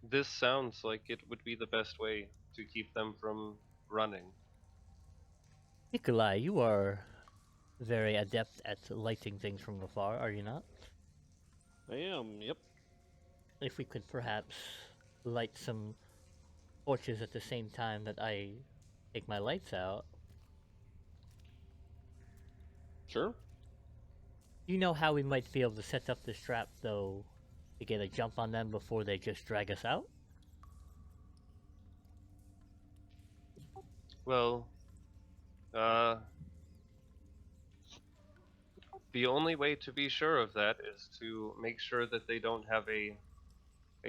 This sounds like it would be the best way to keep them from running. Nikolai, you are very adept at lighting things from afar, are you not? I am, yep. If we could perhaps light some torches at the same time that I take my lights out. Sure. You know how we might be able to set up this trap, though, to get a jump on them before they just drag us out? Well, the only way to be sure of that is to make sure that they don't have a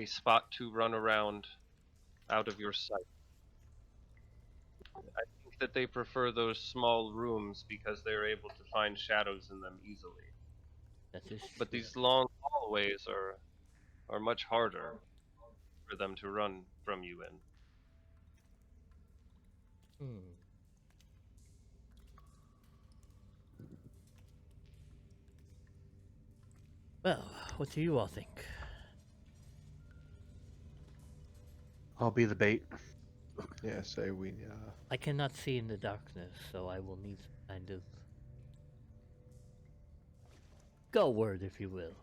spot to run around out of your sight. I think that they prefer those small rooms because they're able to find shadows in them easily. That is But true. these long hallways are much harder for them to run from you in. Hmm. Well, what do you all think? I'll be the bait. Yeah, say we. I cannot see in the darkness, so I will need some kind of go word, if you will.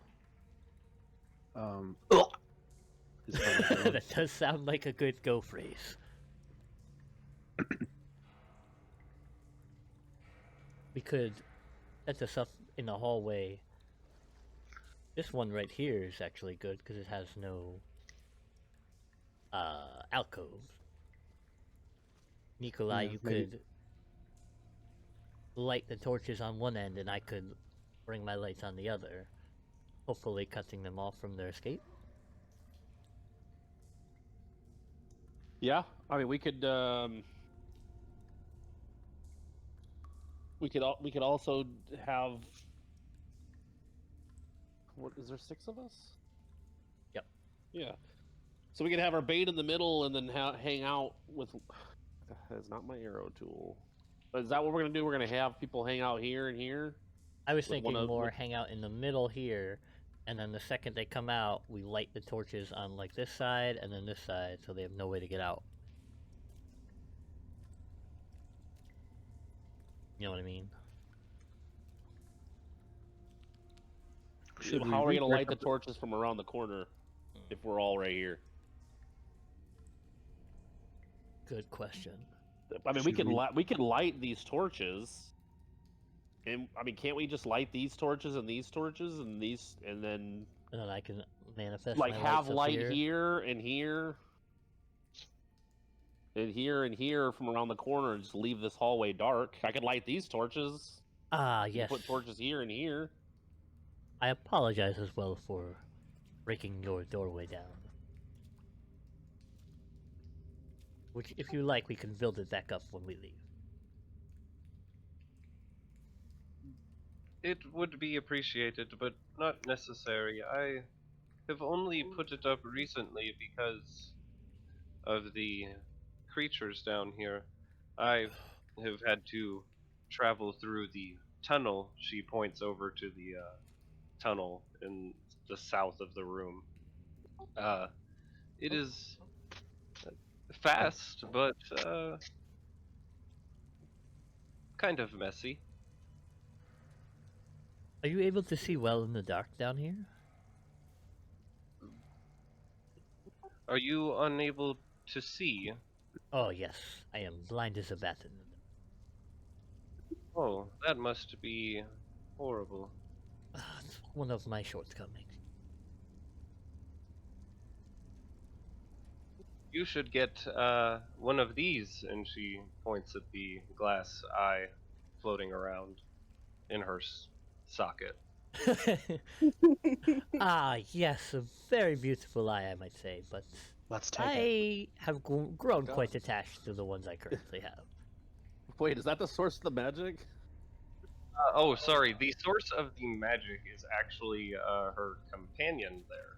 Is what I'm doing. That does sound like a good go phrase. We could set this up in the hallway This one right here is actually good because it has no alcoves. Nikolai, Yeah, you maybe- could light the torches on one end, and I could bring my lights on the other, hopefully cutting them off from their escape. Yeah, I mean, we could we could also have. What is there? 6 of us? Yep. Yeah. So we could have our bait in the middle, and then hang out with. That's not my arrow tool. But is that what we're gonna do? We're gonna have people hang out here and here. I was With one thinking of- more with- hang out in the middle here, and then the second they come out, we light the torches on like this side and then this side, so they have no way to get out. You know what I mean? Should How are we gonna light the redirect torches from around the corner if we're all right here? Good question. I mean, Should we- we could light these torches, and I mean, can't we just light these torches and these torches and these, and then And then I can manifest like my have lights up light here. here and here, and here and here from around the corner, and just leave this hallway dark? I could light these torches. Ah, You yes. put torches here and here. I apologize as well for breaking your doorway down. Which, if you like, we can build it back up when we leave. It would be appreciated, but not necessary. I have only put it up recently because of the creatures down here. I have had to travel through the tunnel. She points over to the tunnel in the south of the room. It is fast, but kind of messy. Are you able to see well in the dark down here? Are you unable to see? Oh, yes. I am blind as a bat. Oh, that must be horrible. It's one of my shortcomings. You should get one of these, and she points at the glass eye floating around in her socket. Ah, yes, a very beautiful eye, I might say, but Let's take it. I have grown quite attached to the ones I currently have. Wait, is that the source of the magic? Oh, sorry. The source of the magic is actually her companion there,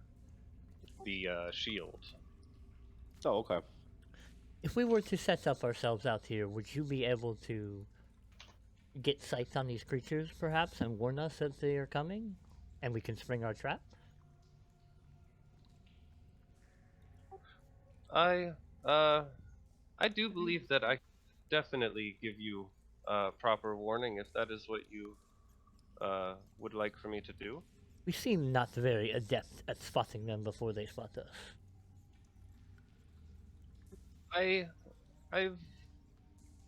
the shield. Oh, okay. If we were to set up ourselves out here, would you be able to get sights on these creatures, perhaps, and warn us that they are coming? And we can spring our trap? I do believe that I definitely give you proper warning if that is what you would like for me to do. We seem not very adept at spotting them before they spot us. I've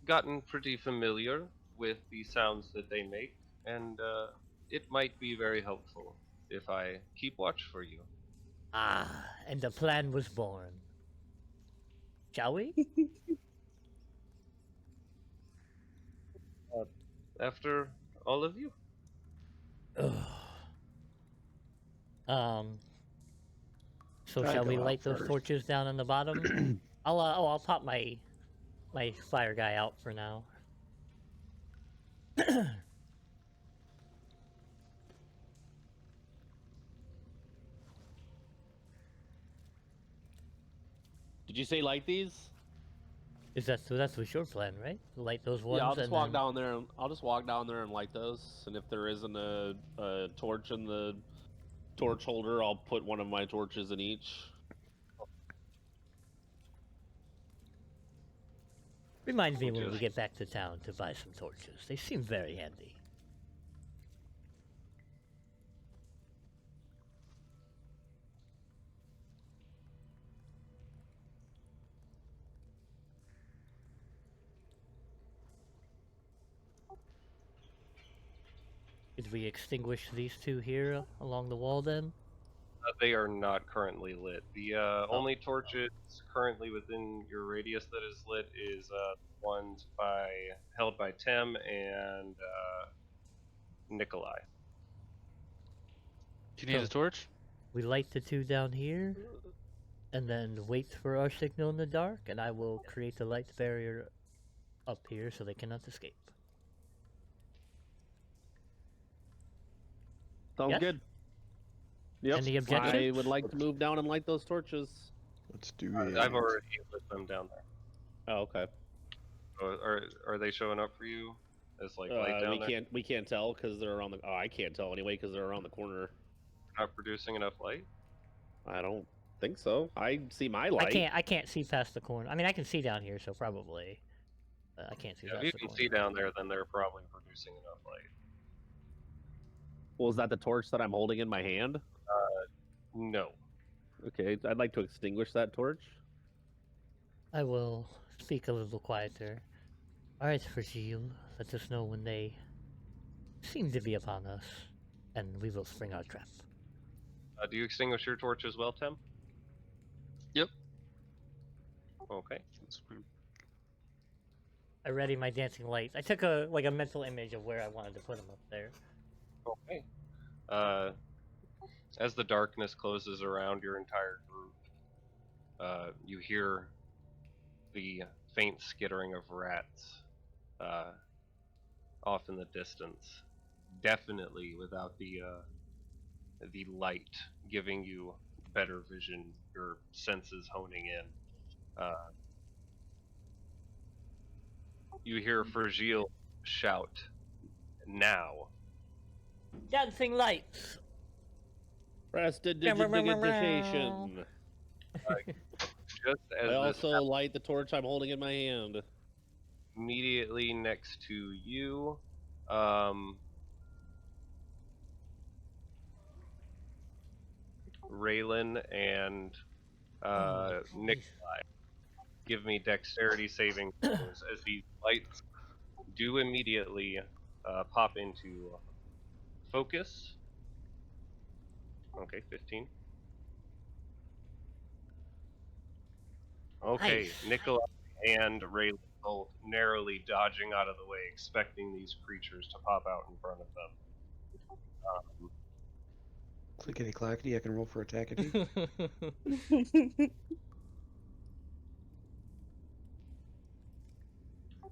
gotten pretty familiar with the sounds that they make, and it might be very helpful if I keep watch for you. Ah, and the plan was born. Shall we? After all of you. Ugh. So I shall go we out light those first. torches down on the bottom? I'll pop my fire guy out for now. Did you say light these? That's was your plan, right? Light those ones. Yeah, I'll just and walk then... down there. I'll just walk down there and light those. And if there isn't a torch in the torch holder, I'll put one of my torches in each. Reminds me when we Just- get back to town to buy some torches. They seem very handy. Did we extinguish these two here along the wall then? They are not currently lit. The only torches currently within your radius that is lit is ones held by Tim and Nikolai. Do you need a So- torch? We light the two down here, and then wait for our signal in the dark, and I will create the light barrier up here so they cannot escape. Sounds Yes? good. Yep. Any I objections? would like to move down and light those torches. Let's do it. I've already lit them down there. Oh, okay. Are they showing up for you as like light down there? We can't tell because they're around the. Oh, I can't tell anyway because they're around the corner. Not producing enough light? I don't think so. I see my light. I can't see past the corner. I mean, I can see down here, so probably. I can't see Yeah, if past you the can corner. see down there, then they're probably producing enough light. Well, is that the torch that I'm holding in my hand? No. Okay, I'd like to extinguish that torch. I will speak a little quieter. Alright, Fragile, let us know when they seem to be upon us, and we will spring our trap. Do you extinguish your torch as well, Tim? Yep. Okay. I ready my dancing lights. I took a mental image of where I wanted to put them up there. Okay. As the darkness closes around your entire group, you hear the faint skittering of rats off in the distance. Definitely without the light giving you better vision, your senses honing in. You hear Fragile shout, "Now!" Dancing lights! Prestidigitation. Just as I this also light the torch I'm holding in my hand. immediately next to you, Raylan and Nikolai, give me dexterity saving throws as these lights do immediately pop into focus. Okay, 15. Okay, Nice. Nikolai and Raylan both narrowly dodging out of the way, expecting these creatures to pop out in front of them. Clickety clackety, I can roll for attackety.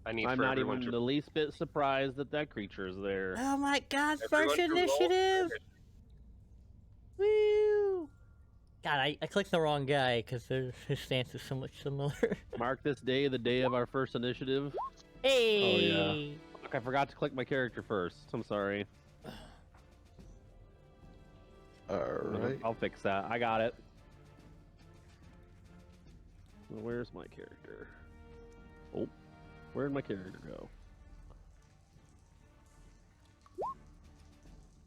I need I'm for not everyone even to the least bit surprised that that creature is there. Oh my god, Everyone first to roll initiative! Woo! God, I clicked the wrong guy because his stance is so much similar. Mark this day the day of our first initiative. Hey! Fuck, I forgot to click my character first. I'm sorry. Alright. I'll fix that. I got it. Where's my character? Oh, where'd my character go?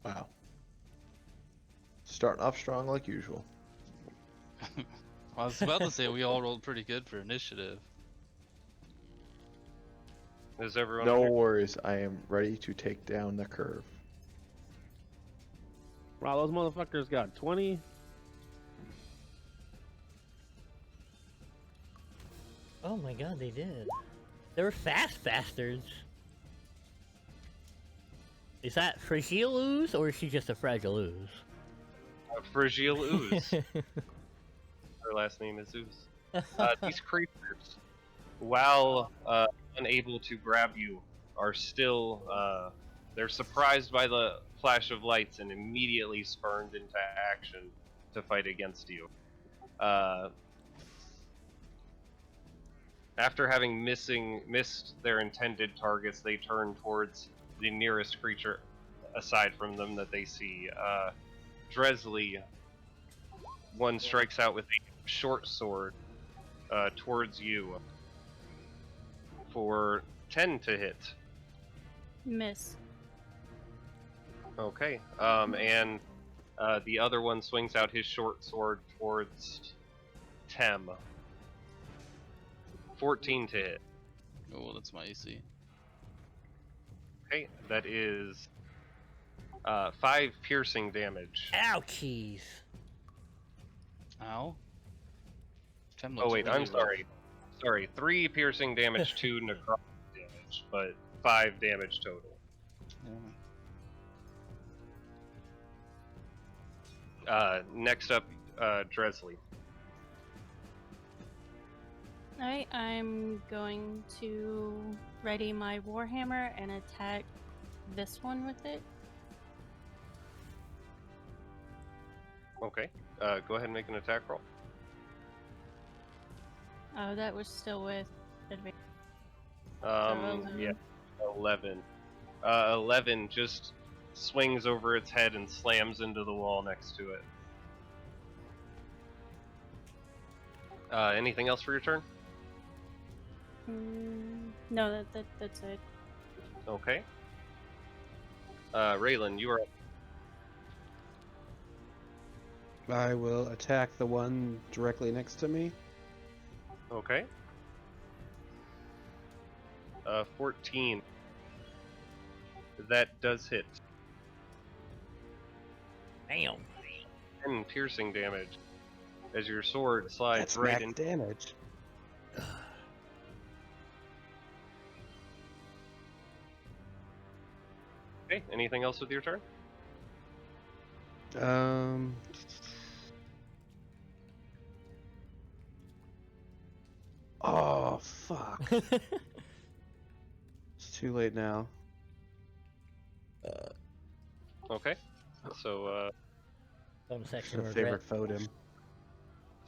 Wow. Starting off strong like usual. I was about to say we all rolled pretty good for initiative. Is everyone No on your- worries, I am ready to take down the curve. Wow, those motherfuckers got 20. Oh my god, they did. They were fast bastards. Is that Fragile Ooze, or is she just a fragile ooze? Fragile Ooze. Her last name is Ooze. These creatures, while unable to grab you, are still they're surprised by the flash of lights and immediately spurned into action to fight against you. After having missed their intended targets, they turn towards the nearest creature aside from them that they see. Dresley, one strikes out with a short sword towards you for 10 to hit. Miss. Okay, and the other one swings out his short sword towards Tem. 14 to hit. Oh, that's my AC. Okay, that is 5 piercing damage. Ouchies. Ow. Tem Oh looks wait, really I'm rough. sorry. Sorry, 3 piercing damage, 2 necrotic damage, but 5 damage total. Yeah. Next up, Dresley. Alright, I'm going to ready my Warhammer and attack this one with it. Okay. Go ahead and make an attack roll. Oh, that was still with advantage. Yeah, 11. 11 just swings over its head and slams into the wall next to it. Anything else for your turn? No, that's it. Okay. Raylan, you are up. I will attack the one directly next to me. Okay. 14. That does hit. Damn. 10 piercing damage as your sword slides That's right max in. damage. Okay. Anything else with your turn? Oh, fuck. It's too late now. Okay. So, Bonus Should action have regret. favorite foed him.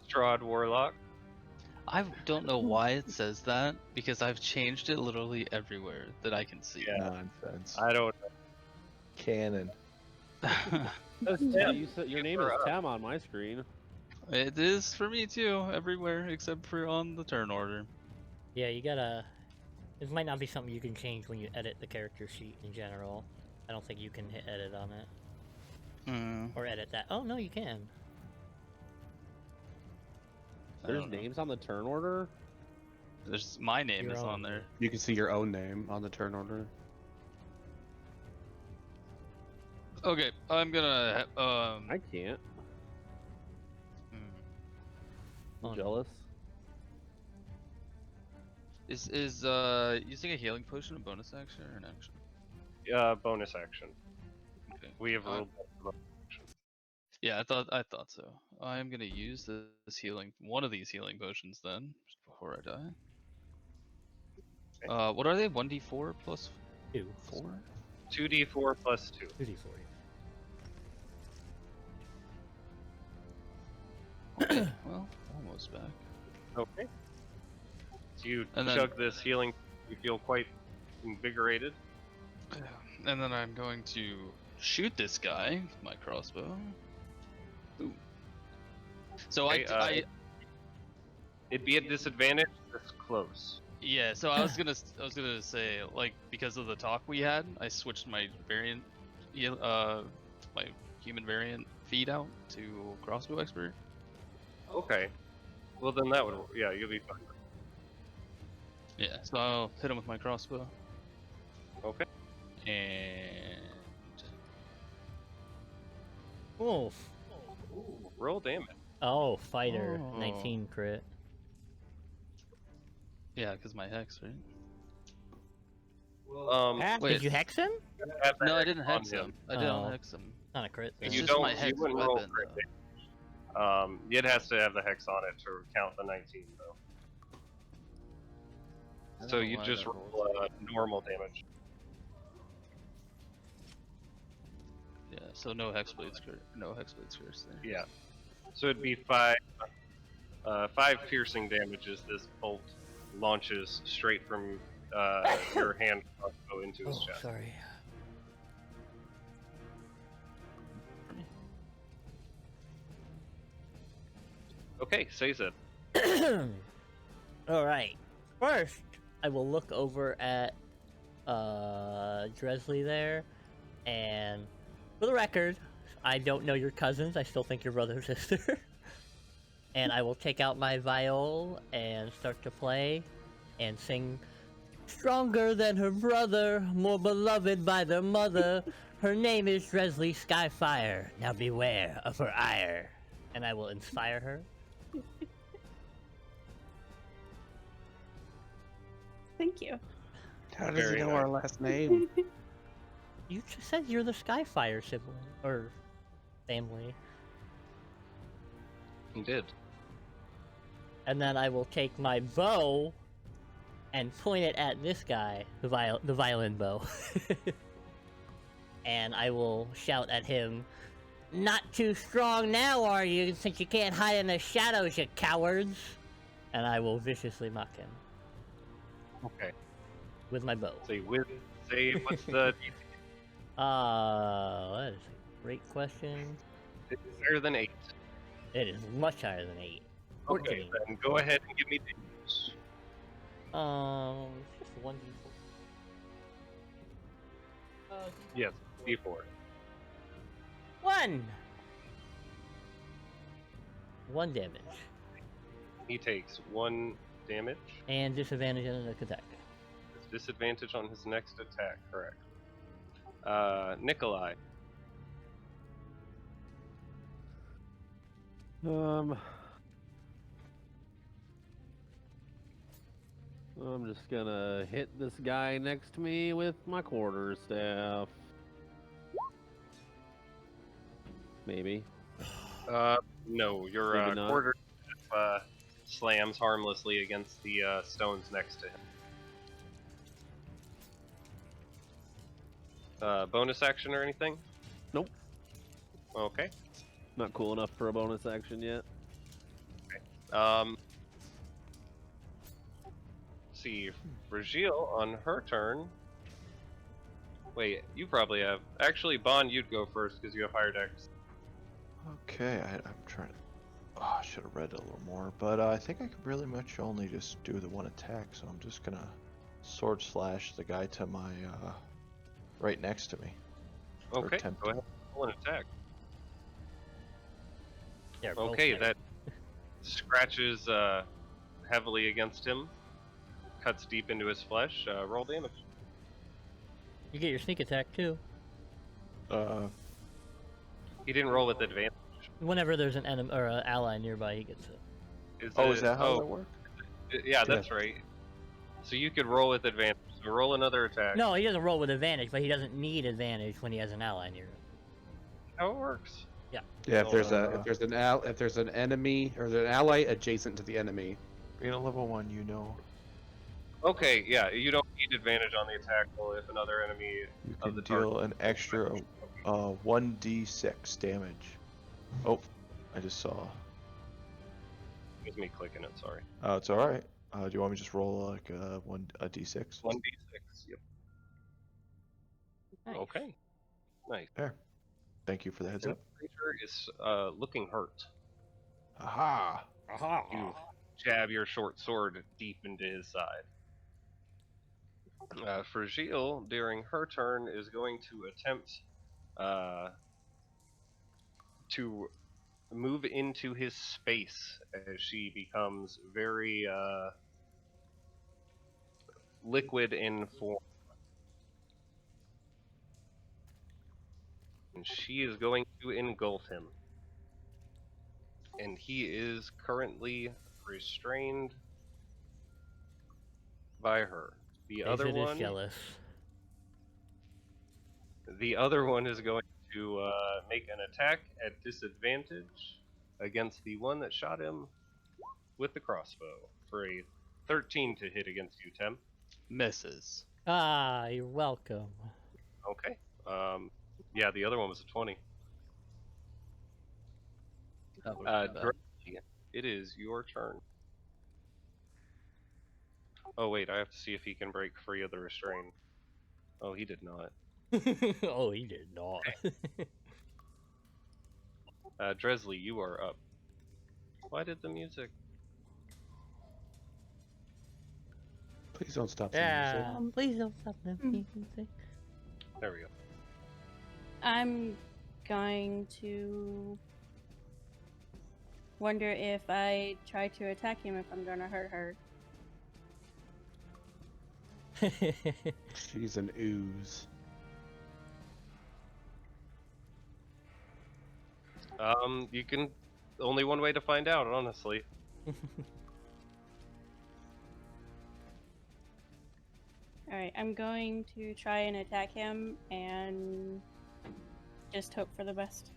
Strahd Warlock. I don't know why it says that, because I've changed it literally everywhere that I can see. Yeah. Nonsense. I don't. Canon. Yeah, your name is Tem on my screen. It is for me too, everywhere except for on the turn order. Yeah, you gotta. This might not be something you can change when you edit the character sheet in general. I don't think you can hit edit on it. Or edit that. Oh, no, you can. I There's don't know. names on the turn order. There's my name Your is own. on there. You can see your own name on the turn order. Okay, I'm gonna I can't. hmm. Oh, I'm no. jealous. Is using a healing potion a bonus action or an action? Bonus action. Okay. We have Uh, ruled. Yeah, I thought so. I am gonna use this one of these healing potions then, just before I die. What are they? 1d4 plus 2. 4? 2d4 plus 2. 2d4. Okay, well, almost back. Okay. So you And then- chug this healing. You feel quite invigorated. And then I'm going to shoot this guy with my crossbow. Ooh. So Okay, It'd be a disadvantage. This close. yeah. So I was gonna say, like, because of the talk we had, I switched my variant, my human variant feed out to crossbow expert. Okay. Well, then that would. Yeah, you'll be fine. Yeah. So I'll hit him with my crossbow. Okay. And Oof. Roll damage. Oh, fighter. Oh. 19 crit. yeah, because my hex, right? Wait. Did you hex him? have that No, I didn't on hex him. I didn't Oh. hex him. Not a crit. It's then. just my hex wouldn't roll weapon, crit though. damage. It has to have the hex on it to count the 19, though. I don't So know you why just that roll rolled. normal damage. Yeah, so no hexblade curse. No hexblade curse there. Yeah. So it'd be 5 piercing damage as this bolt launches straight from your hand crossbow into his Oh, chest. sorry. Okay, says it. Alright. First, I will look over at Dresley there, and for the record, I don't know your cousins. I still think you're brother and sister. And I will take out my viol and start to play and sing Stronger than her brother, more beloved by their mother. Her name is Dresley Skyfire. Now beware of her ire. And I will inspire her. Thank you. How does he Very know nice. our last name? You just said you're the Skyfire sibling or family. He did. And then I will take my bow and point it at this guy, the violin bow. And I will shout at him, "Not too strong now, are you? Since you can't hide in the shadows, you cowards!" And I will viciously mock him Okay. with my bow. Say what's the That is a great question. it's higher than 8. It is much higher than 8. Okay, 14. then go ahead and give me damage. It's just 1d4. Yes, D4. 1! 1 damage. He takes 1 damage. And disadvantage on an attack. His disadvantage on his next attack, correct. Nikolai. I'm just gonna hit this guy next to me with my quarterstaff. Maybe. No, your Maybe not. quarter slams harmlessly against the stones next to him. Bonus action or anything? Nope. Okay. Not cool enough for a bonus action yet. See, Regile on her turn. Wait, you probably have. Actually, Bond, you'd go first because you have higher dex. Okay, I'm trying to. Oh, I should have read it a little more, but I think I could really much only just do the one attack, so I'm just gonna sword slash the guy to my right next to me. Or Okay, attempt go ahead. Roll an attack. Yeah, roll Okay, sneak. that scratches heavily against him. Cuts deep into his flesh. Roll damage. You get your sneak attack too. He didn't roll with advantage. Whenever there's an enemy or an ally nearby, he gets it. Is that how that works? Yeah, that's right. So you could roll with advantage. So roll another attack. No, he doesn't roll with advantage, but he doesn't need advantage when he has an ally near him. How it works. Yeah, if there's Uh, if there's an enemy or there's an ally adjacent to the enemy. Being a level 1, you know, Okay, yeah, you don't need advantage on the attack roll if another enemy you of can the deal target. an extra 1d6 damage. Oh, I just saw. It was me clicking it. Sorry. It's all right. Do you want me to just roll like a d6? 1d6. Yep. Nice. Okay. Nice. There. Thank you for the heads And up. the creature is looking hurt. Aha! You jab your short sword deep into his side. Fragile, during her turn, is going to attempt to move into his space as she becomes very liquid in form. And she is going to engulf him. And he is currently restrained by her. The other David is one, jealous. the other one is going to make an attack at disadvantage against the one that shot him with the crossbow for a 13 to hit against you, Tem. Misses. Ah, you're welcome. Okay. Yeah, the other one was a 20. That would've been bad. Drake, it is your turn. Oh wait, I have to see if he can break free of the restraint. Oh, he did not. Oh, he did not. Dresley, you are up. Why did the music? Please don't stop the Yeah. music. Please don't stop the music. There we go. I'm going to wonder if I try to attack him if I'm gonna hurt her. She's an ooze. You can. Only one way to find out, honestly. Alright, I'm going to try and attack him and just hope for the best.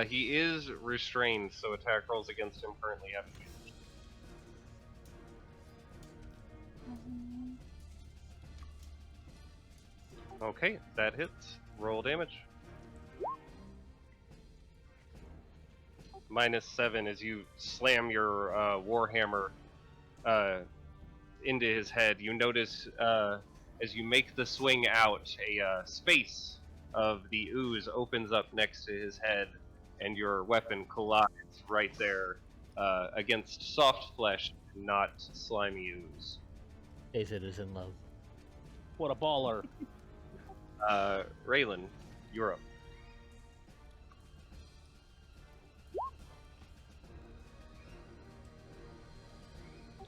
He is restrained, so attack rolls against him currently have advantage. Okay, that hits. Roll damage. -7 as you slam your warhammer into his head. You notice as you make the swing out, a space of the ooze opens up next to his head, and your weapon collides right there against soft flesh, not slimy ooze. David is in love. What a baller. Raylan, you're up.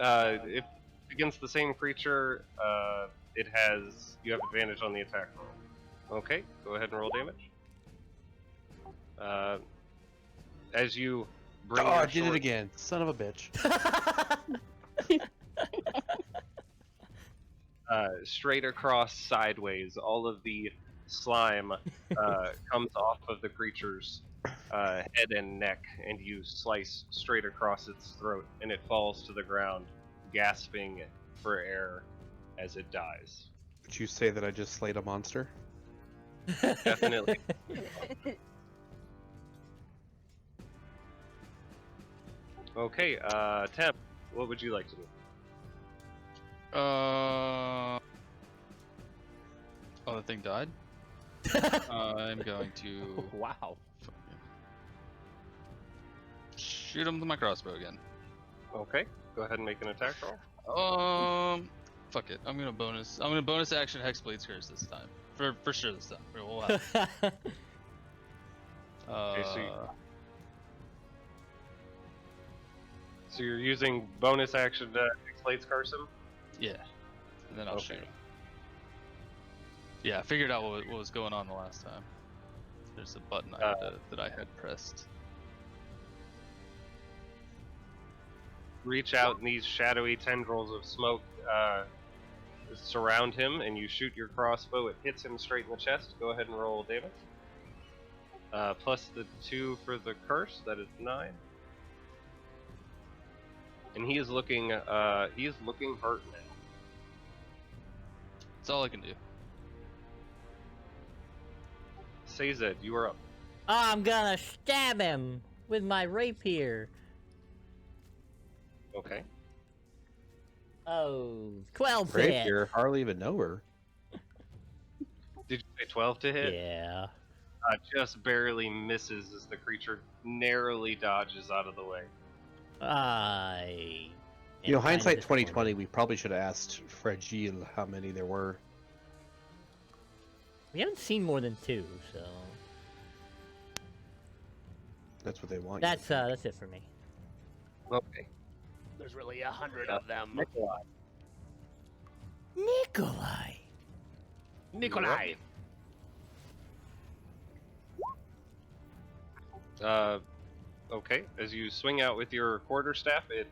If against the same creature, you have advantage on the attack roll. Okay, go ahead and roll damage. As you bring Oh, your I did it sword- again. Son of a bitch. straight across sideways, all of the slime comes off of the creature's head and neck, and you slice straight across its throat, and it falls to the ground, gasping for air as it dies. Would you say that I just slayed a monster? Definitely. Okay, Temp, what would you like to do? Oh, the thing died? I'm going to Wow. shoot him with my crossbow again. Okay, go ahead and make an attack roll. Fuck it. I'm gonna bonus action Hexblade's Curse this time. For sure this time. We'll have it. So you're using bonus action to X-Blades Curse him? Yeah. And then I'll Okay. shoot him. Yeah, I figured out what was going on the last time. There's a button that I had pressed. Reach out, and these shadowy tendrils of smoke surround him, and you shoot your crossbow. It hits him straight in the chest. Go ahead and roll damage. Plus the 2 for the curse, that is 9. And he is looking hurt now. That's all I can do. Sazed, you are up. I'm gonna stab him with my rapier. Okay. Oh, 12 Great, hit. you hardly even know her. Did you say 12 to hit? Yeah. Just barely misses as the creature narrowly dodges out of the way. You know, hindsight 2020, we probably should have asked Fragile how many there were. We haven't seen more than 2, so That's what they want. that's it for me. Okay. There's really 100 of them. Nikolai. Nikolai. Okay. As you swing out with your quarterstaff, it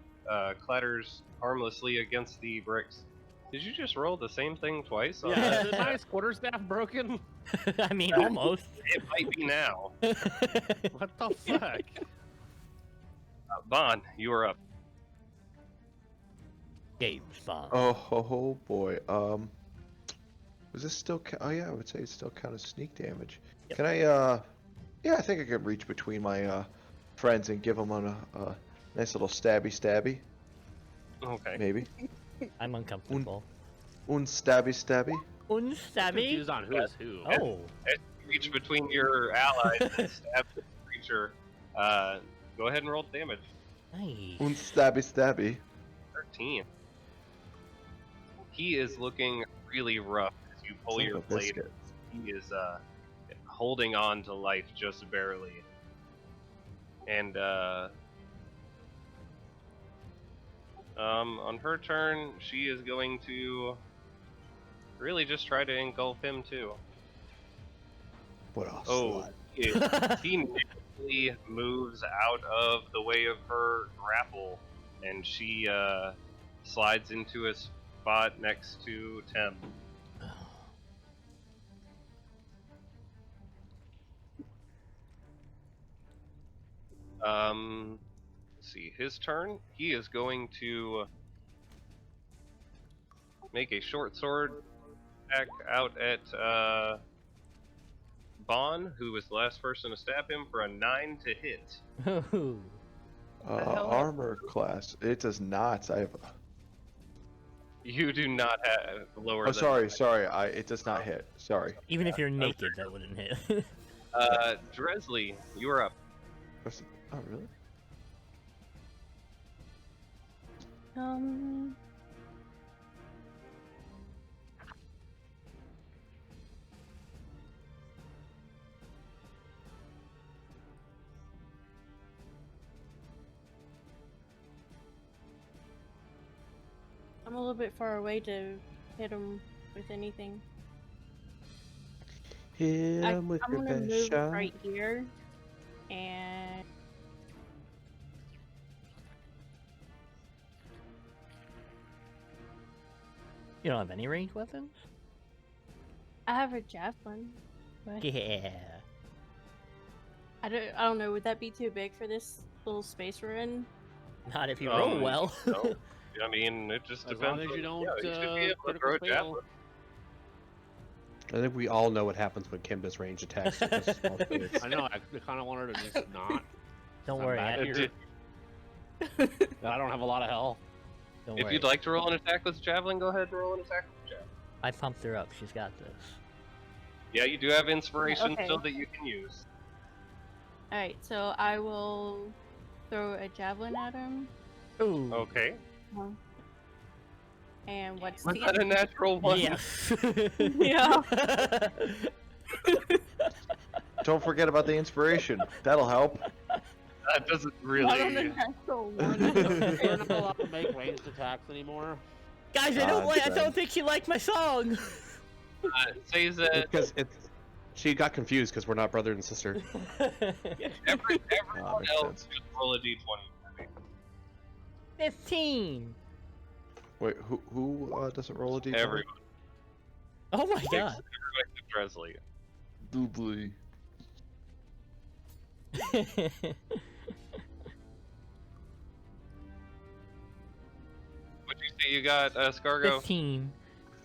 clatters harmlessly against the bricks. Did you just roll the same thing twice? Yeah, is my quarterstaff broken? I mean, almost. It might be now. What the fuck? Vaughn, you are up. Game spawn. Oh boy. Was this still? Oh yeah, I would say it's still kind of sneak damage. Yep. Can I? Yeah, I think I could reach between my friends and give them a nice little stabby. Okay. Maybe. I'm uncomfortable. Un stabby. Un stabby? Confused on who is who. Oh. As you reach between your allies and stab the creature, go ahead and roll damage. Nice. Un stabby. 13. He is looking really rough as you pull Son your of a blade. biscuit. He is holding on to life just barely. And On her turn, she is going to really just try to engulf him too. What a Oh, slut. he narrowly moves out of the way of her grapple, and she slides into a spot next to Tem. Let's see, his turn. He is going to make a short sword attack out at Bon, who was the last person to stab him, for a 9 to hit. Ooh. Armor class. It does not. I have. You do not have lower Oh, than. sorry. It does not hit. Sorry. Even if you're naked, that wouldn't hit. Dresley, you are up. Oh, really? I'm a little bit far away to hit him with anything. Hit him with I'm your gonna best move shot. right here, and You don't have any ranged weapons? I have a javelin. But Yeah. I don't know. Would that be too big for this little space we're in? Not if you roll well. No. I mean, it just As depends. long as you don't you should be able to critical throw a fail. javelin. I think we all know what happens when Kim does range attacks. with this small space. I know. I kind of want her to just not. Don't I'm worry. back I, here. I don't have a lot of health. don't If worry. you'd like to roll an attack with javelin, go ahead and roll an attack with javelin. I pumped her up. She's got this. Yeah, you do have inspiration Okay. still that you can use. All right, so I will throw a javelin at him. Ooh. Okay. And what's Was the that a natural one? Yes. Yeah. Don't forget about the inspiration. That'll help. That doesn't Not on a really. natural We're one. not allowed to make ranged attacks anymore. Guys, I don't God, don't think she liked my song. It says that Because she got confused because we're not brother and sister. everyone makes else sense. just roll a d20. 15. Wait, who doesn't roll a d20? Everyone. Oh my god. Except Dresley. Doobly. What'd you say you got, Scargo? 15.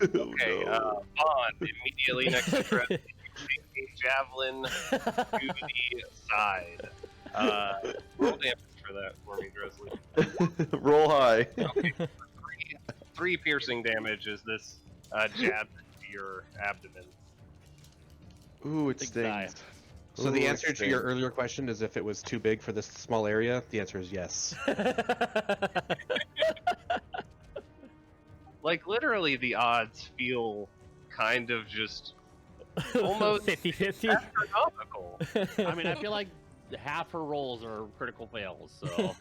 Okay, Bond, immediately next to Dresley, you take a javelin to the side. Roll damage for that for me, Dresley. Roll high. Okay, three piercing damage as this jabs into your abdomen. Ooh, it Big sigh. stings. So the Ooh, it answer to your stings. earlier question is if it was too big for this small area, the answer is yes. Like, literally, the odds feel kind of just almost 50-50. astronomical. I mean, I feel like half her rolls are critical fails. So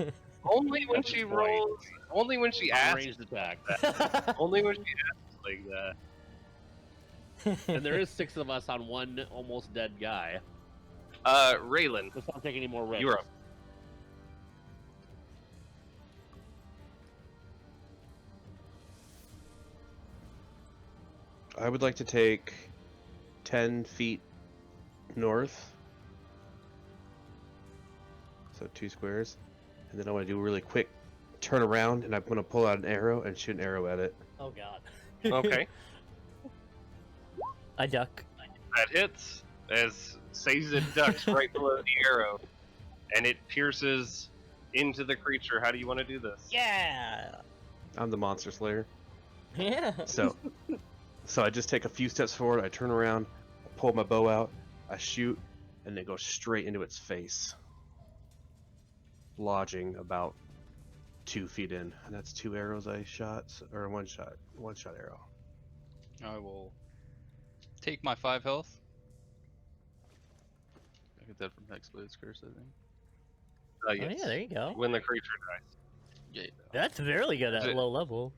Only when At she this point. rolls, only when she asks, ranged attack. only when she asks like that. And there is 6 of us on one almost dead guy. Raylan, Let's not take any more risks. you're up. I would like to take 10 feet north. So 2 squares. And then I want to do a really quick turn around and I'm going to pull out an arrow and shoot an arrow at it. Oh god. Okay, I duck. that hits as Sazed ducks right below the arrow, and it pierces into the creature. How do you want to do this? Yeah. I'm the monster slayer. Yeah. So I just take a few steps forward, I turn around, I pull my bow out, I shoot, and then go straight into its face. Lodging about 2 feet in. And that's 2 arrows I shot, or one shot arrow. I will take my 5 health. I get that from Hexblade's Curse, I think. Oh Yes. yeah, there you go. When the creature dies. Yeah. That's very good Is at it- low level.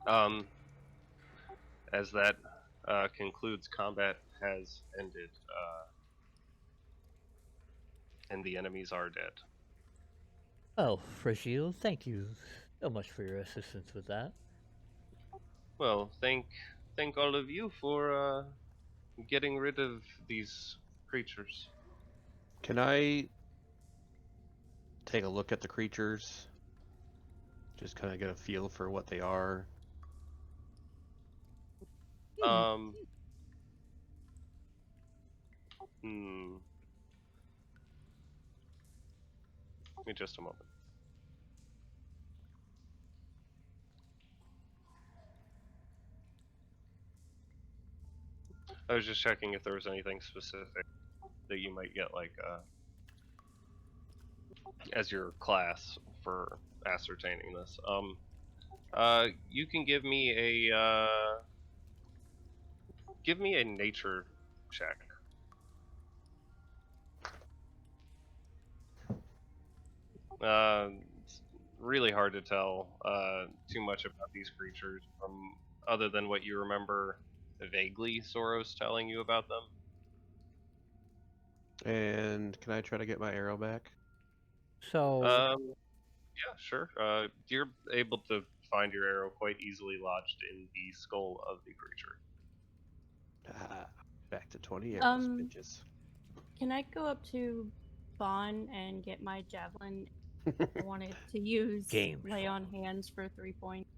Um, as that concludes, combat has ended, and the enemies are dead. Oh, Fragile, thank you so much for your assistance with that. Well, thank all of you for getting rid of these creatures. Can I take a look at the creatures? Just kind of get a feel for what they are. Um, hmm. Give me just a moment. I was just checking if there was anything specific that you might get, like, as your class for ascertaining this. You can give me a nature check. It's really hard to tell too much about these creatures from other than what you remember vaguely Soros telling you about them. And can I try to get my arrow back? So, Yeah, sure. You're able to find your arrow quite easily lodged in the skull of the creature. Ah, back to 20 arrows, Um, bitches. Can I go up to Vaughn and get my javelin? I wanted to use Game lay on hands for 3 points.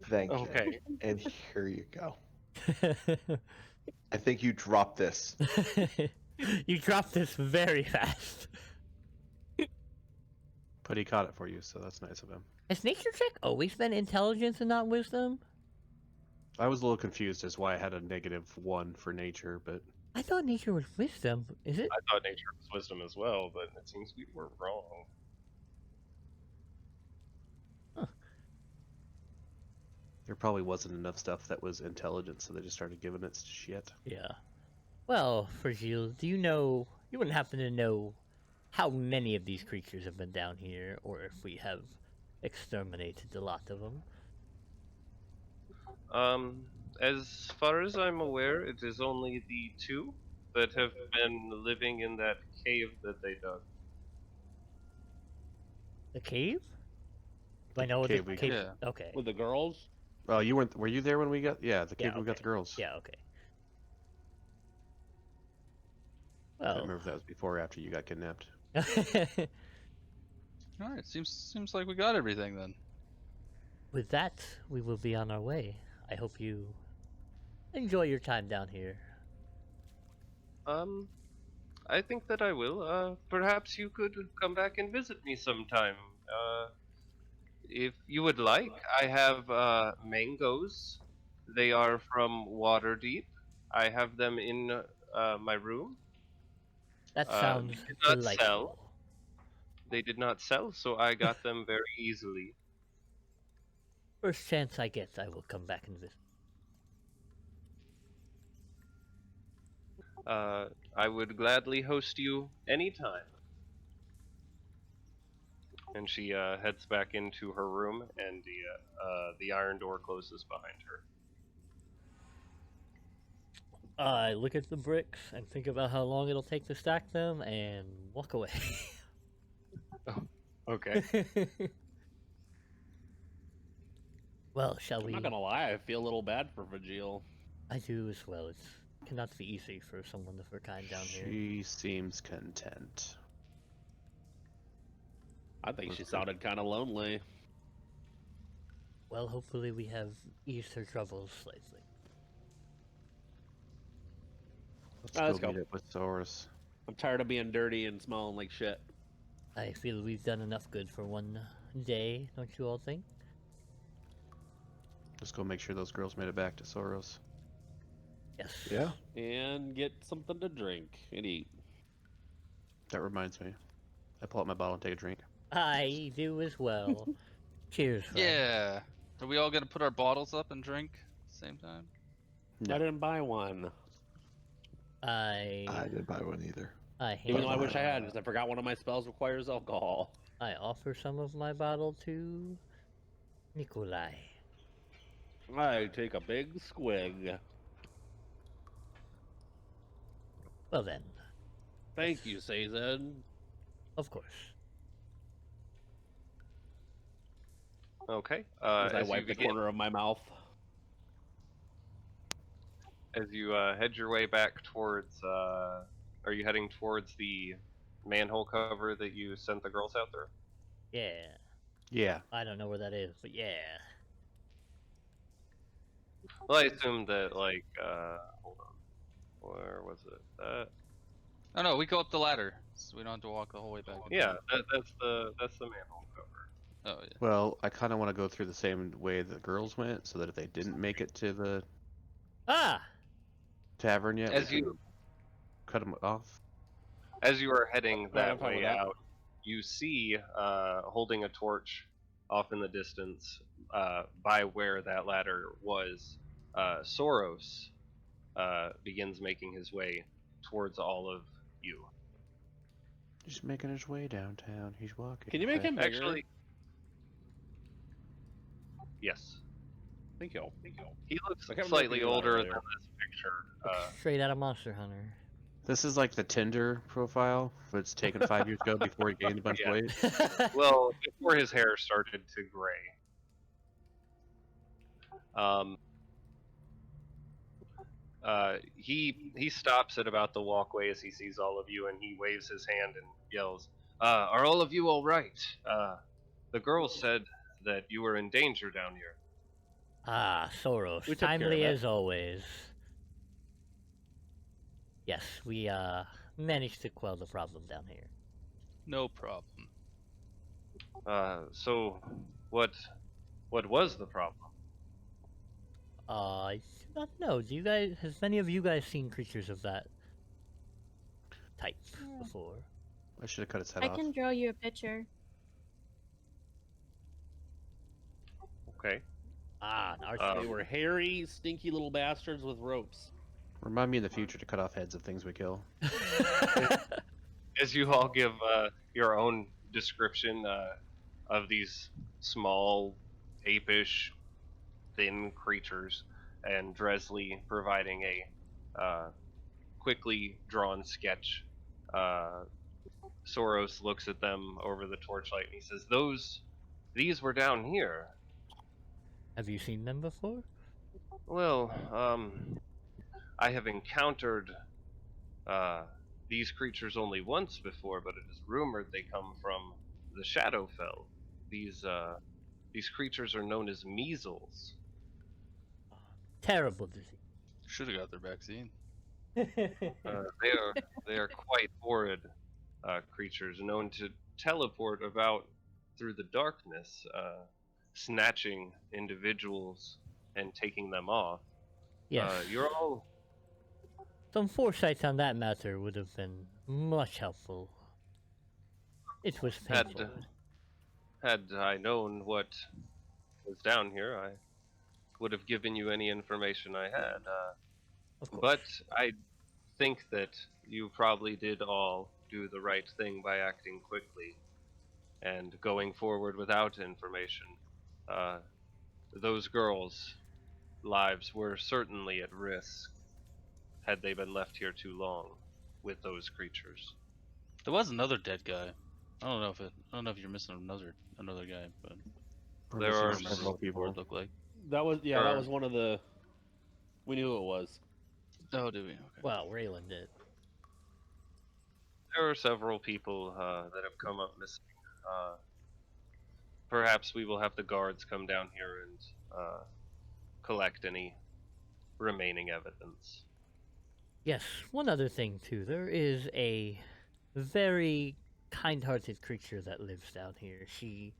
Thank Okay. you. And here you go. I think you dropped this. you dropped this very fast. But he caught it for you, so that's nice of him. Has nature check always been intelligence and not wisdom? I was a little confused as why I had a -1 for nature, but I thought nature was wisdom. Is it? I thought nature was wisdom as well, but it seems we were wrong. there probably wasn't enough stuff that was intelligence, so they just started giving it shit. Yeah. Well, Fragile, do you know? You wouldn't happen to know how many of these creatures have been down here, or if we have exterminated a lot of them? As far as I'm aware, it is only the two that have been living in that cave that they dug. The cave? Do I The know what cave the we- cave? Yeah. Okay. With the girls? Oh, you weren't? Were you there when we got? Yeah, the Yeah, cave we got okay. the girls. Yeah. Okay. I don't Well. remember if that was before or after you got kidnapped. All right. Seems like we got everything then. With that, we will be on our way. I hope you enjoy your time down here. I think that I will. Perhaps you could come back and visit me sometime. If you would like, I have mangoes. They are from Waterdeep. I have them in my room. That They sounds did not delightful. sell. They did not sell, so I got them very easily. First chance I get, I will come back and visit. I would gladly host you anytime. And she heads back into her room, and the iron door closes behind her. I look at the bricks and think about how long it'll take to stack them and walk away. Okay. Well, shall I'm we? not gonna lie, I feel a little bad for Vagil. I do as well. It cannot be easy for someone of her kind down here. She seems content. I think she Okay. sounded kind of lonely. Well, hopefully we have eased her troubles slightly. Let's go go. meet up with Soros. I'm tired of being dirty and smelling like shit. I feel we've done enough good for one day, don't you all think? Just go make sure those girls made it back to Soros. Yes. Yeah. And get something to drink and eat. That reminds me. I pull out my bottle and take a drink. I do as well. Cheers, friend. Yeah. Are we all gonna put our bottles up and drink at the same time? No. I didn't buy one. I didn't buy one either. I Even though I hand, wish I had, because I forgot one of my spells requires alcohol. I offer some of my bottle to Nikolai. I take a big squig. Well then, Thank you, Sazed. of course. Okay. As I As you wipe the begin, corner of my mouth. as you head your way back towards, are you heading towards the manhole cover that you sent the girls out through? Yeah. Yeah. I don't know where that is, but yeah. Well, I assume that, like, hold on, where was it? Oh no, we go up the ladder, so we don't have to walk the whole way back. Yeah, that's the manhole cover. Oh yeah. Well, I kind of want to go through the same way the girls went, so that if they didn't make it to the Ah! tavern yet, As we you can cut them off. As you are heading Right, I'm that fine with way that. out, you see, holding a torch off in the distance, by where that ladder was, Soros begins making his way towards all of you. Just making his way downtown. He's walking. Can you make him bigger? Actually, yes, Thank you. he looks I kept slightly looking at that older than earlier. this picture. Looks straight out of Monster Hunter. This is like the Tinder profile, but it's taken 5 years ago before he gained a bunch Yeah. of weight. Well, before his hair started to gray. He stops at about the walkway as he sees all of you, and he waves his hand and yells, "Are all of you all right? The girls said that you were in danger down here." Ah, Soros. We took care of Timely it. as always. Yes, we managed to quell the problem down here. No problem. So, what was the problem? I do not know. Has many of you guys seen creatures of that type before? I should have cut his head I off. can draw you a picture. Okay. Ah, Um, Narcissus. They were hairy, stinky little bastards with ropes. Remind me in the future to cut off heads of things we kill. As you all give your own description of these small, apish, thin creatures, and Dresley providing a quickly drawn sketch, Soros looks at them over the torchlight and he says, these were down here. Have you seen them before? Well, I have encountered these creatures only once before, but it is rumored they come from the Shadowfell. These creatures are known as measles. Terrible disease. Should have got their vaccine. They are quite horrid creatures, known to teleport about through the darkness, snatching individuals and taking them off. Yes. You're all Some foresight on that matter would have been much helpful. It was painful. had I known what was down here, I would have given you any information I had. Of course. But I think that you probably did all do the right thing by acting quickly and going forward without information. Those girls' lives were certainly at risk had they been left here too long with those creatures. There was another dead guy. I don't know if you're missing another guy, but We're There missing are I don't several remember what it people. looked like. That was that Sure. was one of the. We knew who it was. Oh, did we? Okay. Well, Raylan did. There are several people that have come up missing. Perhaps we will have the guards come down here and collect any remaining evidence. Yes, one other thing too. There is a very kind-hearted creature that lives down here. She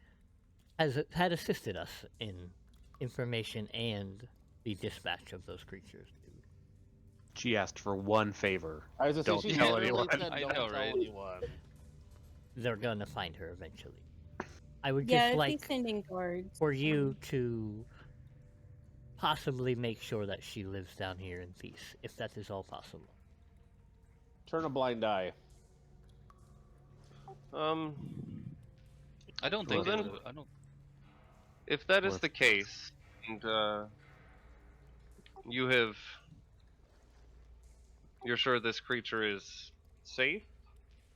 had assisted us in information and the dispatch of those creatures. She asked for one favor. I was Don't say, she tell literally anyone. said, I "Don't know, tell right? anyone." They're gonna find her eventually. I would Yeah, just if like he's sending guards. for you to possibly make sure that she lives down here in peace, if that is all possible. Turn a blind eye. Um, I don't Well think they then- would. I don't. if that is Or- the case, and you have, you're sure this creature is safe?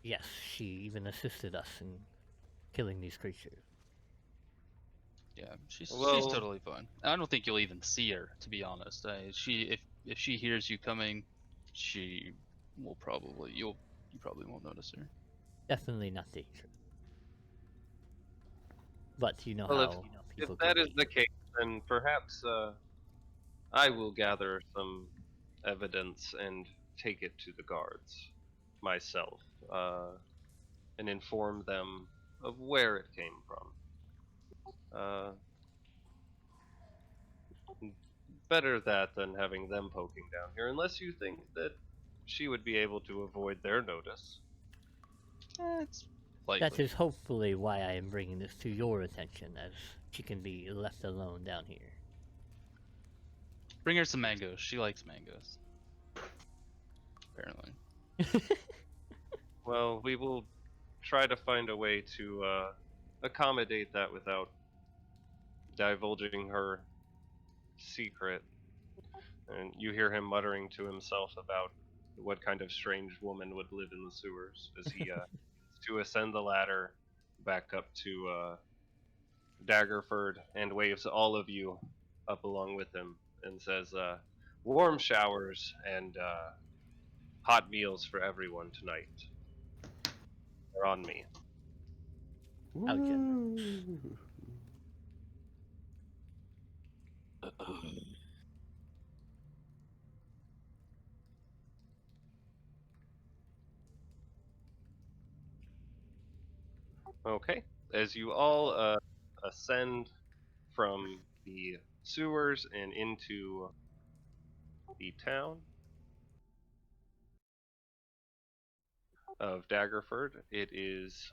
Yes, she even assisted us in killing these creatures. Yeah, she's Well- totally fine. I don't think you'll even see her, to be honest. If she hears you coming, she will probably you probably won't notice her. Definitely not dangerous. But you know Well, how if people that can is be. the case, then perhaps I will gather some evidence and take it to the guards myself, and inform them of where it came from. Better that than having them poking down here, unless you think that she would be able to avoid their notice. It's likely. That is hopefully why I am bringing this to your attention, as she can be left alone down here. Bring her some mangoes. She likes mangoes. Apparently. Well, we will try to find a way to accommodate that without divulging her secret. And you hear him muttering to himself about what kind of strange woman would live in the sewers as he to ascend the ladder back up to Daggerford and waves all of you up along with him and says, warm showers and hot meals for everyone tonight. They're on me. How generous. Woo. Okay. As you all ascend from the sewers and into the town of Daggerford, it is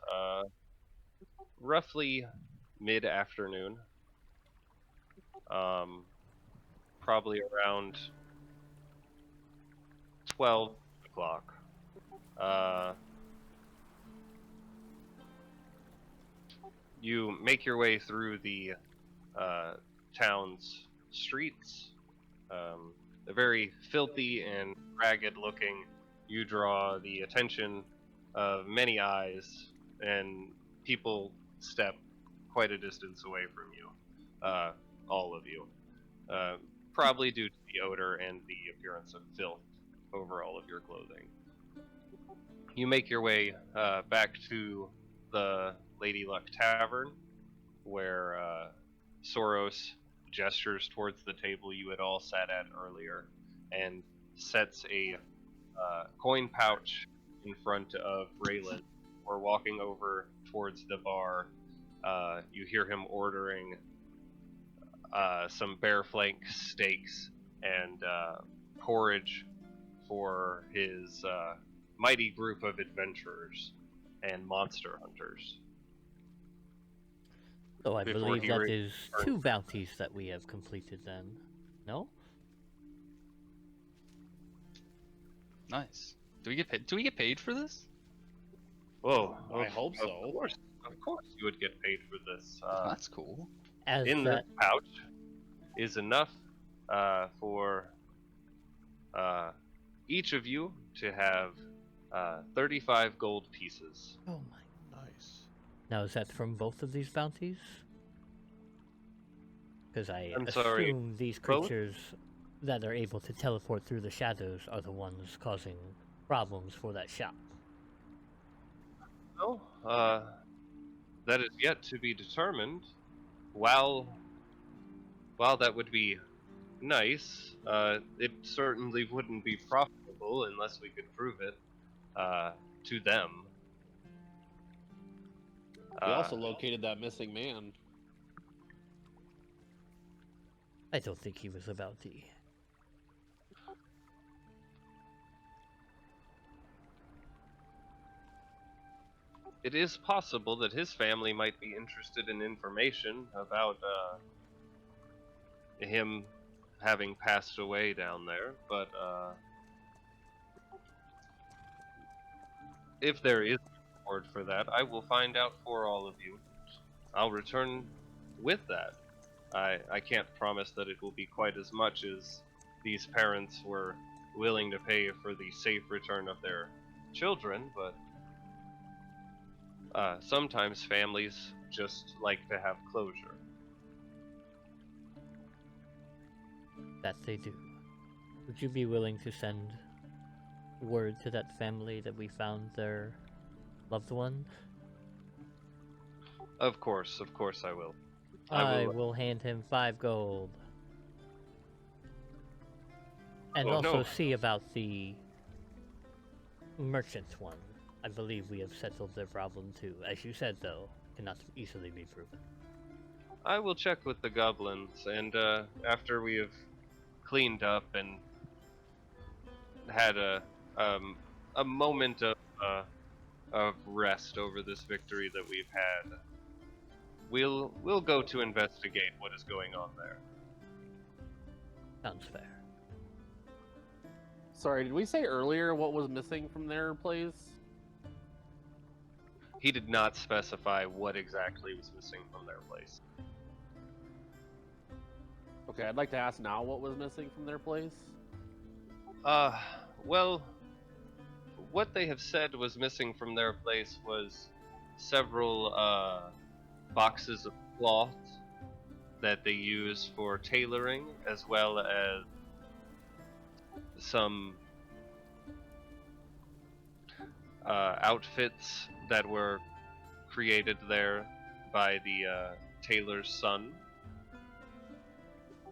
roughly mid-afternoon. Probably around 12 o'clock. You make your way through the town's streets. They're very filthy and ragged looking. You draw the attention of many eyes, and people step quite a distance away from you. All of you. Probably due to the odor and the appearance of filth over all of your clothing. You make your way back to the Lady Luck Tavern, where Soros gestures towards the table you had all sat at earlier and sets a coin pouch in front of Raylan. Or walking over towards the bar, you hear him ordering some bear flank steaks and porridge for his mighty group of adventurers and monster hunters. So I Before believe he that re- is 2 bounties that we have completed then. No? Nice. Do we get paid? Do we get paid for this? Whoa! I hope so. Of course, you would get paid for this. That's cool. As In that this pouch is enough for each of you to have 35 gold pieces. Oh my. Nice. Now is that from both of these bounties? Because I I'm assume sorry, these both? creatures that are able to teleport through the shadows are the ones causing problems for that shop. No, that is yet to be determined. While that would be nice, it certainly wouldn't be profitable unless we could prove it to them. We also located that missing man. I don't think he was a bounty. It is possible that his family might be interested in information about him having passed away down there, but if there is, of reward for that. I will find out for all of you. I'll return with that. I can't promise that it will be quite as much as these parents were willing to pay for the safe return of their children, but sometimes families just like to have closure. That they do. Would you be willing to send word to that family that we found their loved one? Of course I will. I will hand him 5 gold. And Oh, also no. see about the merchant one. I believe we have settled their problem too. As you said, though, cannot easily be proven. I will check with the goblins, and after we have cleaned up and had a moment of rest over this victory that we've had, we'll go to investigate what is going on there. Sounds fair. Sorry, did we say earlier what was missing from their place? He did not specify what exactly was missing from their place. Okay, I'd like to ask now what was missing from their place. Well, what they have said was missing from their place was several boxes of cloth that they use for tailoring, as well as some outfits that were created there by the tailor's son.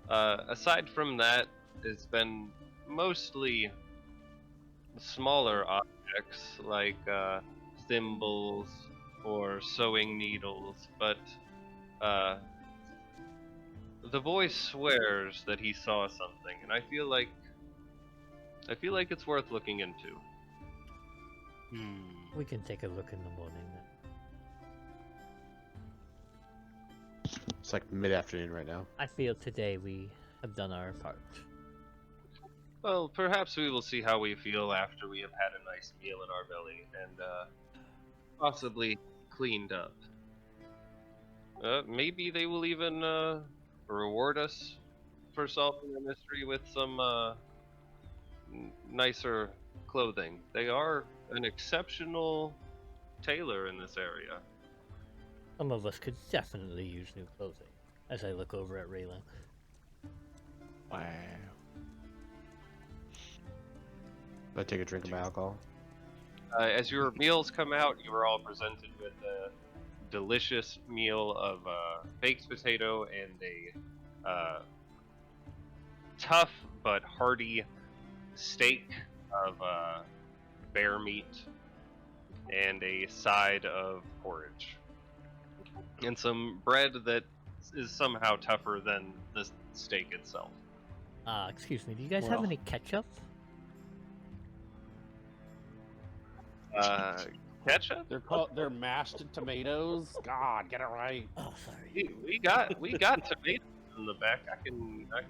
Aside from that, it's been mostly smaller objects like thimbles or sewing needles, but the boy swears that he saw something, and I feel like it's worth looking into. We can take a look in the morning then. It's like mid-afternoon right now. I feel today we have done our part. Well, perhaps we will see how we feel after we have had a nice meal in our belly and possibly cleaned up. Maybe they will even reward us for solving the mystery with some nicer clothing. They are an exceptional tailor in this area. Some of us could definitely use new clothing, as I look over at Raylan. Wow. I take a drink of my alcohol. As your meals come out, you are all presented with a delicious meal of baked potato and a tough but hearty steak of bear meat and a side of porridge. And some bread that is somehow tougher than the steak itself. Excuse me, do you guys have Well. any ketchup? Ketchup? They're mashed tomatoes. God, get it right. Oh, sorry. We got tomatoes in the back. I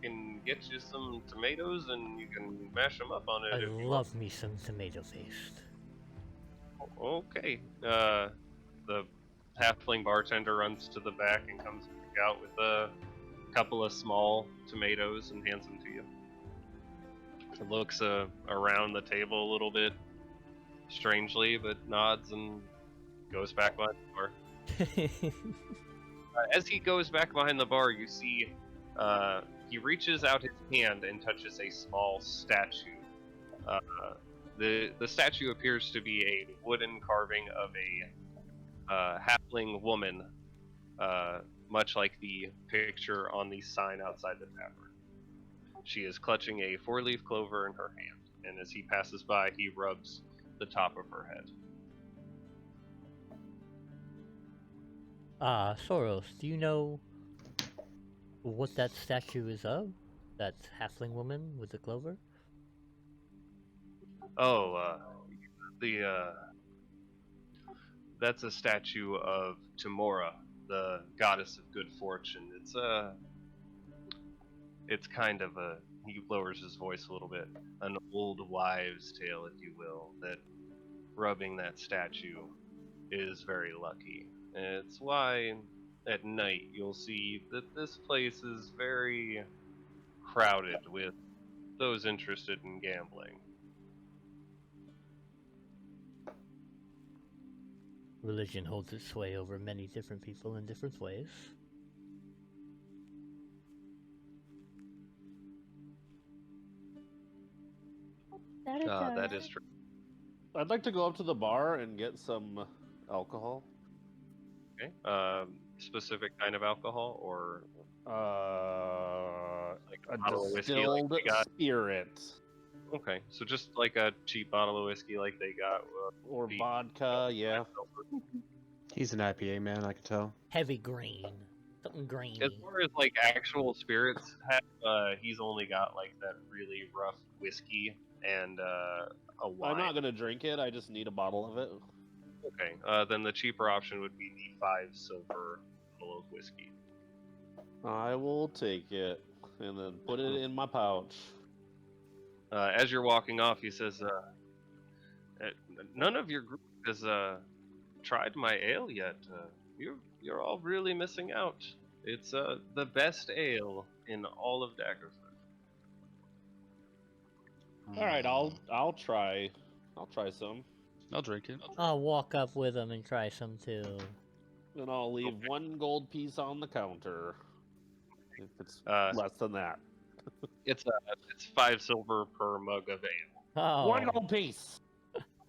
can get you some tomatoes and you can mash them up on it. I if you love me some tomato paste. want. Okay. The halfling bartender runs to the back and comes back out with a couple of small tomatoes and hands them to you. It looks around the table a little bit strangely, but nods and goes back behind the bar. As he goes back behind the bar, you see he reaches out his hand and touches a small statue. The statue appears to be a wooden carving of a halfling woman, much like the picture on the sign outside the tavern. She is clutching a 4-leaf clover in her hand, and as he passes by, he rubs the top of her head. Soros, do you know what that statue is of? That halfling woman with the clover? Oh, that's a statue of Timora, the goddess of good fortune. It's kind of he lowers his voice a little bit, an old wives' tale, if you will, that rubbing that statue is very lucky. It's why at night you'll see that this place is very crowded with those interested in gambling. Religion holds its sway over many different people in different ways. That it does. That is true. I'd like to go up to the bar and get some alcohol. Okay. Specific kind of alcohol or like A bottle of whiskey like distilled they got? spirit. Okay, so just like a cheap bottle of whiskey like they got. Or Beef. vodka, yeah. He's an IPA man, I can tell. Heavy green. Something grainy. As far as like actual spirits, he's only got like that really rough whiskey and a wine. I'm not gonna drink it. I just need a bottle of it. Okay, then the cheaper option would be the 5 silver bottle of whiskey. I will take it and then put it in my pouch. As you're walking off, he says, "None of your group has tried my ale yet. You're all really missing out. It's the best ale in all of Daggerford." All right, I'll try. I'll try some, I'll drink it. I'll walk up with him and try some too. and I'll leave 1 gold piece on the counter. If it's Uh, less than that, It's 5 silver per mug of ale. Oh, 1 gold piece.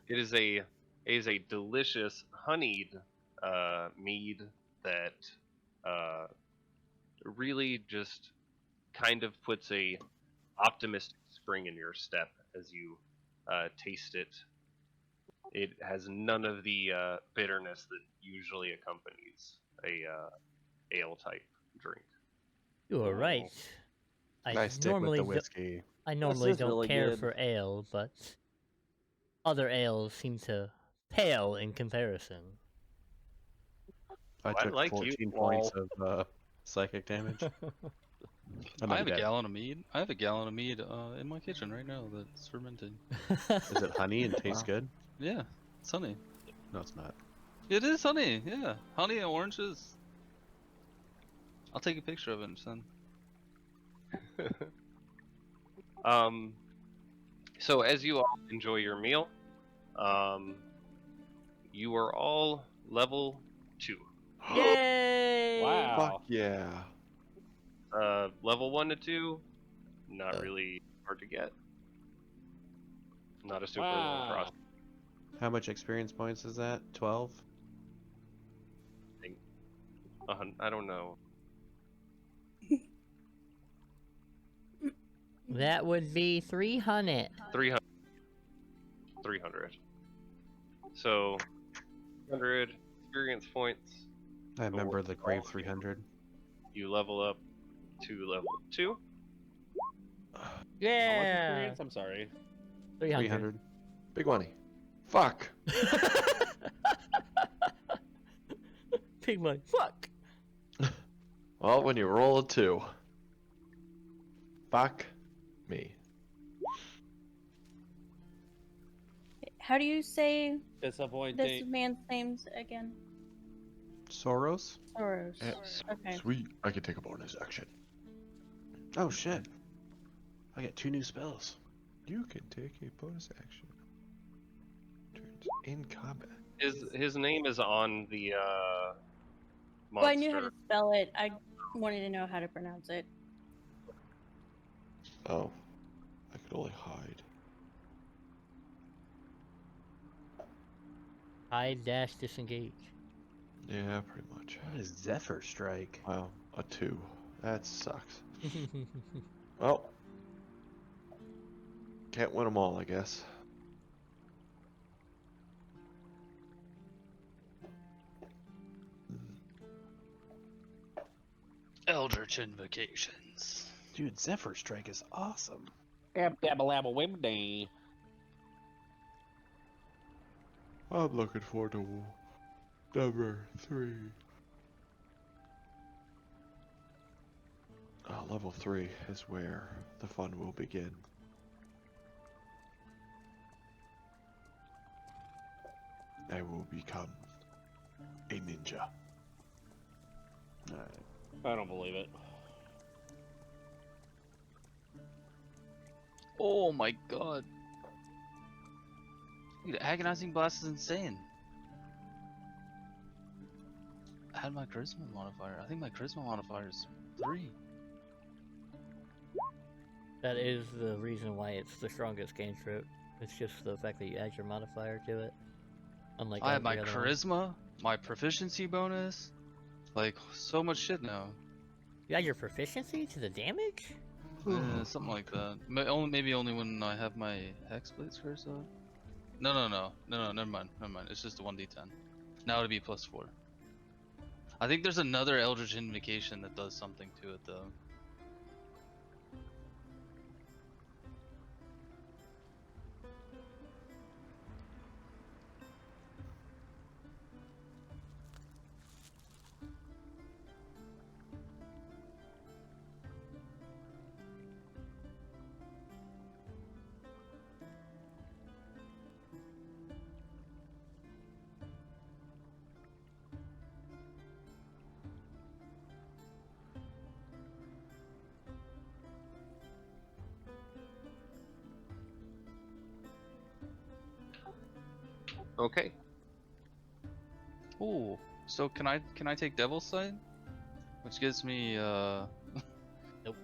It is a delicious honeyed mead that really just kind of puts a optimistic spring in your step as you taste it. It has none of the bitterness that usually accompanies a ale type drink. you were right. I stick with normally the do- whiskey. I normally is don't really care good. for ale, but other ales seem to pale in comparison. I I took like you, 14 points Paul. of psychic damage. I'm I have a dead. gallon of mead. I have a gallon of mead in my kitchen right now that's fermenting. Is it honey and tastes Wow. good? Yeah, it's honey. No, it's not. It is honey. Yeah, honey and oranges. I'll take a picture of it and send. So as you all enjoy your meal, you are all level 2. Yay! Wow. Fuck yeah. Level 1 to 2, not really hard to get. Not a super long Wow. process. How much experience points is that? 12? I don't know. That would be 300. 300. 300. So, 100 experience points. I remember the Grave all 300. You level up to level 2. How much Yeah! experience? I'm sorry. 300. 300. Big money. Fuck. Big money. Fuck! Well, when you roll a 2. Fuck me. How do you say this Disappointing. man's names again? Soros? Soros. Yes. Okay. Sweet. I can take a bonus action. Oh shit. I get 2 new spells. You can take a bonus action. Turns in combat. His name is on the monster. Well, I knew how to spell it. I wanted to know how to pronounce it. Oh. I could only hide. Hide dash disengage. Yeah, pretty much. What is Zephyr Strike? Wow, a 2. That sucks. Well, can't win them all, I guess. Eldritch Invocations. Dude, Zephyr Strike is awesome. Yab dabba labba wibday. I'm looking forward to number 3. Level 3 is where the fun will begin. I will become A ninja. Alright. I don't believe it. Oh my god. Dude, agonizing blast is insane. I had my charisma modifier. I think my charisma modifier is 3. That is the reason why it's the strongest cantrip. It's just the fact that you add your modifier to it. Unlike I have my every other one. charisma, my proficiency bonus, like so much shit now. You add your proficiency to the damage? Yeah, something like that. Maybe only when I have my Hexblade's curse up. No, never mind. It's just a 1d10. Now it'll be +4. I think there's another Eldritch Invocation that does something to it though. Okay. Ooh, so can I take Devil's Sight? Which gives me Nope.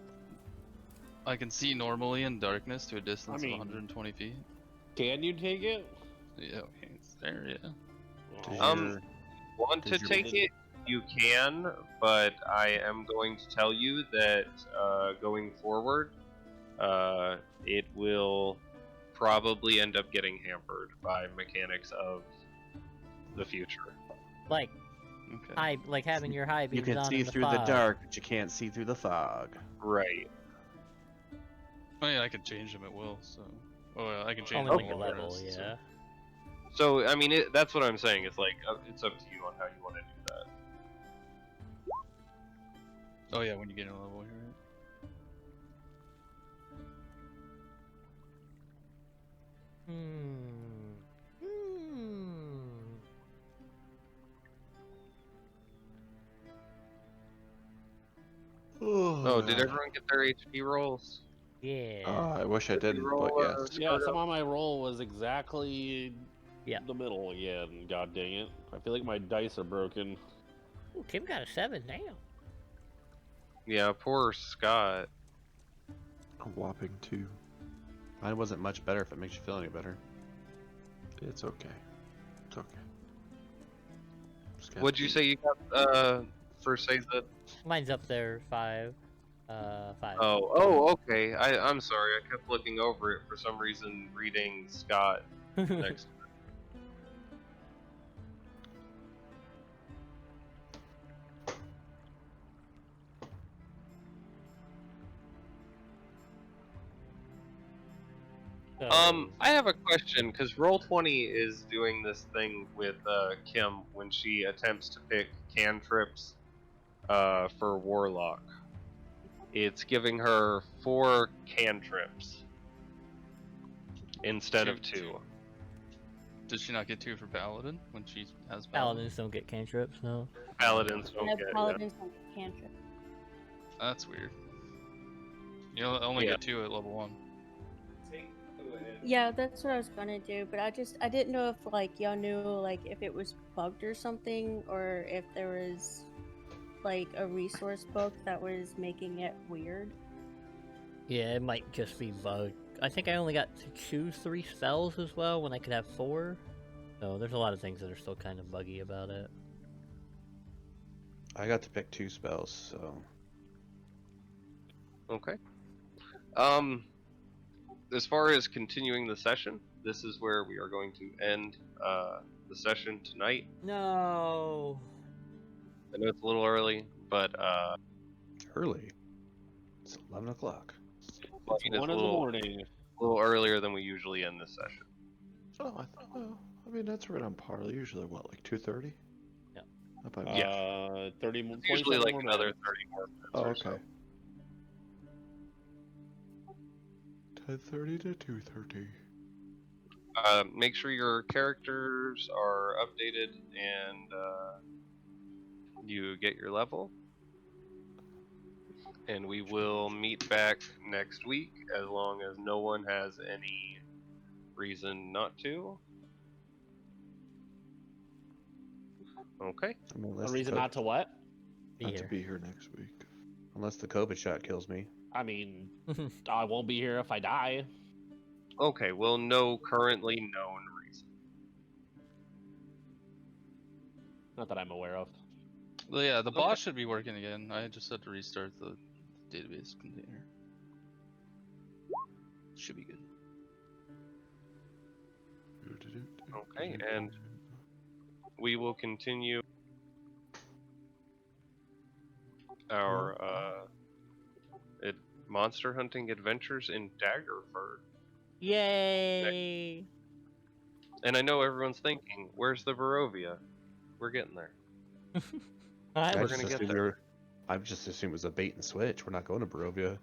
I can see normally in darkness to a distance mean- of 120 feet. Can you take it? Yeah, okay, it's there, yeah. Does Um, your- Want to Does your- take it? You can, but I am going to tell you that going forward, it will probably end up getting hampered by mechanics of the future. Like Okay. like having your high You beams can on see in the through the fog. dark, but you can't see through the fog. Right. Oh yeah, I can change them at will, so... Oh yeah, I can change Only them when you all level, first, yeah. So I mean, that's what I'm saying. It's like it's up to you on how you want to do that. Oh yeah, when you get in a level here. Oh, did everyone get their HP rolls? Yeah. I wish I Did you didn't, roll, but yes. Yeah, Spargo? somehow my roll was exactly Yeah. the middle again. God dang it. I feel like my dice are broken. Ooh, Tim got a 7, damn. Yeah, poor Scott. A whopping 2. Mine wasn't much better if it makes you feel any better. It's okay. It's okay. Just gotta What'd you keep- say you got for Seiza? Mine's up there, 5. 5. Oh, okay. I'm sorry. I kept looking over it for some reason, reading Scott next. I have a question because Roll20 is doing this thing with Kim when she attempts to pick cantrips for Warlock. It's giving her 4 cantrips instead of 2. Did she not get 2 for Paladin when she has Paladin? Paladins don't get cantrips, no. Paladins don't No, get. paladins don't get cantrip. That's weird. You only Yeah. get 2 at level 1. Yeah, that's what I was gonna do, but I didn't know if like y'all knew like if it was bugged or something, or if there was like a resource book that was making it weird. Yeah, it might just be bugged. I think I only got to choose 3 spells as well when I could have 4. So there's a lot of things that are still kind of buggy about it. I got to pick 2 spells, so Okay. As far as continuing the session, this is where we are going to end the session tonight. No. I know it's a little early, but early. It's 11 o'clock. I mean, it's 1 a in the little, morning. earlier than we usually end this session. Oh, I mean, that's right on par. Usually, what, like 2:30? Yeah. How about Yeah. 30 It's usually 27 like more another minutes. 30 more minutes Oh, or okay. so. 10:30 to 2:30. Make sure your characters are updated and you get your level. And we will meet back next week as long as no one has any reason not to. Okay. I mean, A unless reason not to what? Be Not to here. be here next week. unless the COVID shot kills me. I mean, I won't be here if I die. Okay, well, no currently known reason. Not that I'm aware of. Well, yeah, the Okay. boss should be working again. I just had to restart the database container. Should be good. Okay, and we will continue our monster hunting adventures in Daggerford. Yay! And I know everyone's thinking, where's the Barovia? We're getting there. I We're was gonna get assumed there. I just assumed it was a bait and switch. We're not going to Barovia.